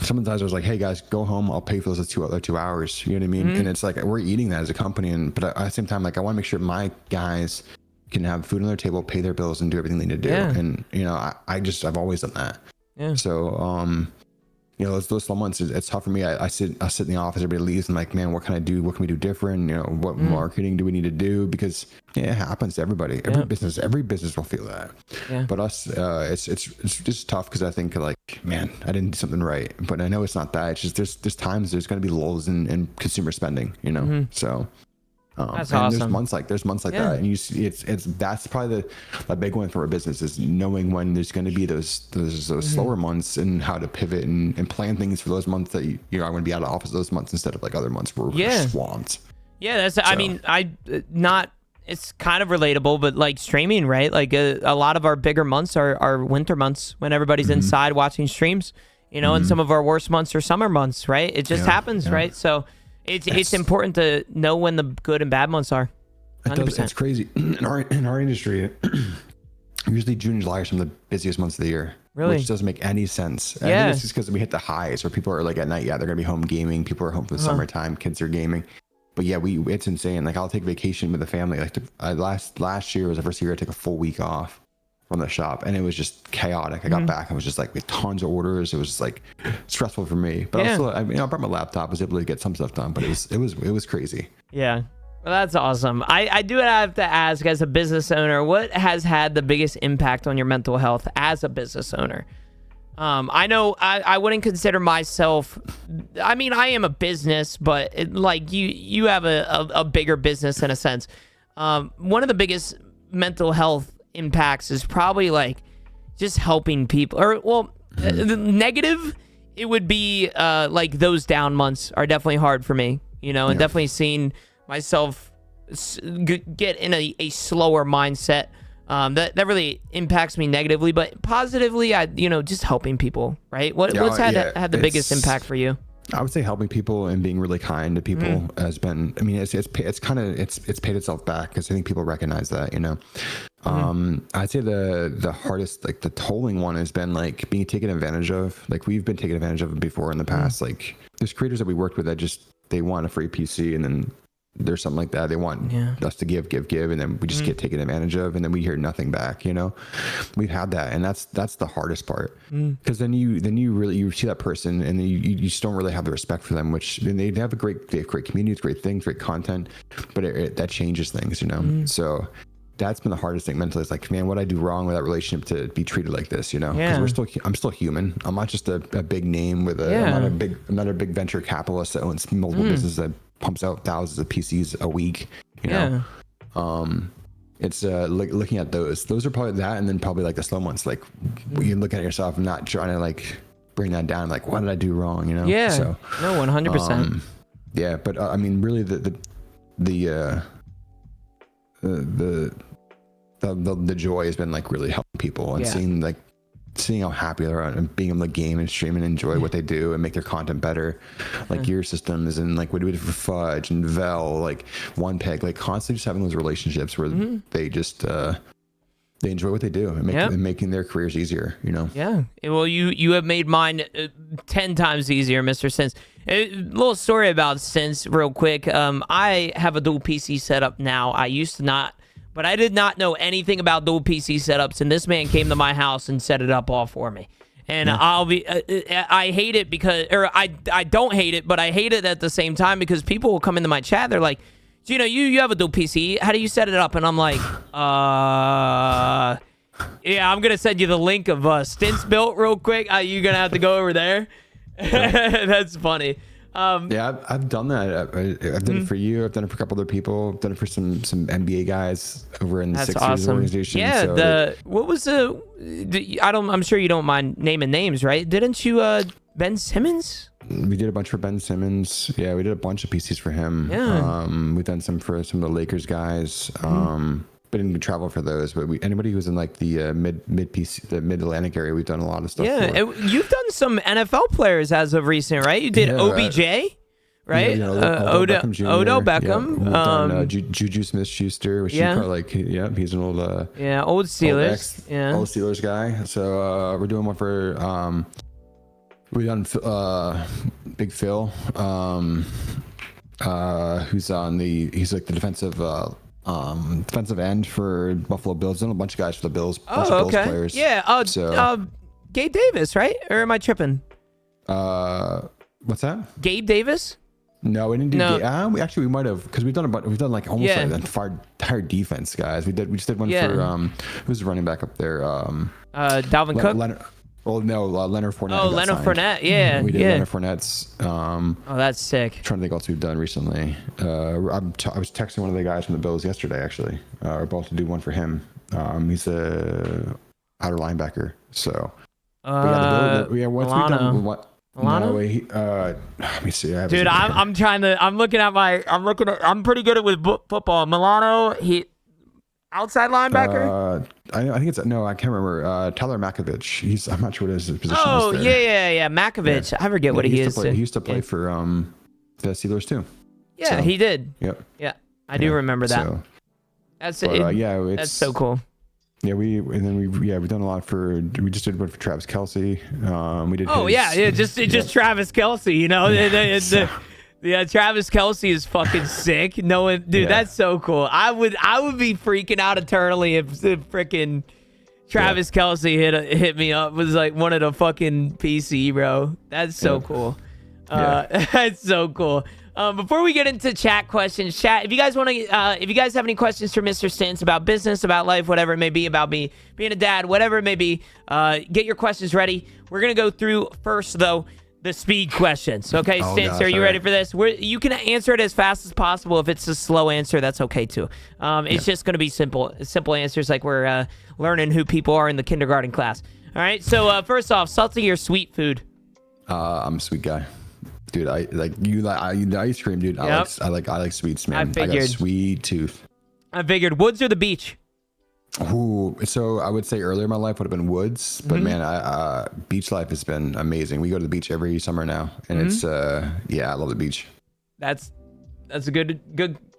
sometimes I was like, hey guys, go home, I'll pay for those 2 hours, you know what I mean? And it's like we're eating that as a company, but at the same time, like I want to make sure my guys can have food on their table, pay their bills, and do everything they need to do. And you know, I've always done that. So you know, those slow months, it's tough for me. I sit in the office, everybody leaves. I'm like, man, what can I do? What can we do different? You know, what marketing do we need to do? Because it happens to everybody. Every business will feel that. Yeah. But us, it's just tough because I think like, man, I didn't do something right. But I know it's not that. It's just there's times there's going to be lulls in consumer spending. You know, so. That's and awesome. There's months like that, and you see that's probably the big one for a business is knowing when there's going to be those slower months and how to pivot and plan things for those months that you know I'm going to be out of office those months instead of like other months where we're swamped. Yeah, that's. So. I mean, it's kind of relatable, but like streaming, right? Like a lot of our bigger months are winter months when everybody's inside watching streams, you know, and some of our worst months are summer months, right? It just happens, right? So. It's important to know when the good and bad months are. 100%. It's crazy in our industry. Usually June and July are some of the busiest months of the year. Really? Which doesn't make any sense. I think it's just because we hit the highs where people are like at night. Yeah, they're gonna be home gaming. People are home for the summertime. Kids are gaming. But yeah, it's insane. Like I'll take vacation with the family. Like last year was the first year I took a full week off from the shop, and it was just chaotic. I got back, I was just like with tons of orders. It was just like stressful for me, but also I brought my laptop, I was able to get some stuff done, but it was crazy. Yeah, well, that's awesome. I do have to ask, as a business owner, what has had the biggest impact on your mental health as a business owner? I know I wouldn't consider myself, I mean, I am a business, but like you have a bigger business in a sense. One of the biggest mental health impacts is probably like just helping people, or the negative, it would be like those down months are definitely hard for me, you know, and definitely seeing myself get in a slower mindset, that really impacts me negatively. But positively, just helping people, right? What's had the biggest impact for you? I would say helping people and being really kind to people has been, I mean, it's paid itself back because I think people recognize that, you know. I'd say the hardest, like the tolling one, has been like being taken advantage of. Like we've been taken advantage of before in the past. Like there's creators that we worked with that they want a free PC, and then there's something like that. They want us to give, and then we just get taken advantage of, and then we hear nothing back, you know. We've had that, and that's the hardest part, because then you really see that person, and then you just don't really have the respect for them, which they have great communities, great things, great content, but that changes things, you know. So that's been the hardest thing mentally. It's like, man, what I do wrong with that relationship to be treated like this, you know? Because I'm still human. I'm not just a big name with I'm not a big venture capitalist that owns multiple businesses that pumps out thousands of PCs a week, you know? It's looking at those are probably that, and then probably like the slow months, like you look at yourself and not trying to like bring that down, like what did I do wrong, you know? So no, 100%. But I mean, really the joy has been like really helping people and seeing how happy they are and being able to game and stream and enjoy what they do and make their content better, like your systems and like what do we do for Fudge and Vel, like One Peg, like constantly just having those relationships where they just they enjoy what they do and making their careers easier, you know? Well, you have made mine 10 times easier, Mr. Stince. A little story about Stince real quick. I have a dual PC setup now. I used to not, but I did not know anything about dual PC setups, and this man came to my house and set it up all for me. And I hate it because, or I don't hate it, but I hate it at the same time because people will come into my chat. They're like, you know, you have a dual PC. How do you set it up? And I'm like, yeah, I'm going to send you the link of StinceBuilt real quick. You're going to have to go over there. That's funny. I've done that. I've done it for you. I've done it for a couple other people. I've done it for some NBA guys over in the Sixers organization. Yeah. So what was I'm sure you don't mind naming names, right? Didn't you, Ben Simmons? We did a bunch for Ben Simmons. Yeah, we did a bunch of PCs for him. Yeah. We've done some for some of the Lakers guys. But didn't travel for those. But anybody who's in like the mid PC, the mid Atlantic area, we've done a lot of stuff. Yeah, you've done some NFL players as of recent, right? You did OBJ, right? Odell Beckham. Yeah, done, Juju Smith-Schuster, which you probably like. Yeah, he's an old. Old Steelers. Old Steelers guy. So we're doing one for. We done Big Phil, who's like the defensive end for Buffalo Bills. Done a bunch of guys for the Bills. Bills players. Yeah. Gabe Davis, right? Or am I tripping? What's that? Gabe Davis? No, we didn't do. No. We might have, because we've done like almost Yeah. like the entire defense, guys. We just did one Yeah. for who's the running back up there? Dalvin Cook? Leonard Fournette. Oh, who got Leonard signed. Fournette. Yeah. We did yeah. Leonard Fournette's. Oh, that's sick. Trying to think what else we've done recently. I was texting one of the guys from the Bills yesterday, actually. We're about to do one for him. He's a outer linebacker. So once we done what? Milano? No, let me see. Dude, I'm pretty good with football. Milano, he outside linebacker. I think it's I can't remember. Tyler Makovich. I'm not sure what his position is. Oh there. yeah, Makovich. I forget what he is. He used to play for the Steelers too. Yeah, So, he did. Yep. Yeah, I do remember that. So, That's it's that's so cool. Yeah, we've done a lot we just did one for Travis Kelce. We did. Just Travis Kelce. You know, Travis Kelce is fucking sick. That's so cool. I would be freaking out eternally if freaking Travis Kelce hit me up, was like one of the fucking PC, bro. That's so cool. That's so cool. Before we get into chat questions, if you guys have any questions for Mr. Stince about business, about life, whatever it may be, about me being a dad, whatever it may be, get your questions ready. We're gonna go through first though the speed questions. Okay, Stince, are you ready for this? You can answer it as fast as possible. If it's a slow answer, that's okay too. It's just gonna be simple answers, like we're learning who people are in the kindergarten class. All right. So first off, salty or sweet food? I'm a sweet guy. Dude, I like the ice cream, dude. Yep. I like sweets, man. I got figured. a sweet tooth. I figured woods or the beach? Ooh, so I would say earlier in my life would have been woods, but man, beach life has been amazing. We go to the beach every summer now, and it's I love the beach. That's a good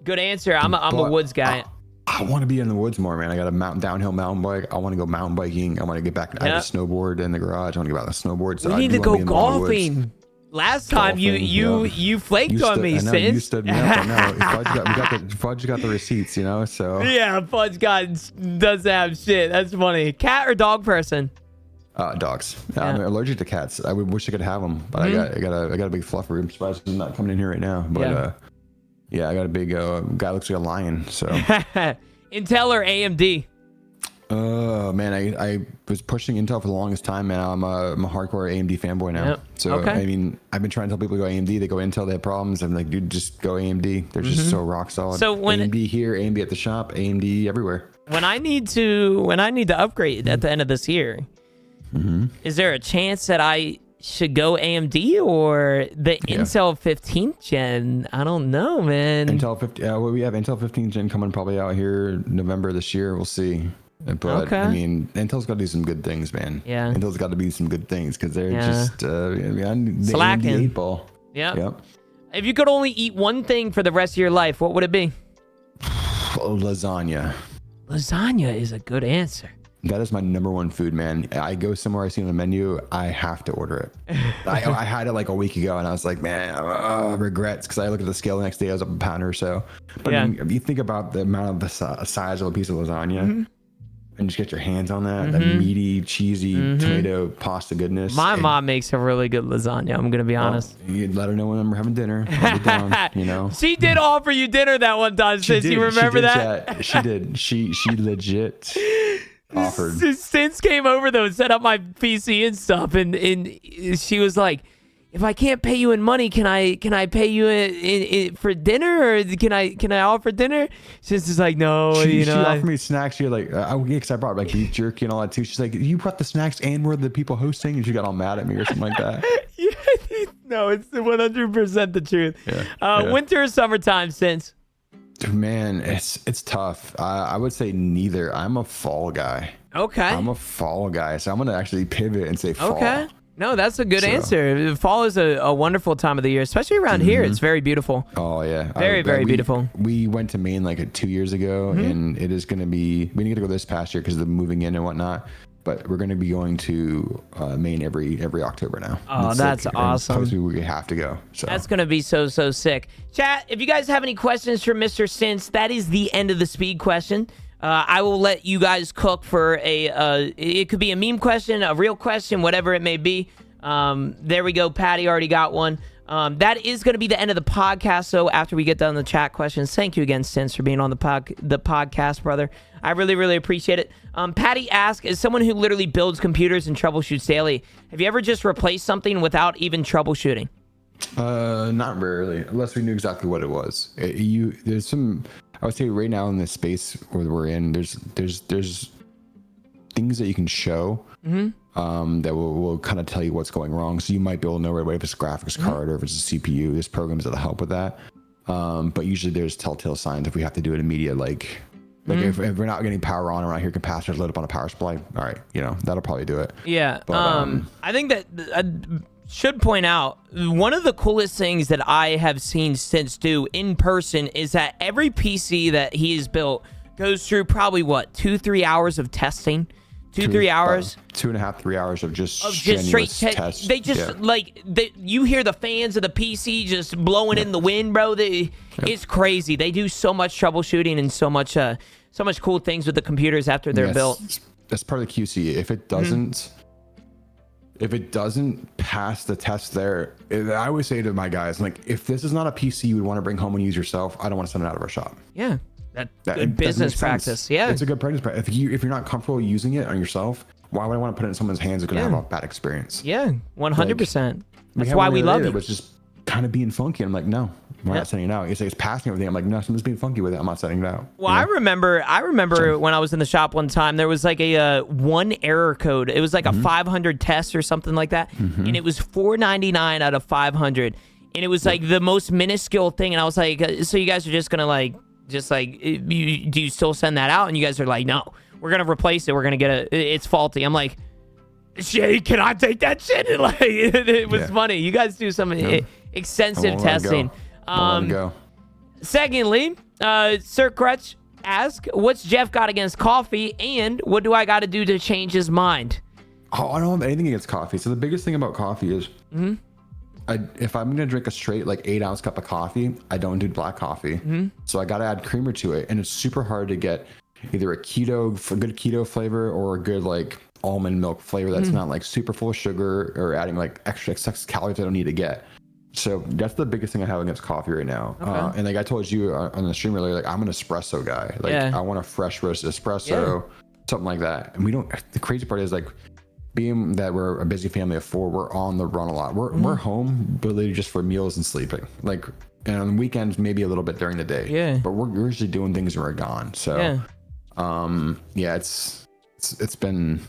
answer. I'm a woods guy. I want to be in the woods more, man. I got a downhill mountain bike. I want to go mountain biking. I want to get back. I have a snowboard in the garage. I want to get back on the snowboard. So we need to go golfing. Last time you flaked on me, Stince. You stood me up. I know. Fudge got the receipts, you know. So yeah, Fudge doesn't have shit. That's funny. Cat or dog person? Dogs. I'm allergic to cats. I wish I could have them, but I got a big fluffer. I'm surprised he's not coming in here right now. But I got a big guy looks like a lion. So Intel or AMD? Man, I was pushing Intel for the longest time, man. I'm a hardcore AMD fanboy now. Yep. So I mean, I've been trying to tell people to go AMD. They go Intel, they have problems. I'm like, dude, just go AMD. They're just so rock solid. So when AMD here, AMD at the shop, AMD everywhere. When I need to upgrade at the end of this year, is there a chance that I should go AMD or the Intel 15th gen? I don't know, man. Intel 15. We have Intel 15th gen coming probably out here November this year. We'll see. But I mean, Intel's got to do some good things, man. Yeah. Intel's got to do some good things because they're just the slacking. AMD 8 ball. Yep. If you could only eat one thing for the rest of your life, what would it be? Lasagna. Lasagna is a good answer. That is my number one food, man. I go somewhere, I see on the menu, I have to order it. I had it like a week ago, and I was like, man, regrets, because I looked at the scale the next day, I was up a pound or so. But I mean, if you think about the amount of the size of a piece of lasagna, and just get your hands on that, that meaty, cheesy tomato pasta goodness. My mom makes a really good lasagna, I'm going to be honest. You let her know when I'm having dinner. I'll be down, you know. She did offer you dinner that one time, Stince. You remember that? She did. She legit offered. Stince came over though and set up my PC and stuff, and she was like, if I can't pay you in money, can I pay you in for dinner, or can I offer dinner? She's just like, no, she offered me snacks. You're like, because I brought like beef jerky and all that too. She's like, you brought the snacks and we're the people hosting, and she got all mad at me or something like that. No, it's 100% the truth. Winter or summertime, Stince? Man, it's tough. I would say neither. I'm a fall guy. Okay. I'm a fall guy, so I'm gonna actually pivot and say fall. Okay. No, that's a good answer. Fall is a wonderful time of the year, especially around here. It's very beautiful. Oh, yeah. Very beautiful. We went to Maine like 2 years ago, and it is going to be, we didn't get to go this past year because of the moving in and whatnot, but we're going to be going to Maine every October now. Oh, that's awesome. We have to go. So that's going to be so sick. Chat, if you guys have any questions for Mr. Stince, that is the end of the speed question. I will let you guys cook for it could be a meme question, a real question, whatever it may be. There we go. Patty already got one. That is going to be the end of the podcast. So after we get done the chat questions, thank you again, Stince, for being on the podcast, brother. I really, really appreciate it. Patty asks, as someone who literally builds computers and troubleshoots daily, have you ever just replaced something without even troubleshooting? Not rarely, unless we knew exactly what it was. There's some, I would say right now in this space where we're in, there's things that you can show that will kind of tell you what's going wrong. So you might be able to know right away if it's a graphics card or if it's a CPU. There's programs that'll help with that. But usually there's telltale signs if we have to do it immediate, like if we're not getting power on around here, capacitors load up on a power supply. All right, that'll probably do it. Yeah. But, I think that I should point out one of the coolest things that I have seen Stince do in person is that every PC that he has built goes through probably 2-3 hours of testing. 2-3 hours, 2.5, 3 hours of just straight tests. They just you hear the fans of the PC just blowing in the wind, bro. It's crazy. They do so much troubleshooting and so much cool things with the computers after they're built. That's part of the QC. If it doesn't pass the test there, I always say to my guys, like, if this is not a PC you would want to bring home and use yourself, I don't want to send it out of our shop. Yeah. That good business practice. Yeah, it's a good practice. If you're not comfortable using it on yourself, why would I want to put it in someone's hands who's gonna have a bad experience? Yeah, 100%. That's why we love you. It was just kind of being funky. I'm like, no, we're not sending it out. You say it's passing everything. I'm like, no, someone's being funky with it. I'm not sending it out. Well, I remember when I was in the shop one time, there was like a one error code. It was like a 500 test or something like that, and it was 499 out of 500, and it was like the most minuscule thing. And I was like, so you guys are just gonna do you still send that out? And you guys are like, no, we're gonna replace it. We're gonna get it's faulty. I'm like, shit, can I take that shit? And it was funny. You guys do some extensive testing. Secondly, Sir Crutch asks, what's Jeff got against coffee, and what do I got to do to change his mind? Oh, I don't have anything against coffee. So the biggest thing about coffee is, if I'm gonna drink a straight 8-ounce cup of coffee, I don't do black coffee. So I gotta add creamer to it, and it's super hard to get either a good keto flavor or a good almond milk flavor that's not super full of sugar or adding extra calories I don't need to get. So that's the biggest thing I have against coffee right now. Okay. And I told you on the stream earlier, I'm an espresso guy. I want a fresh roast espresso, something like that. And we don't. The crazy part is being that we're a busy family of 4, we're on the run a lot. We're home literally just for meals and sleeping. And on weekends, maybe a little bit during the day. Yeah. But we're usually doing things when we're gone. So, it's been.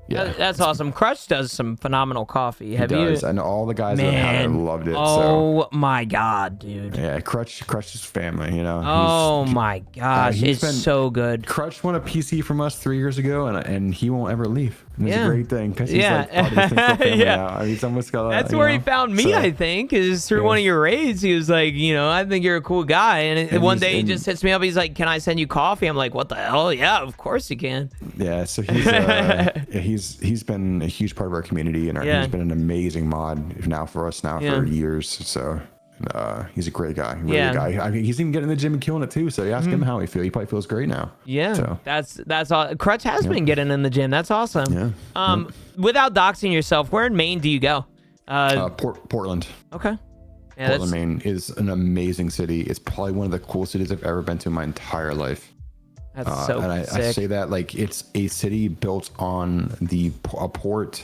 Yeah, that's awesome. Crutch does some phenomenal coffee. He does. I know all the guys that have it loved it. Oh my god, dude. Yeah, Crutch's family. Oh my gosh, it's been so good. Crutch won a PC from us 3 years ago, and he won't ever leave. And it's a great thing because he's part of the StinceBuilt family now. He's almost got. That's where he found me. I think is through one of your raids. He was like, I think you're a cool guy. And one day he just hits me up. He's like, "Can I send you coffee?" I'm like, "What the hell? Yeah, of course you can." Yeah. So he's been a huge part of our community, and he's been an amazing mod now for us for years. So he's a great guy. Really good guy. I mean, he's even getting in the gym and killing it too. So you ask him how he feels. He probably feels great now. Yeah. So. That's all. Crutch has been getting in the gym. That's awesome. Yeah. Without doxing yourself, where in Maine do you go? Portland. Okay. Yeah, Portland, Maine is an amazing city. It's probably one of the coolest cities I've ever been to in my entire life. That's so and sick. I say that it's a city built on a port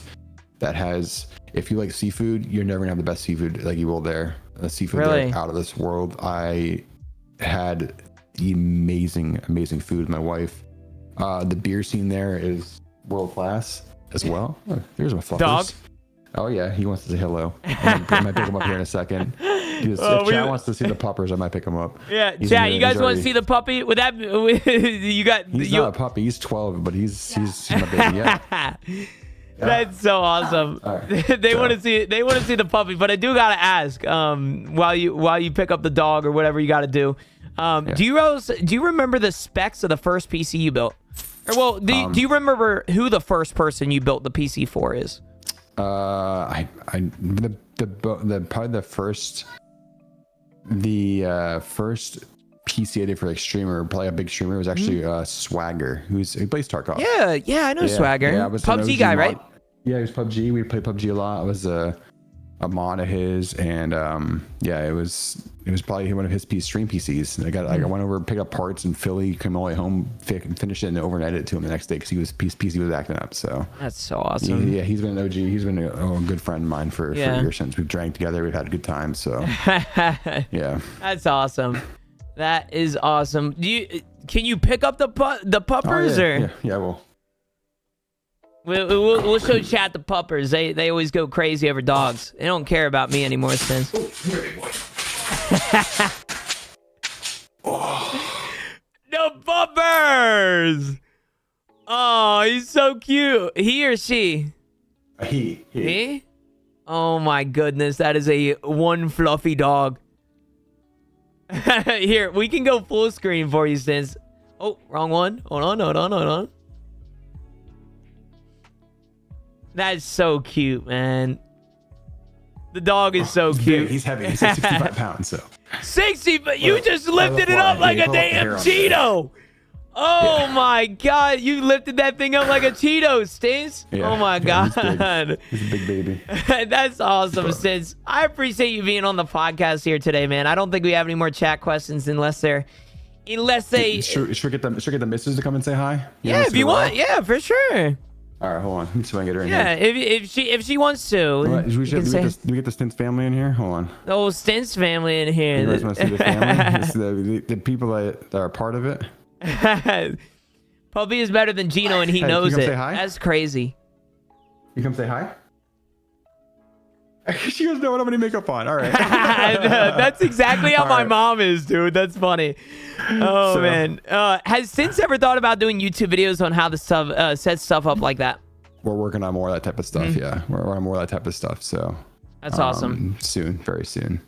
that has, if you like seafood, you're never gonna have the best seafood like you will there. The seafood there out of this world. I had the amazing food with my wife. The beer scene there is world class as well. Oh, here's my fluffers. Dog. Oh yeah, he wants to say hello. I might pick him up here in a second. If Chad wants to see the puppers, I might pick him up. Yeah, Chad, you guys want to see the puppy? With that, you got. He's not a puppy. He's 12, but he's my baby. Yeah. That's so awesome. Right. They want to see the puppy, but I do gotta ask. While you pick up the dog or whatever you got to do, do you remember the specs of the first PC you built? Or do you remember who the first person you built the PC for is? Probably the first PC I did for streamer, probably a big streamer, was actually Swagger, who plays Tarkov. Yeah, I know Swagger. Yeah, I was PUBG guy, right? Yeah, it was PUBG. We played PUBG a lot. It was a mod of his, and yeah, it was probably one of his stream PCs. And I went over, picked up parts in Philly, came all the way home, finished it, and overnighted it to him the next day because his PC was acting up. So that's so awesome. Yeah, he's been an OG. He's been a good friend of mine for years since we've drank together. We've had a good time. So yeah, that's awesome. That is awesome. Can you pick up the puppers or? Yeah, well. We'll show chat the puppers. They always go crazy over dogs. They don't care about me anymore, Stince. The puppers! Oh, he's so cute. He or she? He? Oh my goodness, that is one fluffy dog. Here, we can go full screen for you, Stince. Oh, wrong one. Hold on. That's so cute, man. The dog is so cute. He's heavy. He's 65 pounds, so. 60, but you just lifted it up like a damn Cheeto. Oh my God, you lifted that thing up like a Cheeto, Stince. Yeah, oh my God. He's a big baby. That's awesome, Stince. I appreciate you being on the podcast here today, man. I don't think we have any more chat questions unless they should we get the missus to come and say hi? Yeah, if you want. Yeah, for sure. All right, hold on. Let me see if I can get her in here. Yeah, if she wants to. Do we get the Stince family in here? Hold on. The whole Stince family in here. You guys want to see the family? the people that are part of it? Puppy is better than Genooo, and he knows it. Say hi? That's crazy. You come say hi? She doesn't know what I'm gonna makeup on. All right. That's exactly how my mom is, dude. That's funny. Oh man. Has Stince ever thought about doing YouTube videos on how the stuff sets stuff up like that? We're working on more of that type of stuff. Yeah, we're on more of that type of stuff. So that's awesome. Soon, very soon.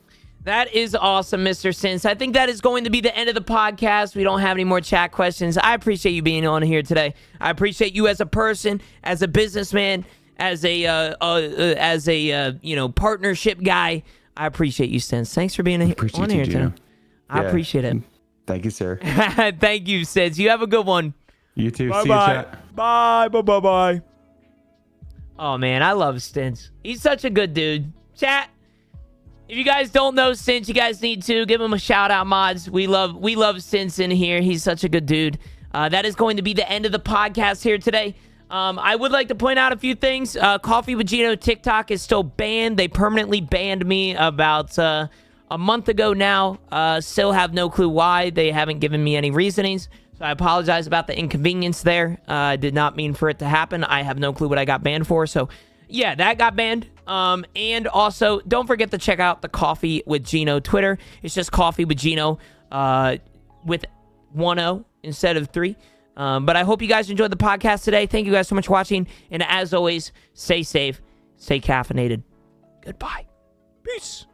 That is awesome, Mr. Stince. I think that is going to be the end of the podcast. We don't have any more chat questions. I appreciate you being on here today. I appreciate you as a person, as a businessman, as a partnership guy. I appreciate you, Stince. Thanks for being on here today. I appreciate it. Thank you, sir. Thank you, Stince. You have a good one. You too. Bye-bye. See you, chat. Bye. Oh man, I love Stince. He's such a good dude. Chat. If you guys don't know Stince, you guys need to give him a shout out, mods. We love Stince in here. He's such a good dude. That is going to be the end of the podcast here today. I would like to point out a few things. Coffee with Genooo TikTok is still banned. They permanently banned me about a month ago now. Still have no clue why. They haven't given me any reasonings. So I apologize about the inconvenience there. I did not mean for it to happen. I have no clue what I got banned for. So yeah, that got banned. And also, don't forget to check out the Coffee with Genooo Twitter. It's just Coffee with Genooo with 1 O instead of 3. But I hope you guys enjoyed the podcast today. Thank you guys so much for watching. And as always, stay safe, stay caffeinated. Goodbye. Peace.